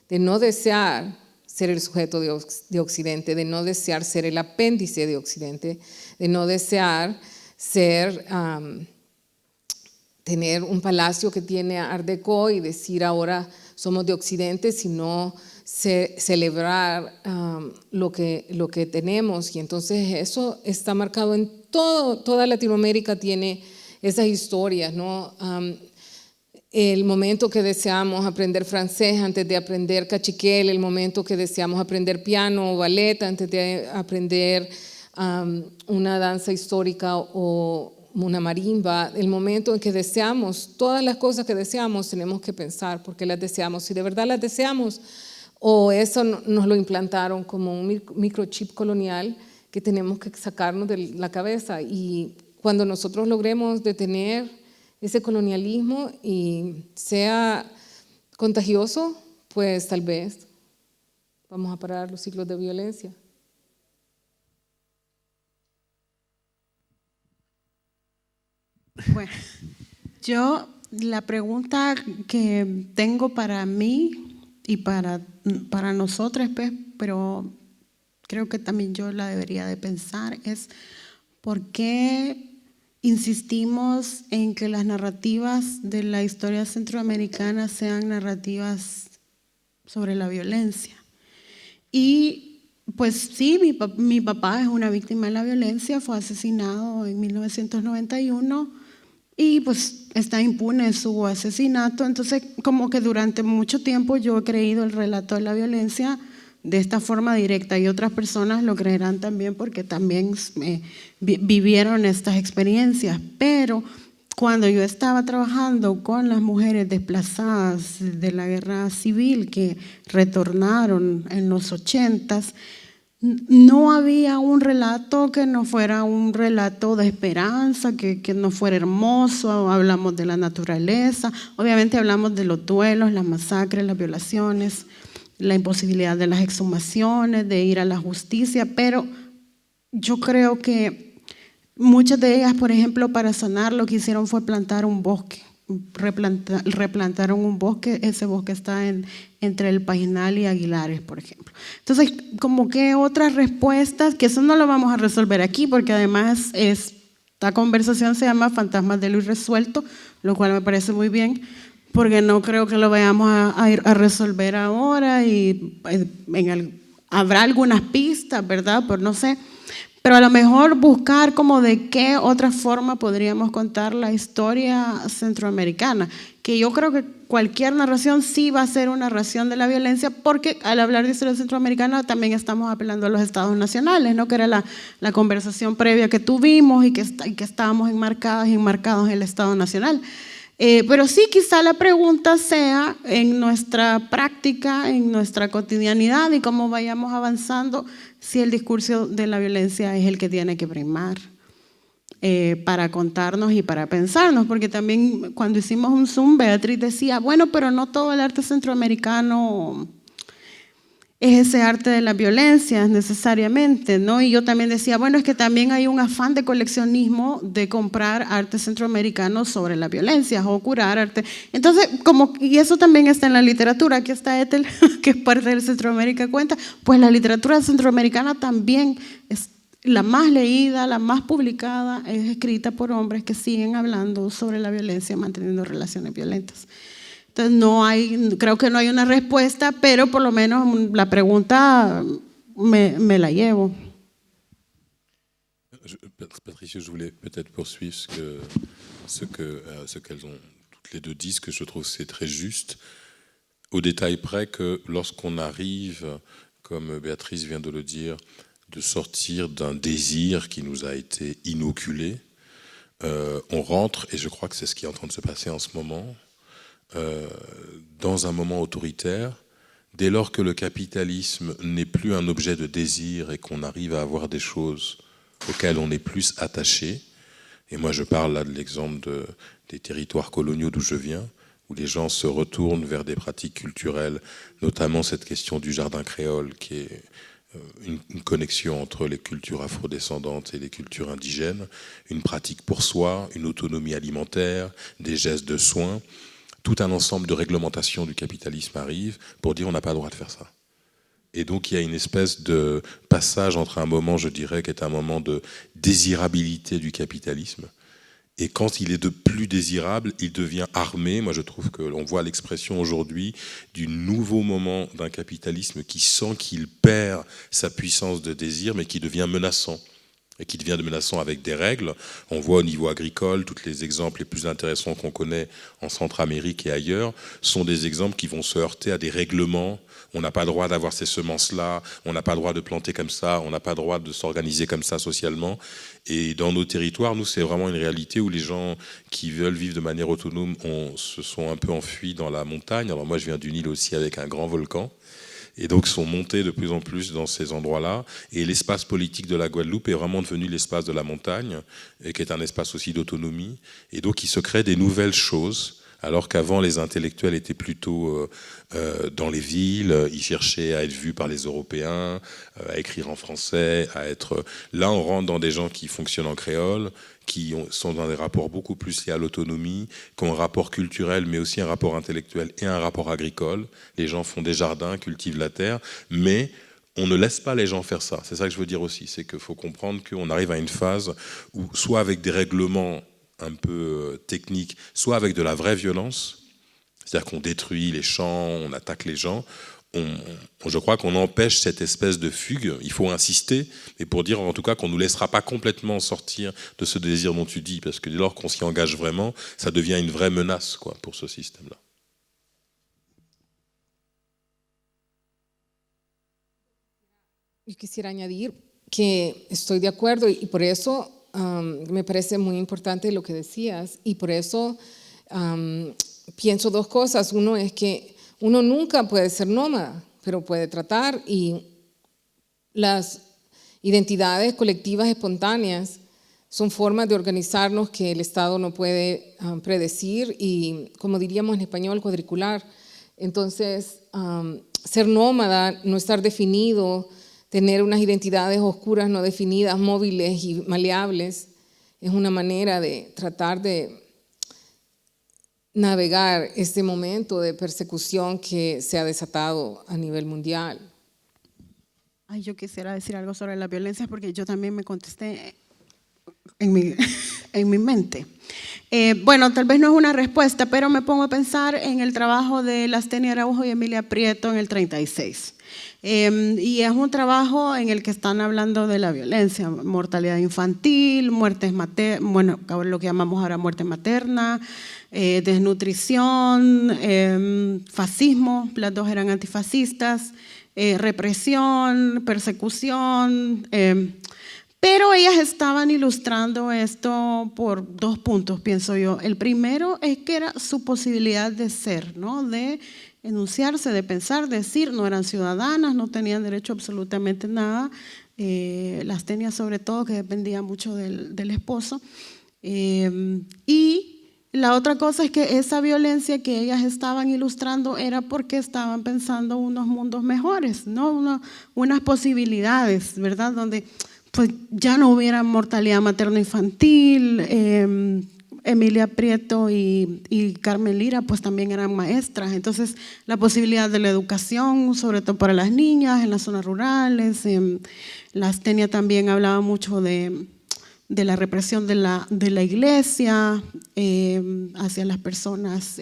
Speaker 4: de no desear ser el sujeto de Occidente, de no desear ser el apéndice de Occidente, de no desear tener un palacio que tiene Art Deco y decir ahora somos de Occidente, sino celebrar lo que tenemos. Y entonces eso está marcado en toda Latinoamérica, tiene esas historias, ¿no? El momento que deseamos aprender francés antes de aprender cachiquel, el momento que deseamos aprender piano o ballet antes de aprender una danza histórica o una marimba, el momento en que deseamos, todas las cosas que deseamos tenemos que pensar por qué las deseamos, si de verdad las deseamos o eso nos lo implantaron como un microchip colonial que tenemos que sacarnos de la cabeza. Y cuando nosotros logremos detener ese colonialismo y sea contagioso, pues tal vez vamos a parar los ciclos de violencia.
Speaker 5: Bueno, yo la pregunta que tengo para mí y para nosotros, pues, pero creo que también yo la debería de pensar, es ¿por qué insistimos en que las narrativas de la historia centroamericana sean narrativas sobre la violencia? Y pues sí, mi papá es una víctima de la violencia, fue asesinado en 1991 y pues está impune su asesinato. Entonces como que durante mucho tiempo yo he creído el relato de la violencia de esta forma directa y otras personas lo creerán también porque también vivieron estas experiencias. Pero cuando yo estaba trabajando con las mujeres desplazadas de la guerra civil que retornaron en los 80s, no había un relato que no fuera un relato de esperanza, que no fuera hermoso. Hablamos de la naturaleza, obviamente hablamos de los duelos, las masacres, las violaciones, la imposibilidad de las exhumaciones, de ir a la justicia, pero yo creo que muchas de ellas, por ejemplo, para sanar lo que hicieron fue plantar un bosque, replantaron un bosque, ese bosque está entre el Painal y Aguilares, por ejemplo. Entonces, como que otras respuestas, que eso no lo vamos a resolver aquí, porque además esta conversación se llama Fantasmas de lo Irresuelto, lo cual me parece muy bien, porque no creo que lo vayamos a resolver ahora y habrá algunas pistas, ¿verdad? Pues no sé. Pero a lo mejor buscar como de qué otra forma podríamos contar la historia centroamericana, que yo creo que cualquier narración sí va a ser una narración de la violencia, porque al hablar de historia centroamericana también estamos apelando a los estados nacionales, ¿no? Que era la conversación previa que tuvimos y que estábamos enmarcados en el estado nacional. Pero sí, quizá la pregunta sea en nuestra práctica, en nuestra cotidianidad y cómo vayamos avanzando, si el discurso de la violencia es el que tiene que primar para contarnos y para pensarnos. Porque también cuando hicimos un Zoom, Beatriz decía, bueno, pero no todo el arte centroamericano es ese arte de la violencia necesariamente, ¿no? Y yo también decía, bueno, es que también hay un afán de coleccionismo de comprar arte centroamericano sobre la violencia o curar arte. Entonces, y eso también está en la literatura. Aquí está Ethel, que es parte del Centroamérica Cuenta. Pues la literatura centroamericana también es la más leída, la más publicada, es escrita por hombres que siguen hablando sobre la violencia, manteniendo relaciones violentas. Entonces creo que no hay una respuesta, pero por lo menos la pregunta me la llevo.
Speaker 3: Patricia, je voulais peut-être poursuivre ce qu'elles ont toutes les deux dit, ce que je trouve c'est très juste, au détail près que lorsqu'on arrive, comme Béatrice vient de le dire, de sortir d'un désir qui nous a été inoculé, on rentre, et je crois que c'est ce qui est en train de se passer en ce moment, dans un moment autoritaire, dès lors que le capitalisme n'est plus un objet de désir et qu'on arrive à avoir des choses auxquelles on est plus attaché, et moi je parle là de l'exemple des territoires coloniaux d'où je viens, où les gens se retournent vers des pratiques culturelles, notamment cette question du jardin créole, qui est une connexion entre les cultures afrodescendantes et les cultures indigènes, une pratique pour soi, une autonomie alimentaire, des gestes de soins. Tout un ensemble de réglementations du capitalisme arrive pour dire on n'a pas le droit de faire ça. Et donc il y a une espèce de passage entre un moment, je dirais, qui est un moment de désirabilité du capitalisme Et quand il est de plus désirable, il devient armé. Moi, je trouve qu'on voit l'expression aujourd'hui du nouveau moment d'un capitalisme qui sent qu'il perd sa puissance de désir, mais qui devient menaçant. Et qui devient menaçant avec des règles. On voit au niveau agricole, tous les exemples les plus intéressants qu'on connaît en Centre-Amérique et ailleurs sont des exemples qui vont se heurter à des règlements. On n'a pas le droit d'avoir ces semences-là, on n'a pas le droit de planter comme ça, on n'a pas le droit de s'organiser comme ça socialement. Et dans nos territoires, nous, c'est vraiment une réalité où les gens qui veulent vivre de manière autonome se sont un peu enfuis dans la montagne. Alors moi, je viens d'une île aussi avec un grand volcan. Et donc sont montés de plus en plus dans ces endroits-là. Et l'espace politique de la Guadeloupe est vraiment devenu l'espace de la montagne, et qui est un espace aussi d'autonomie. Et donc il se crée des nouvelles choses, alors qu'avant les intellectuels étaient plutôt dans les villes, ils cherchaient à être vus par les Européens, à écrire en français, à être... Là on rentre dans des gens qui fonctionnent en créole, qui sont dans des rapports beaucoup plus liés à l'autonomie, qui ont un rapport culturel, mais aussi un rapport intellectuel et un rapport agricole. Les gens font des jardins, cultivent la terre, mais on ne laisse pas les gens faire ça. C'est ça que je veux dire aussi, c'est qu'il faut comprendre qu'on arrive à une phase où, soit avec des règlements un peu techniques, soit avec de la vraie violence, c'est-à-dire qu'on détruit les champs, on attaque les gens, je crois qu'on empêche cette espèce de fugue. Il faut insister, mais pour dire en tout cas qu'on ne nous laissera pas complètement sortir de ce désir dont tu dis, parce que dès lors qu'on s'y engage vraiment, ça devient une vraie menace pour ce système-là.
Speaker 4: Yo quisiera añadir que estoy de acuerdo y por eso me parece muy importante lo que decías y por eso pienso dos cosas. Uno es que uno nunca puede ser nómada, pero puede tratar, y las identidades colectivas espontáneas son formas de organizarnos que el Estado no puede predecir y, como diríamos en español, cuadricular. Entonces, ser nómada, no estar definido, tener unas identidades oscuras no definidas, móviles y maleables, es una manera de tratar de navegar este momento de persecución que se ha desatado a nivel mundial.
Speaker 5: Ay, yo quisiera decir algo sobre la violencia porque yo también me contesté en mi mente. Bueno, tal vez no es una respuesta, pero me pongo a pensar en el trabajo de Lastenia Araujo y Emilia Prieto en el 36. Y es un trabajo en el que están hablando de la violencia, mortalidad infantil, muertes bueno, lo que llamamos ahora muerte materna, desnutrición, fascismo, las dos eran antifascistas, represión, persecución, pero ellas estaban ilustrando esto por dos puntos, pienso yo. El primero es que era su posibilidad de ser, ¿no? De enunciarse, de pensar, decir, no eran ciudadanas, no tenían derecho a absolutamente nada, Lastenia sobre todo, que dependía mucho del esposo. Y la otra cosa es que esa violencia que ellas estaban ilustrando era porque estaban pensando unos mundos mejores, ¿no? Unas posibilidades, ¿verdad? Donde pues ya no hubiera mortalidad materno-infantil. Emilia Prieto y Carmen Lira pues también eran maestras, entonces la posibilidad de la educación, sobre todo para las niñas en las zonas rurales. Lastenia también hablaba mucho de la represión de la iglesia hacia las personas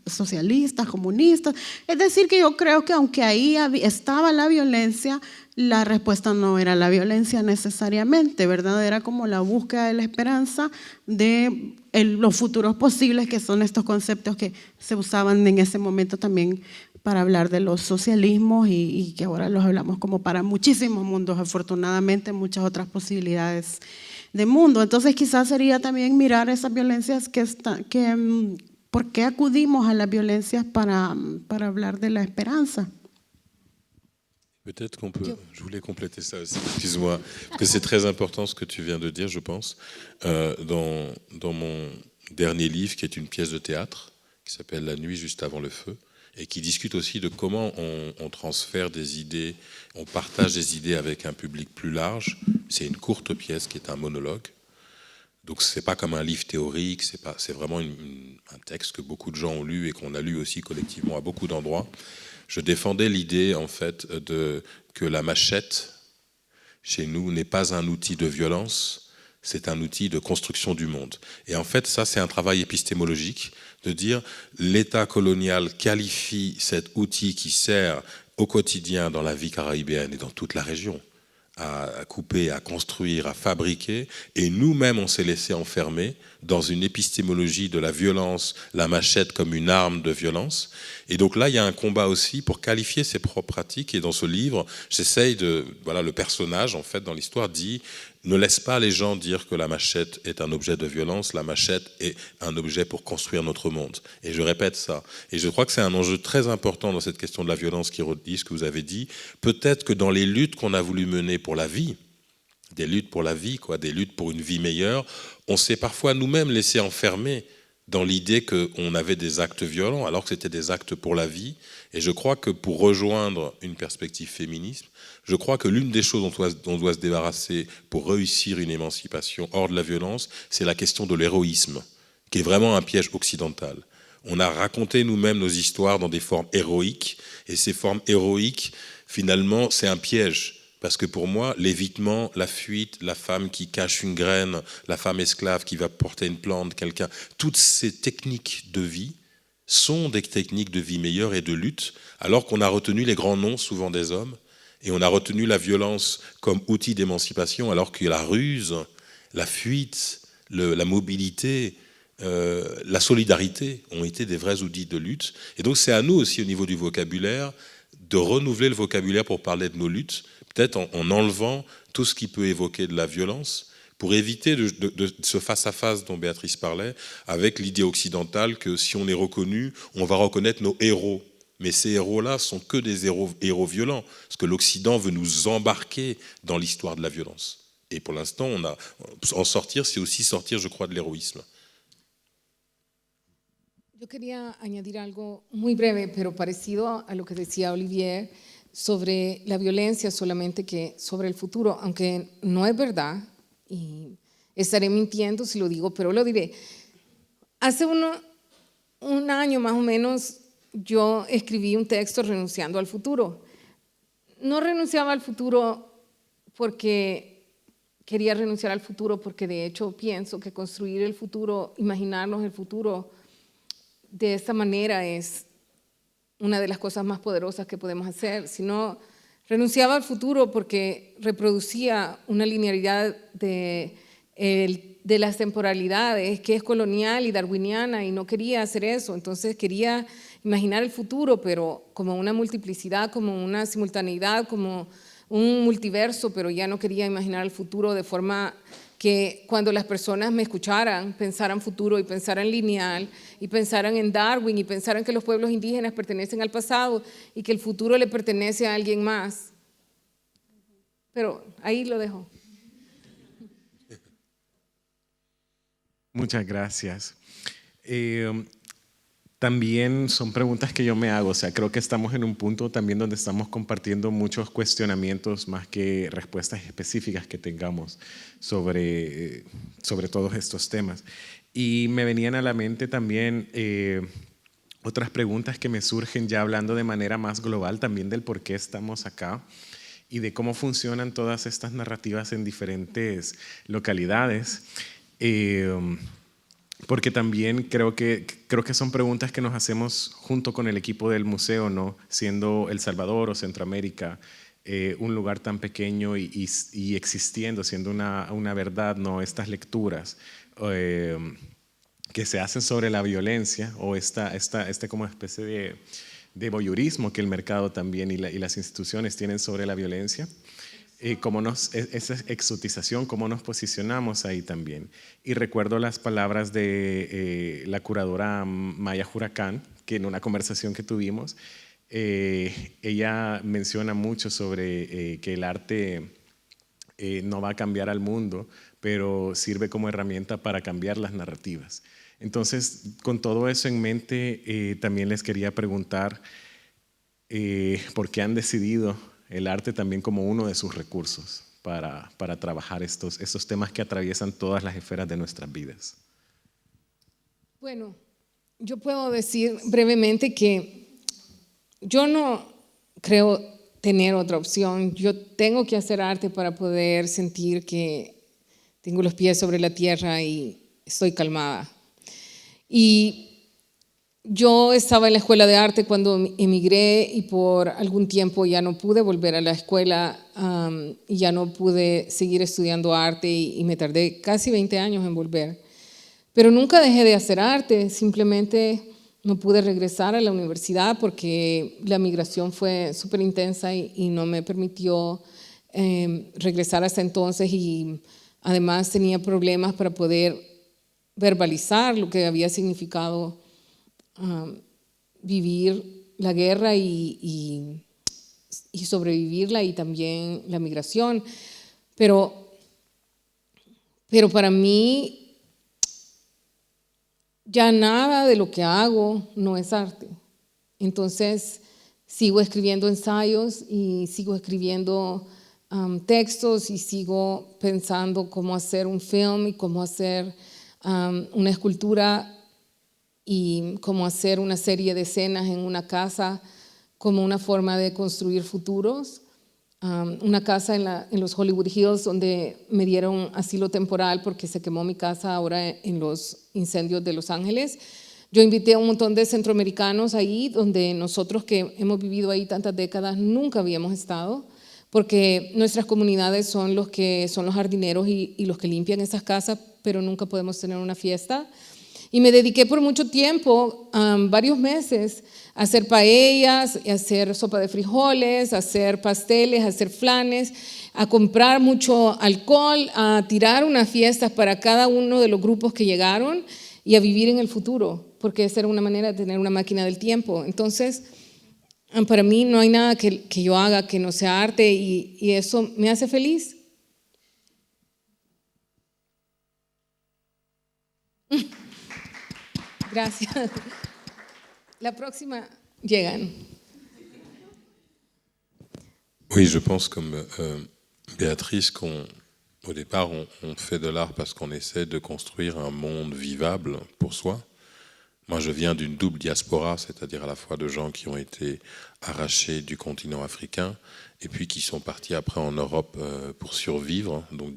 Speaker 5: socialistas, comunistas. Es decir, que yo creo que aunque ahí estaba la violencia, la respuesta no era la violencia necesariamente, ¿verdad? Era como la búsqueda de la esperanza de los futuros posibles, que son estos conceptos que se usaban en ese momento también para hablar de los socialismos y que ahora los hablamos como para muchísimos mundos, afortunadamente muchas otras posibilidades de mundo. Entonces quizás sería también mirar esas violencias ¿por qué acudimos a las violencias para hablar de la esperanza?
Speaker 3: Peut-être qu'on peut, je voulais compléter ça aussi, excuse-moi, parce que c'est très important ce que tu viens de dire, je pense. Dans mon dernier livre, qui est une pièce de théâtre, qui s'appelle La nuit juste avant le feu, et qui discute aussi de comment on transfère des idées, on partage des idées avec un public plus large. C'est une courte pièce qui est un monologue. Donc c'est pas comme un livre théorique, c'est vraiment un texte que beaucoup de gens ont lu et qu'on a lu aussi collectivement à beaucoup d'endroits. Je défendais l'idée en fait que la machette chez nous n'est pas un outil de violence, c'est un outil de construction du monde. Et en fait, ça, c'est un travail épistémologique, de dire l'État colonial qualifie cet outil qui sert au quotidien dans la vie caribéenne et dans toute la région, à couper, à construire, à fabriquer, et nous-mêmes on s'est laissé enfermer dans une épistémologie de la violence, la machette comme une arme de violence. Et donc là, il y a un combat aussi pour qualifier ces propres pratiques, et dans ce livre, j'essaye de... Voilà, le personnage, en fait, dans l'histoire, dit « Ne laisse pas les gens dire que la machette est un objet de violence, la machette est un objet pour construire notre monde. » Et je répète ça. Et je crois que c'est un enjeu très important dans cette question de la violence qui redit ce que vous avez dit. Peut-être que dans les luttes qu'on a voulu mener pour la vie, des luttes pour la vie, quoi, des luttes pour une vie meilleure, on s'est parfois nous-mêmes laissé enfermer dans l'idée qu'on avait des actes violents alors que c'était des actes pour la vie. Et je crois que pour rejoindre une perspective féministe, je crois que l'une des choses dont on doit se débarrasser pour réussir une émancipation hors de la violence, c'est la question de l'héroïsme, qui est vraiment un piège occidental. On a raconté nous-mêmes nos histoires dans des formes héroïques, et ces formes héroïques, finalement, c'est un piège. Parce que pour moi, l'évitement, la fuite, la femme qui cache une graine, la femme esclave qui va porter une plante, quelqu'un, toutes ces techniques de vie sont des techniques de vie meilleure et de lutte, alors qu'on a retenu les grands noms, souvent des hommes, et on a retenu la violence comme outil d'émancipation, alors que la ruse, la fuite, la mobilité, la solidarité ont été des vrais outils de lutte. Et donc c'est à nous aussi, au niveau du vocabulaire, de renouveler le vocabulaire pour parler de nos luttes, peut-être en enlevant tout ce qui peut évoquer de la violence, pour éviter de ce face-à-face dont Béatrice parlait, avec l'idée occidentale que si on est reconnu, on va reconnaître nos héros. Mais ces héros-là sont que des héros violents, parce que l'Occident veut nous embarquer dans l'histoire de la violence. Et pour l'instant, en sortir, c'est aussi sortir, je crois, de l'héroïsme.
Speaker 4: Yo quería añadir algo muy breve, pero parecido a lo que decía Olivier sobre la violencia, solamente que sobre el futuro, aunque no es verdad, y estaré mintiendo si lo digo, pero lo diré. Hace un año más o menos yo escribí un texto renunciando al futuro. No renunciaba al futuro porque quería renunciar al futuro, porque de hecho pienso que construir el futuro, imaginarnos el futuro de esta manera es una de las cosas más poderosas que podemos hacer, sino renunciaba al futuro porque reproducía una linealidad de las temporalidades que es colonial y darwiniana, y no quería hacer eso. Entonces quería imaginar el futuro, pero como una multiplicidad, como una simultaneidad, como un multiverso, pero ya no quería imaginar el futuro de forma que cuando las personas me escucharan, pensaran futuro y pensaran lineal y pensaran en Darwin y pensaran que los pueblos indígenas pertenecen al pasado y que el futuro le pertenece a alguien más. Pero ahí lo dejo.
Speaker 2: Muchas gracias. También son preguntas que yo me hago, o sea, creo que estamos en un punto también donde estamos compartiendo muchos cuestionamientos más que respuestas específicas que tengamos sobre todos estos temas. Y me venían a la mente también otras preguntas que me surgen ya hablando de manera más global también del por qué estamos acá y de cómo funcionan todas estas narrativas en diferentes localidades. Porque también creo que son preguntas que nos hacemos junto con el equipo del museo, ¿no? Siendo El Salvador o Centroamérica un lugar tan pequeño y existiendo, siendo una verdad, ¿no? Estas lecturas que se hacen sobre la violencia o esta como especie de voyeurismo que el mercado también y las instituciones tienen sobre la violencia. Esa exotización, cómo nos posicionamos ahí también. Y recuerdo las palabras de la curadora Maya Huracán, que en una conversación que tuvimos, ella menciona mucho sobre que el arte no va a cambiar al mundo, pero sirve como herramienta para cambiar las narrativas. Entonces, con todo eso en mente, también les quería preguntar por qué han decidido el arte también como uno de sus recursos para trabajar estos temas que atraviesan todas las esferas de nuestras vidas.
Speaker 4: Bueno, yo puedo decir brevemente que yo no creo tener otra opción. Yo tengo que hacer arte para poder sentir que tengo los pies sobre la tierra y estoy calmada. Y yo estaba en la escuela de arte cuando emigré y por algún tiempo ya no pude volver a la escuela y ya no pude seguir estudiando arte y me tardé casi 20 años en volver. Pero nunca dejé de hacer arte, simplemente no pude regresar a la universidad porque la migración fue súper intensa y no me permitió regresar hasta entonces, y además tenía problemas para poder verbalizar lo que había significado vivir la guerra y sobrevivirla, y también la migración. Pero para mí ya nada de lo que hago no es arte. Entonces sigo escribiendo ensayos y sigo escribiendo textos y sigo pensando cómo hacer un film y cómo hacer una escultura y cómo hacer una serie de escenas en una casa como una forma de construir futuros. Una casa en los Hollywood Hills donde me dieron asilo temporal porque se quemó mi casa ahora en los incendios de Los Ángeles. Yo invité a un montón de centroamericanos ahí, donde nosotros que hemos vivido ahí tantas décadas nunca habíamos estado, porque nuestras comunidades son los jardineros y los que limpian esas casas, pero nunca podemos tener una fiesta. Y me dediqué por mucho tiempo, varios meses, a hacer paellas, a hacer sopa de frijoles, a hacer pasteles, a hacer flanes, a comprar mucho alcohol, a tirar unas fiestas para cada uno de los grupos que llegaron y a vivir en el futuro, porque esa era una manera de tener una máquina del tiempo. Entonces, para mí no hay nada que yo haga que no sea arte, y eso me hace feliz. Gracias. La próxima llegan.
Speaker 3: Oui, je pense comme Béatrice qu'au départ, on fait de l'art parce qu'on essaie de construire un monde vivable pour soi. Moi, je viens d'une double diaspora, c'est-à-dire à la fois de gens qui ont été arrachés du continent africain et puis qui sont partis après en Europe pour survivre. Donc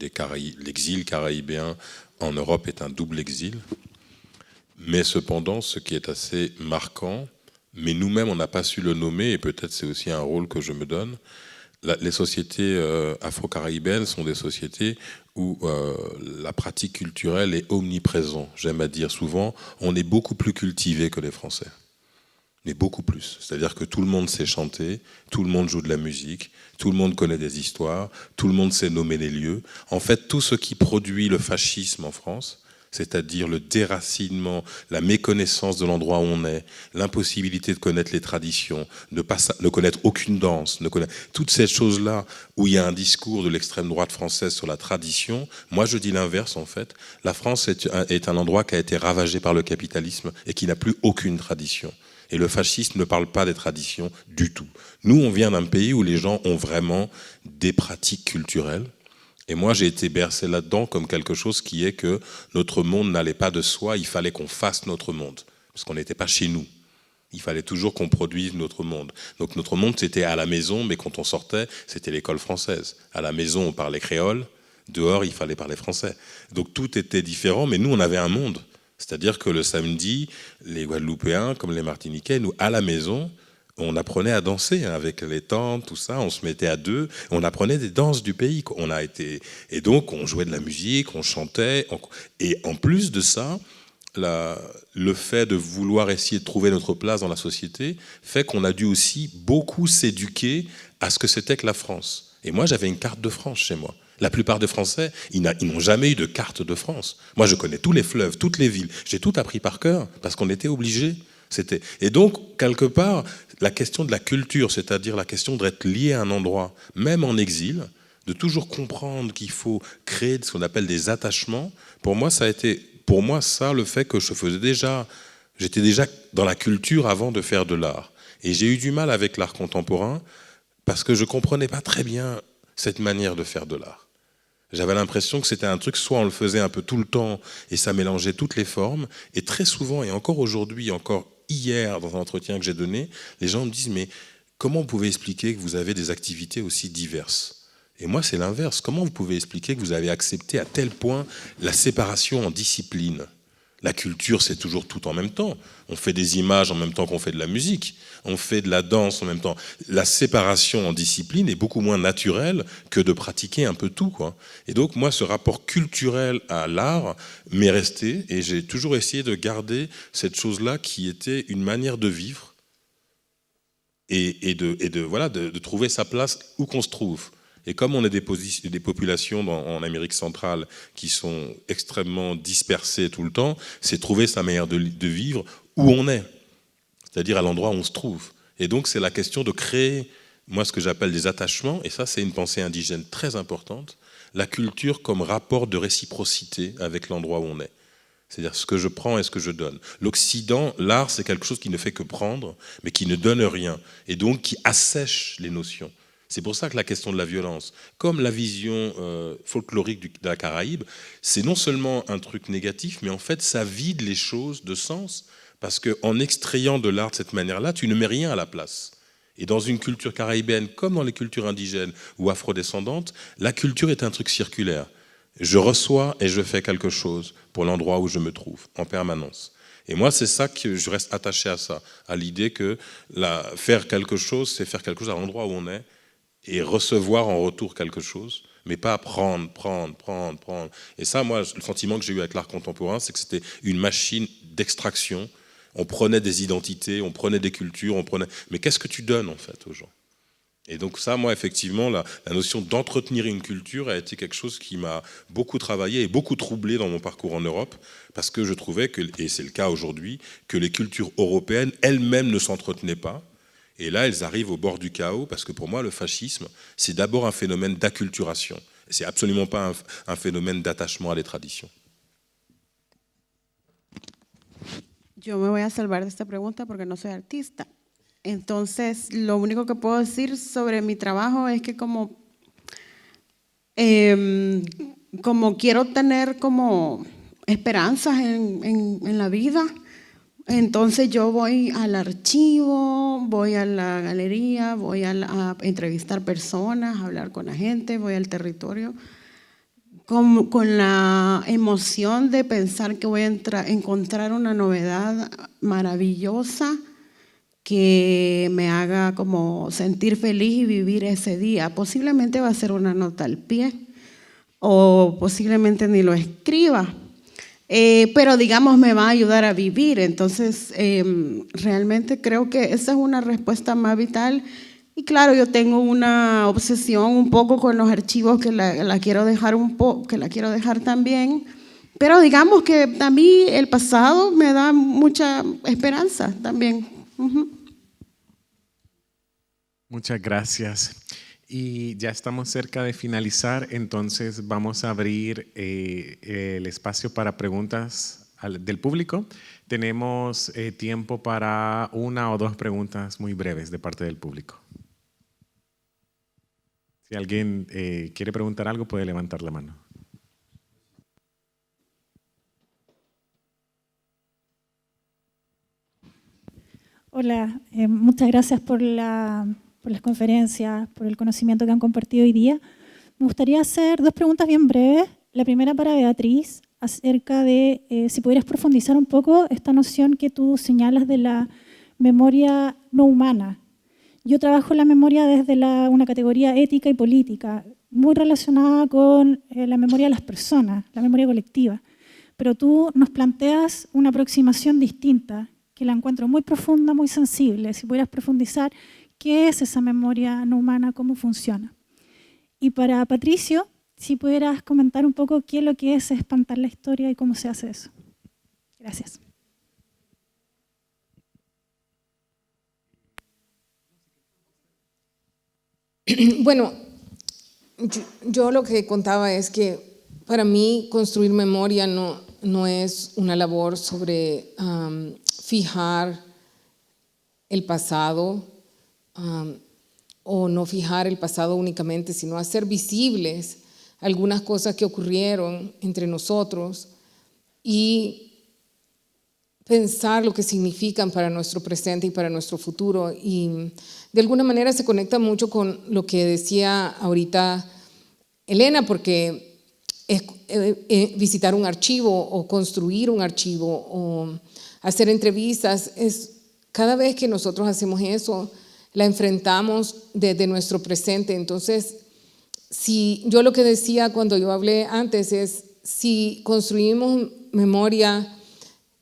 Speaker 3: l'exil caraïbéen en Europe est un double exil. Mais cependant, ce qui est assez marquant, mais nous-mêmes, on n'a pas su le nommer, et peut-être c'est aussi un rôle que je me donne, les sociétés afro-caribéennes sont des sociétés où la pratique culturelle est omniprésente. J'aime à dire souvent, on est beaucoup plus cultivé que les Français. Mais beaucoup plus. C'est-à-dire que tout le monde sait chanter, tout le monde joue de la musique, tout le monde connaît des histoires, tout le monde sait nommer les lieux. En fait, tout ce qui produit le fascisme en France, c'est-à-dire le déracinement, la méconnaissance de l'endroit où on est, l'impossibilité de connaître les traditions, ne connaître aucune danse, toutes ces choses-là où il y a un discours de l'extrême droite française sur la tradition. Moi, je dis l'inverse, en fait. La France est un endroit qui a été ravagé par le capitalisme et qui n'a plus aucune tradition. Et le fascisme ne parle pas des traditions du tout. Nous, on vient d'un pays où les gens ont vraiment des pratiques culturelles. Et moi, j'ai été bercé là-dedans comme quelque chose qui est que notre monde n'allait pas de soi, il fallait qu'on fasse notre monde, parce qu'on n'était pas chez nous. Il fallait toujours qu'on produise notre monde. Donc notre monde, c'était à la maison, mais quand on sortait, c'était l'école française. À la maison, on parlait créole, dehors, il fallait parler français. Donc tout était différent, mais nous, on avait un monde. C'est-à-dire que le samedi, les Guadeloupéens, comme les Martiniquais, nous, à la maison, on apprenait à danser avec les tantes, tout ça, on se mettait à deux, on apprenait des danses du pays. Et donc on jouait de la musique, on chantait, et en plus de ça, le fait de vouloir essayer de trouver notre place dans la société fait qu'on a dû aussi beaucoup s'éduquer à ce que c'était que la France. Et moi, j'avais une carte de France chez moi. La plupart des Français, ils n'ont jamais eu de carte de France. Moi, je connais tous les fleuves, toutes les villes. J'ai tout appris par cœur parce qu'on était obligés. Et donc, quelque part, la question de la culture, c'est-à-dire la question d'être lié à un endroit, même en exil, de toujours comprendre qu'il faut créer ce qu'on appelle des attachements, pour moi, ça a été, le fait que j'étais déjà dans la culture avant de faire de l'art. Et j'ai eu du mal avec l'art contemporain parce que je ne comprenais pas très bien cette manière de faire de l'art. J'avais l'impression que c'était un truc, soit on le faisait un peu tout le temps et ça mélangeait toutes les formes, et très souvent, et encore aujourd'hui, encore hier, dans un entretien que j'ai donné, les gens me disent « Mais comment vous pouvez expliquer que vous avez des activités aussi diverses ?» Et moi, c'est l'inverse. Comment vous pouvez expliquer que vous avez accepté à tel point la séparation en disciplines? La culture, c'est toujours tout en même temps. On fait des images en même temps qu'on fait de la musique. On fait de la danse en même temps. La séparation en disciplines est beaucoup moins naturelle que de pratiquer un peu tout, quoi. Et donc, moi, ce rapport culturel à l'art m'est resté, et j'ai toujours essayé de garder cette chose-là qui était une manière de vivre et de trouver sa place où qu'on se trouve. Et comme on a des populations en Amérique centrale qui sont extrêmement dispersées tout le temps, c'est trouver sa manière de vivre où on est, c'est-à-dire à l'endroit où on se trouve. Et donc c'est la question de créer, moi ce que j'appelle des attachements, et ça c'est une pensée indigène très importante, la culture comme rapport de réciprocité avec l'endroit où on est. C'est-à-dire ce que je prends et ce que je donne. L'Occident, l'art, c'est quelque chose qui ne fait que prendre, mais qui ne donne rien, et donc qui assèche les notions. C'est pour ça que la question de la violence, comme la vision folklorique de la Caraïbe, c'est non seulement un truc négatif, mais en fait, ça vide les choses de sens, parce qu'en extrayant de l'art de cette manière-là, tu ne mets rien à la place. Et dans une culture caribéenne, comme dans les cultures indigènes ou afrodescendantes, la culture est un truc circulaire. Je reçois et je fais quelque chose pour l'endroit où je me trouve, en permanence. Et moi, c'est ça que je reste attaché à ça, à l'idée que faire quelque chose, c'est faire quelque chose à l'endroit où on est, et recevoir en retour quelque chose, mais pas prendre. Et ça, moi, le sentiment que j'ai eu avec l'art contemporain, c'est que c'était une machine d'extraction. On prenait des identités, on prenait des cultures, mais qu'est-ce que tu donnes en fait aux gens? Et donc ça, moi, effectivement, la notion d'entretenir une culture a été quelque chose qui m'a beaucoup travaillé et beaucoup troublé dans mon parcours en Europe, parce que je trouvais que, et c'est le cas aujourd'hui, que les cultures européennes elles-mêmes ne s'entretenaient pas. Et là, elles arrivent au bord du chaos, parce que pour moi, le fascisme, c'est d'abord un phénomène d'acculturation. C'est absolument pas un phénomène d'attachement à des traditions.
Speaker 5: Yo me voy a salvar de esta pregunta porque no soy artista. Entonces, lo único que puedo decir sobre mi trabajo es que como quiero tener como esperanzas en la vida, entonces yo voy al archivo, voy a la galería, voy a entrevistar personas, a hablar con la gente, voy al territorio, con la emoción de pensar que voy a encontrar una novedad maravillosa que me haga como sentir feliz y vivir ese día. Posiblemente va a ser una nota al pie o posiblemente ni lo escriba. Pero digamos me va a ayudar a vivir, entonces realmente creo que esa es una respuesta más vital. Y claro, yo tengo una obsesión un poco con los archivos que la quiero dejar también, pero digamos que a mí el pasado me da mucha esperanza también.
Speaker 2: Muchas gracias. Y ya estamos cerca de finalizar, entonces vamos a abrir el espacio para preguntas del público. Tenemos tiempo para 1 o 2 preguntas muy breves de parte del público. Si alguien quiere preguntar algo, puede levantar la mano.
Speaker 6: Hola, muchas gracias por las conferencias, por el conocimiento que han compartido hoy día. Me gustaría hacer 2 preguntas bien breves. La primera para Beatriz, acerca de si pudieras profundizar un poco esta noción que tú señalas de la memoria no humana. Yo trabajo la memoria desde una categoría ética y política, muy relacionada con la memoria de las personas, la memoria colectiva. Pero tú nos planteas una aproximación distinta, que la encuentro muy profunda, muy sensible. Si pudieras profundizar, ¿qué es esa memoria no humana? ¿Cómo funciona? Y para Patricio, si pudieras comentar un poco qué es lo que es espantar la historia y cómo se hace eso. Gracias.
Speaker 4: Bueno, yo lo que contaba es que para mí construir memoria no es una labor sobre fijar el pasado o no fijar el pasado únicamente, sino hacer visibles algunas cosas que ocurrieron entre nosotros y pensar lo que significan para nuestro presente y para nuestro futuro. Y de alguna manera se conecta mucho con lo que decía ahorita Elena, porque visitar un archivo o construir un archivo o hacer entrevistas, cada vez que nosotros hacemos eso, la enfrentamos desde nuestro presente. Entonces, si yo lo que decía cuando yo hablé antes es, si construimos memoria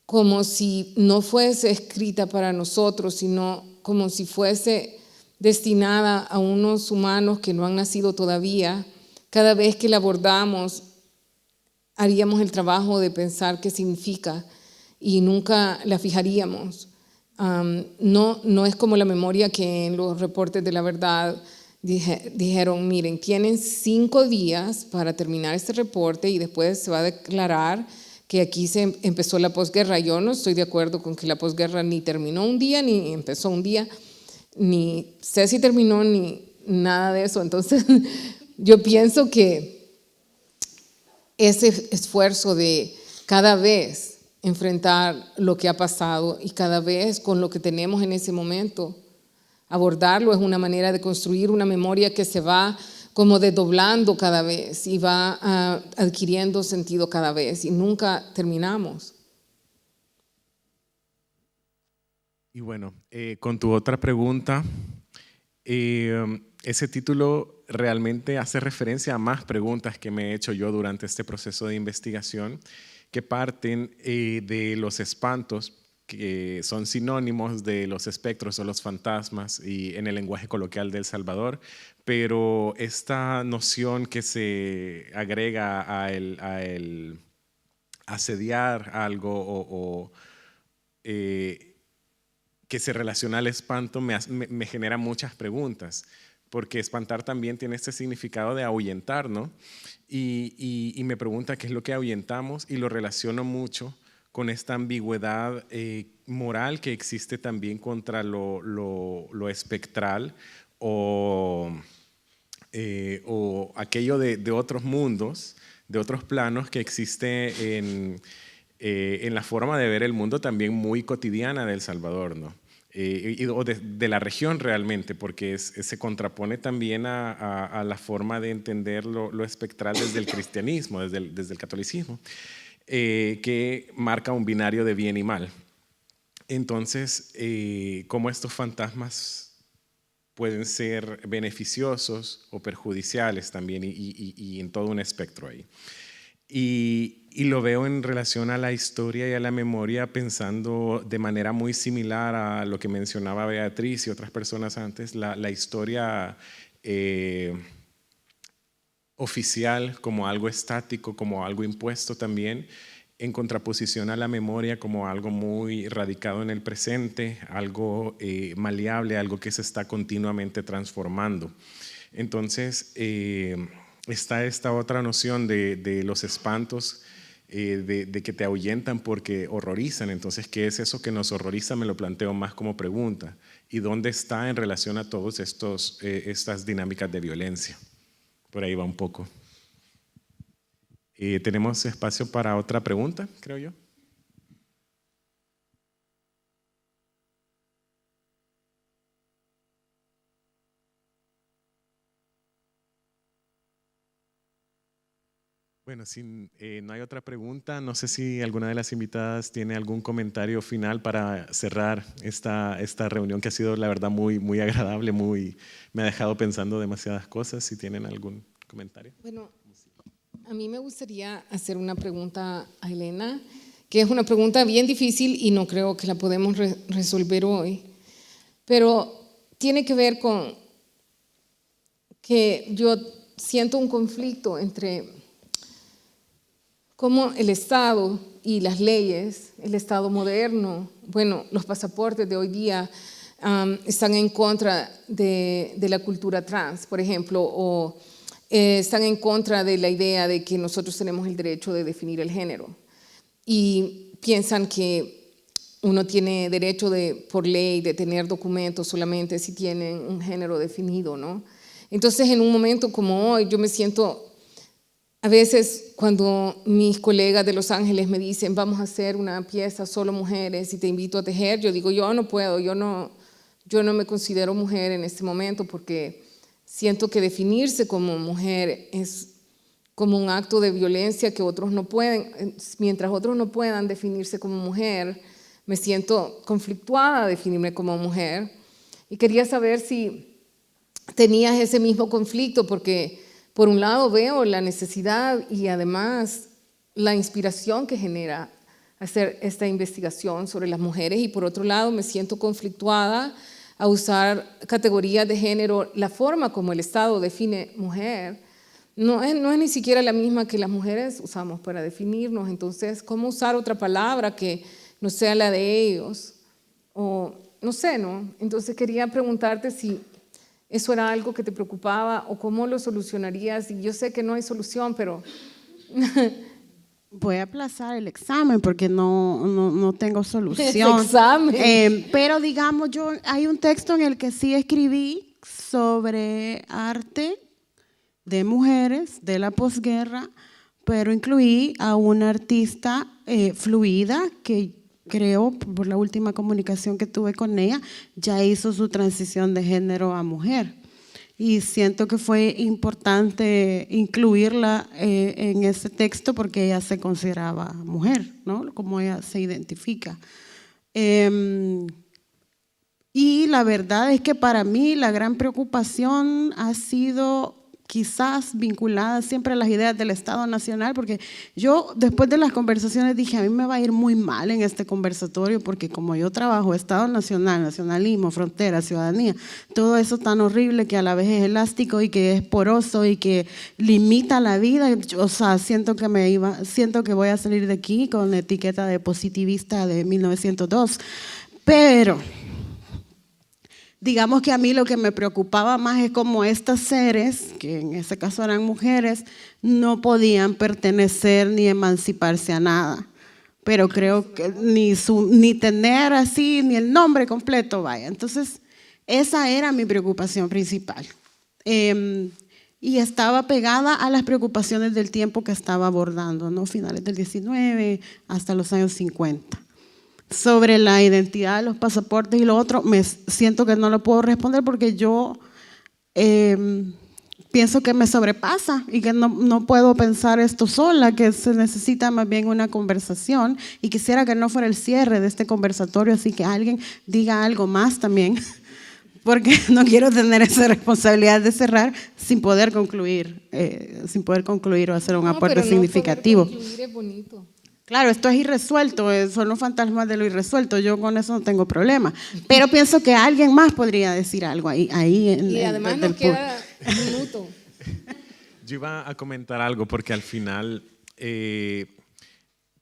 Speaker 4: como si no fuese escrita para nosotros, sino como si fuese destinada a unos humanos que no han nacido todavía, cada vez que la abordamos, haríamos el trabajo de pensar qué significa y nunca la fijaríamos. No es como la memoria que en los reportes de la verdad dijeron, miren, tienen 5 días para terminar este reporte y después se va a declarar que aquí se empezó la posguerra. Yo no estoy de acuerdo con que la posguerra ni terminó un día, ni empezó un día, ni sé si terminó, ni nada de eso. Entonces, yo pienso que ese esfuerzo de cada vez enfrentar lo que ha pasado y cada vez con lo que tenemos en ese momento, abordarlo es una manera de construir una memoria que se va como desdoblando cada vez y va adquiriendo sentido cada vez y nunca terminamos.
Speaker 2: Y bueno, con tu otra pregunta, ese título realmente hace referencia a más preguntas que me he hecho yo durante este proceso de investigación, que parten de los espantos, que son sinónimos de los espectros o los fantasmas y en el lenguaje coloquial de El Salvador, pero esta noción que se agrega a el asediar algo que se relaciona al espanto me genera muchas preguntas, porque espantar también tiene este significado de ahuyentar, ¿no? Y me pregunta qué es lo que ahuyentamos y lo relaciono mucho con esta ambigüedad moral que existe también contra lo espectral o aquello de otros mundos, de otros planos que existe en la forma de ver el mundo también muy cotidiana de El Salvador, ¿no? O de la región realmente, porque se contrapone también a la forma de entender lo espectral desde el cristianismo, desde el catolicismo, que marca un binario de bien y mal. Entonces, cómo estos fantasmas pueden ser beneficiosos o perjudiciales también y en todo un espectro ahí. Y lo veo en relación a la historia y a la memoria pensando de manera muy similar a lo que mencionaba Beatriz y otras personas antes, la historia oficial como algo estático, como algo impuesto también, en contraposición a la memoria como algo muy radicado en el presente, algo maleable, algo que se está continuamente transformando. Entonces, está esta otra noción de los espantos, de que te ahuyentan porque horrorizan. Entonces, ¿qué es eso que nos horroriza? Me lo planteo más como pregunta. ¿Y dónde está en relación a todas estas dinámicas de violencia? Por ahí va un poco. ¿Tenemos espacio para otra pregunta, creo yo? Bueno, si no hay otra pregunta, no sé si alguna de las invitadas tiene algún comentario final para cerrar esta reunión que ha sido, la verdad, muy, muy agradable, me ha dejado pensando demasiadas cosas. Si tienen algún comentario.
Speaker 4: Bueno, a mí me gustaría hacer una pregunta a Elena, que es una pregunta bien difícil y no creo que la podemos resolver hoy, pero tiene que ver con que yo siento un conflicto entre cómo el Estado y las leyes, el Estado moderno, bueno, los pasaportes de hoy día están en contra de la cultura trans, por ejemplo, o están en contra de la idea de que nosotros tenemos el derecho de definir el género y piensan que uno tiene derecho por ley de tener documentos solamente si tienen un género definido, ¿no? Entonces, en un momento como hoy, yo me siento, a veces cuando mis colegas de Los Ángeles me dicen, vamos a hacer una pieza solo mujeres y te invito a tejer, yo digo, yo no puedo, yo no me considero mujer en este momento porque siento que definirse como mujer es como un acto de violencia que otros no pueden, mientras otros no puedan definirse como mujer, me siento conflictuada a definirme como mujer. Y quería saber si tenías ese mismo conflicto, porque por un lado veo la necesidad y además la inspiración que genera hacer esta investigación sobre las mujeres, y por otro lado me siento conflictuada a usar categorías de género. La forma como el Estado define mujer no es ni siquiera la misma que las mujeres usamos para definirnos. Entonces, ¿cómo usar otra palabra que no sea la de ellos? O no sé, ¿no? Entonces quería preguntarte si eso era algo que te preocupaba o cómo lo solucionarías. Y yo sé que no hay solución, pero
Speaker 5: voy a aplazar el examen porque no tengo solución.
Speaker 4: Ese examen.
Speaker 5: Pero digamos, hay un texto en el que sí escribí sobre arte de mujeres de la posguerra, pero incluí a una artista fluida que creo, por la última comunicación que tuve con ella, ya hizo su transición de género a mujer. Y siento que fue importante incluirla en ese texto porque ella se consideraba mujer, ¿no? Como ella se identifica. Y la verdad es que para mí la gran preocupación ha sido quizás vinculada siempre a las ideas del Estado Nacional, porque yo después de las conversaciones dije, a mí me va a ir muy mal en este conversatorio, porque como yo trabajo Estado Nacional, nacionalismo, frontera, ciudadanía, todo eso tan horrible que a la vez es elástico y que es poroso y que limita la vida, o sea, siento que voy a salir de aquí con la etiqueta de positivista de 1902, pero digamos que a mí lo que me preocupaba más es cómo estas seres, que en ese caso eran mujeres, no podían pertenecer ni emanciparse a nada. Pero creo que ni tener así, ni el nombre completo, vaya. Entonces, esa era mi preocupación principal. Y estaba pegada a las preocupaciones del tiempo que estaba abordando, ¿no? Finales del 19 hasta los años 50. Sobre la identidad, los pasaportes y lo otro, me siento que no lo puedo responder porque yo pienso que me sobrepasa y que no puedo pensar esto sola, que se necesita más bien una conversación, y quisiera que no fuera el cierre de este conversatorio, así que alguien diga algo más también, porque no quiero tener esa responsabilidad de cerrar sin poder concluir o hacer un aporte significativo.
Speaker 4: Poder concluir es bonito.
Speaker 5: Claro, esto es irresuelto, son los fantasmas de lo irresuelto, yo con eso no tengo problema, pero pienso que alguien más podría decir algo ahí
Speaker 4: y además nos queda un minuto.
Speaker 2: Yo iba a comentar algo porque al final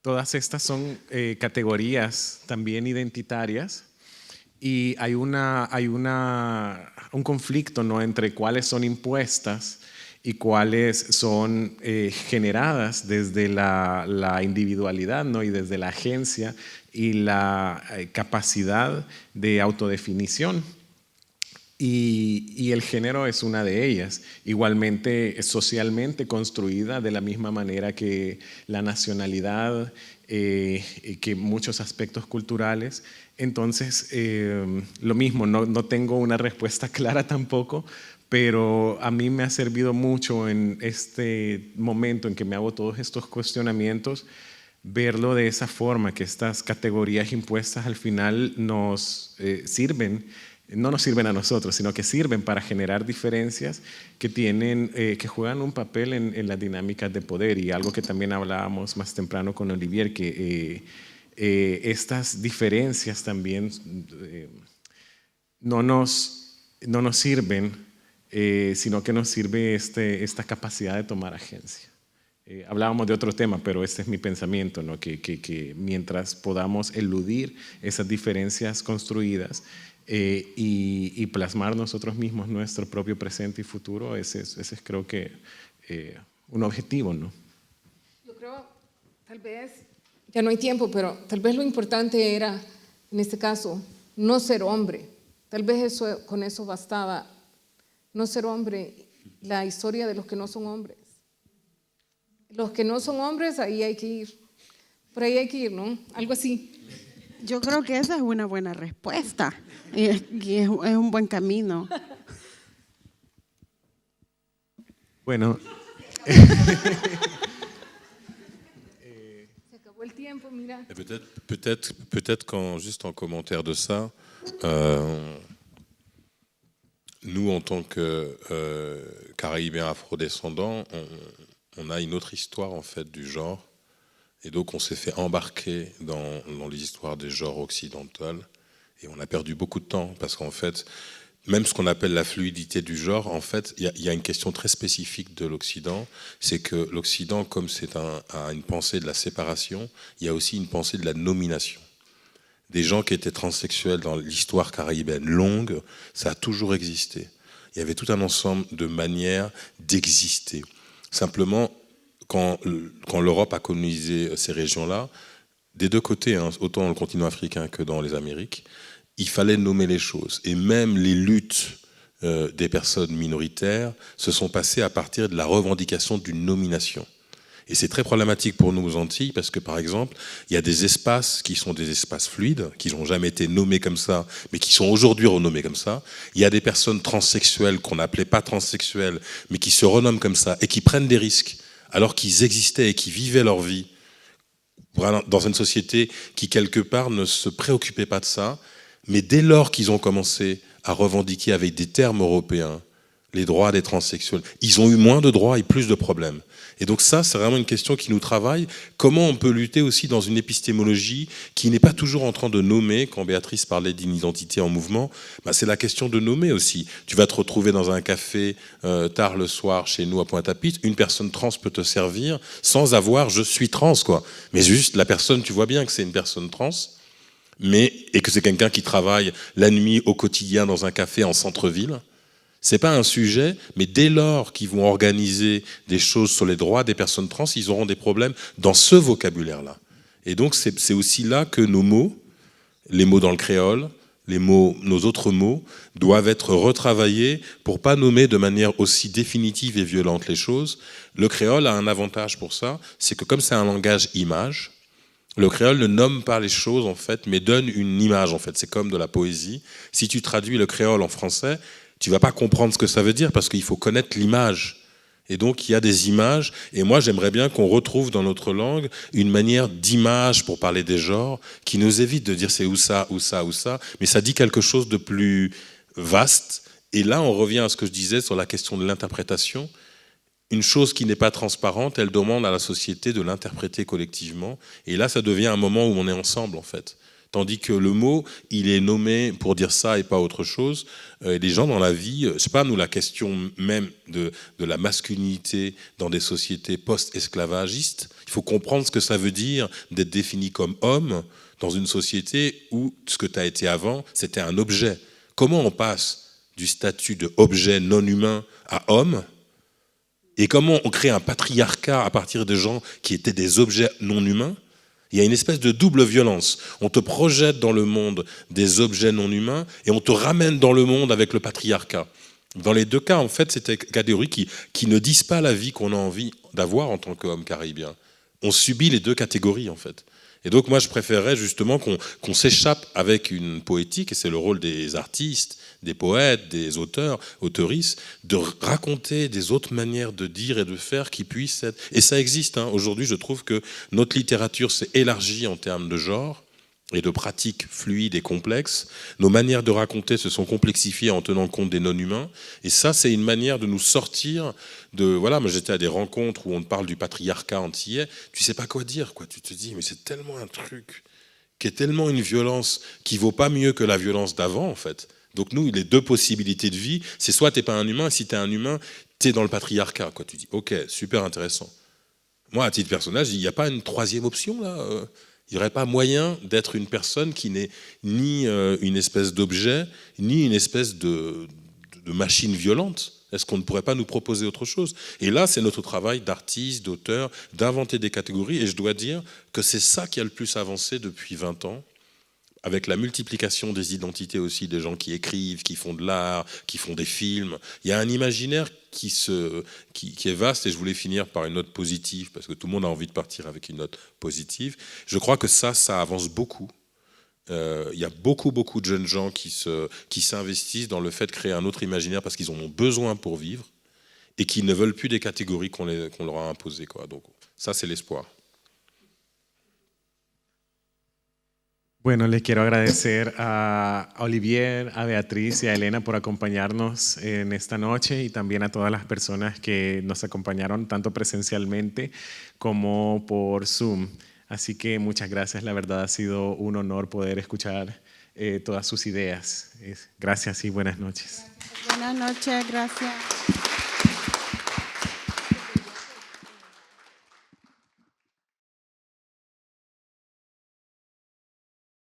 Speaker 2: todas estas son categorías también identitarias, y hay un conflicto, ¿no?, entre cuáles son impuestas y cuáles son generadas desde la individualidad, ¿no?, y desde la agencia y la capacidad de autodefinición. Y el género es una de ellas, igualmente socialmente construida de la misma manera que la nacionalidad, que muchos aspectos culturales. Entonces, lo mismo, no tengo una respuesta clara tampoco, pero a mí me ha servido mucho en este momento en que me hago todos estos cuestionamientos, verlo de esa forma, que estas categorías impuestas al final nos sirven, no nos sirven a nosotros, sino que sirven para generar diferencias que que juegan un papel en las dinámicas de poder, y algo que también hablábamos más temprano con Olivier, que estas diferencias también no nos sirven, sino que nos sirve esta capacidad de tomar agencia. Hablábamos de otro tema, pero este es mi pensamiento, ¿no? Que mientras podamos eludir esas diferencias construidas y plasmar nosotros mismos nuestro propio presente y futuro, ese es creo que un objetivo, ¿no?
Speaker 4: Yo creo, tal vez, ya no hay tiempo, pero tal vez lo importante era, en este caso, no ser hombre. Tal vez con eso bastaba. No ser hombre, la historia de los que no son hombres. Los que no son hombres, ahí hay que ir. Por ahí hay que ir, ¿no? Algo así.
Speaker 5: Yo creo que esa es una buena respuesta y es un buen camino.
Speaker 2: Bueno.
Speaker 4: Se acabó el tiempo, mira.
Speaker 3: Peut-être juste en commentaire de ça, nous, en tant que Caribéens afrodescendants, on a une autre histoire en fait du genre, et donc on s'est fait embarquer dans les histoires des genres occidentales, et on a perdu beaucoup de temps parce qu'en fait, même ce qu'on appelle la fluidité du genre, en fait, il y a une question très spécifique de l'Occident, c'est que l'Occident, comme c'est a une pensée de la séparation, il y a aussi une pensée de la nomination. Des gens qui étaient transsexuels dans l'histoire caribéenne longue, ça a toujours existé. Il y avait tout un ensemble de manières d'exister. Simplement, quand l'Europe a colonisé ces régions-là, des deux côtés, hein, autant dans le continent africain que dans les Amériques, il fallait nommer les choses. Et même les luttes des personnes minoritaires se sont passées à partir de la revendication d'une nomination. Et c'est très problématique pour nous aux Antilles parce que, par exemple, il y a des espaces qui sont des espaces fluides, qui n'ont jamais été nommés comme ça, mais qui sont aujourd'hui renommés comme ça. Il y a des personnes transsexuelles qu'on n'appelait pas transsexuelles, mais qui se renomment comme ça et qui prennent des risques alors qu'ils existaient et qui vivaient leur vie dans une société qui, quelque part, ne se préoccupait pas de ça. Mais dès lors qu'ils ont commencé à revendiquer avec des termes européens les droits des transsexuels, ils ont eu moins de droits et plus de problèmes. Et donc ça, c'est vraiment une question qui nous travaille. Comment on peut lutter aussi dans une épistémologie qui n'est pas toujours en train de nommer, quand Béatrice parlait d'une identité en mouvement, bah c'est la question de nommer aussi. Tu vas te retrouver dans un café tard le soir chez nous à Pointe-à-Pitre, une personne trans peut te servir sans avoir « je suis trans », quoi. Mais juste, la personne, tu vois bien que c'est une personne trans, et que c'est quelqu'un qui travaille la nuit au quotidien dans un café en centre-ville. C'est pas un sujet, mais dès lors qu'ils vont organiser des choses sur les droits des personnes trans, ils auront des problèmes dans ce vocabulaire-là. Et donc c'est aussi là que nos mots, les mots dans le créole, nos autres mots, doivent être retravaillés pour pas nommer de manière aussi définitive et violente les choses. Le créole a un avantage pour ça, c'est que comme c'est un langage image, le créole ne nomme pas les choses en fait, mais donne une image en fait. C'est comme de la poésie. Si tu traduis le créole en français, tu vas pas comprendre ce que ça veut dire parce qu'il faut connaître l'image. Et donc, il y a des images. Et moi, j'aimerais bien qu'on retrouve dans notre langue une manière d'image pour parler des genres qui nous évite de dire c'est ou ça, ou ça, ou ça. Mais ça dit quelque chose de plus vaste. Et là, on revient à ce que je disais sur la question de l'interprétation. Une chose qui n'est pas transparente, elle demande à la société de l'interpréter collectivement. Et là, ça devient un moment où on est ensemble, en fait. Tandis que le mot, il est nommé pour dire ça et pas autre chose. Les gens dans la vie, c'est pas nous la question même de la masculinité dans des sociétés post-esclavagistes. Il faut comprendre ce que ça veut dire d'être défini comme homme dans une société où ce que tu as été avant, c'était un objet. Comment on passe du statut d'objet non humain à homme ? Et comment on crée un patriarcat à partir de gens qui étaient des objets non humains ? Il y a une espèce de double violence. On te projette dans le monde des objets non humains et on te ramène dans le monde avec le patriarcat. Dans les deux cas, en fait, c'est des catégories qui ne disent pas la vie qu'on a envie d'avoir en tant qu'homme caribéen. On subit les deux catégories, en fait. Et donc, moi, je préférerais justement qu'on s'échappe avec une poétique, et c'est le rôle des artistes, des poètes, des auteurs, auteurices, de raconter des autres manières de dire et de faire qui puissent être... Et ça existe, hein. Aujourd'hui, je trouve que notre littérature s'est élargie en termes de genre et de pratiques fluides et complexes. Nos manières de raconter se sont complexifiées en tenant compte des non-humains. Et ça, c'est une manière de nous sortir de... Voilà, moi j'étais à des rencontres où on parle du patriarcat antillais. Tu sais pas quoi dire, quoi. Tu te dis, mais c'est tellement un truc qui est tellement une violence qui vaut pas mieux que la violence d'avant, en fait. Donc nous, les deux possibilités de vie, c'est soit t'es pas un humain, si t'es un humain, t'es dans le patriarcat, quoi. Tu dis, ok, super intéressant. Moi, à titre personnel, il n'y a pas une troisième option, là il n'y aurait pas moyen d'être une personne qui n'est ni une espèce d'objet, ni une espèce de machine violente. Est-ce qu'on ne pourrait pas nous proposer autre chose ? Et là, c'est notre travail d'artiste, d'auteur, d'inventer des catégories. Et je dois dire que c'est ça qui a le plus avancé depuis 20 ans, avec la multiplication des identités aussi, des gens qui écrivent, qui font de l'art, qui font des films. Il y a un imaginaire qui est vaste, et je voulais finir par une note positive, parce que tout le monde a envie de partir avec une note positive. Je crois que ça avance beaucoup. Il y a beaucoup de jeunes gens qui s'investissent dans le fait de créer un autre imaginaire parce qu'ils en ont besoin pour vivre. et qui ne veulent plus des catégories qu'on leur a imposées, quoi. Donc ça, c'est l'espoir.
Speaker 2: Bueno, les quiero agradecer a Olivier, a Beatriz y a Elena por acompañarnos en esta noche y también a todas las personas que nos acompañaron tanto presencialmente como por Zoom. Así que muchas gracias, la verdad ha sido un honor poder escuchar todas sus ideas. Gracias y buenas noches.
Speaker 5: Buenas noches, gracias.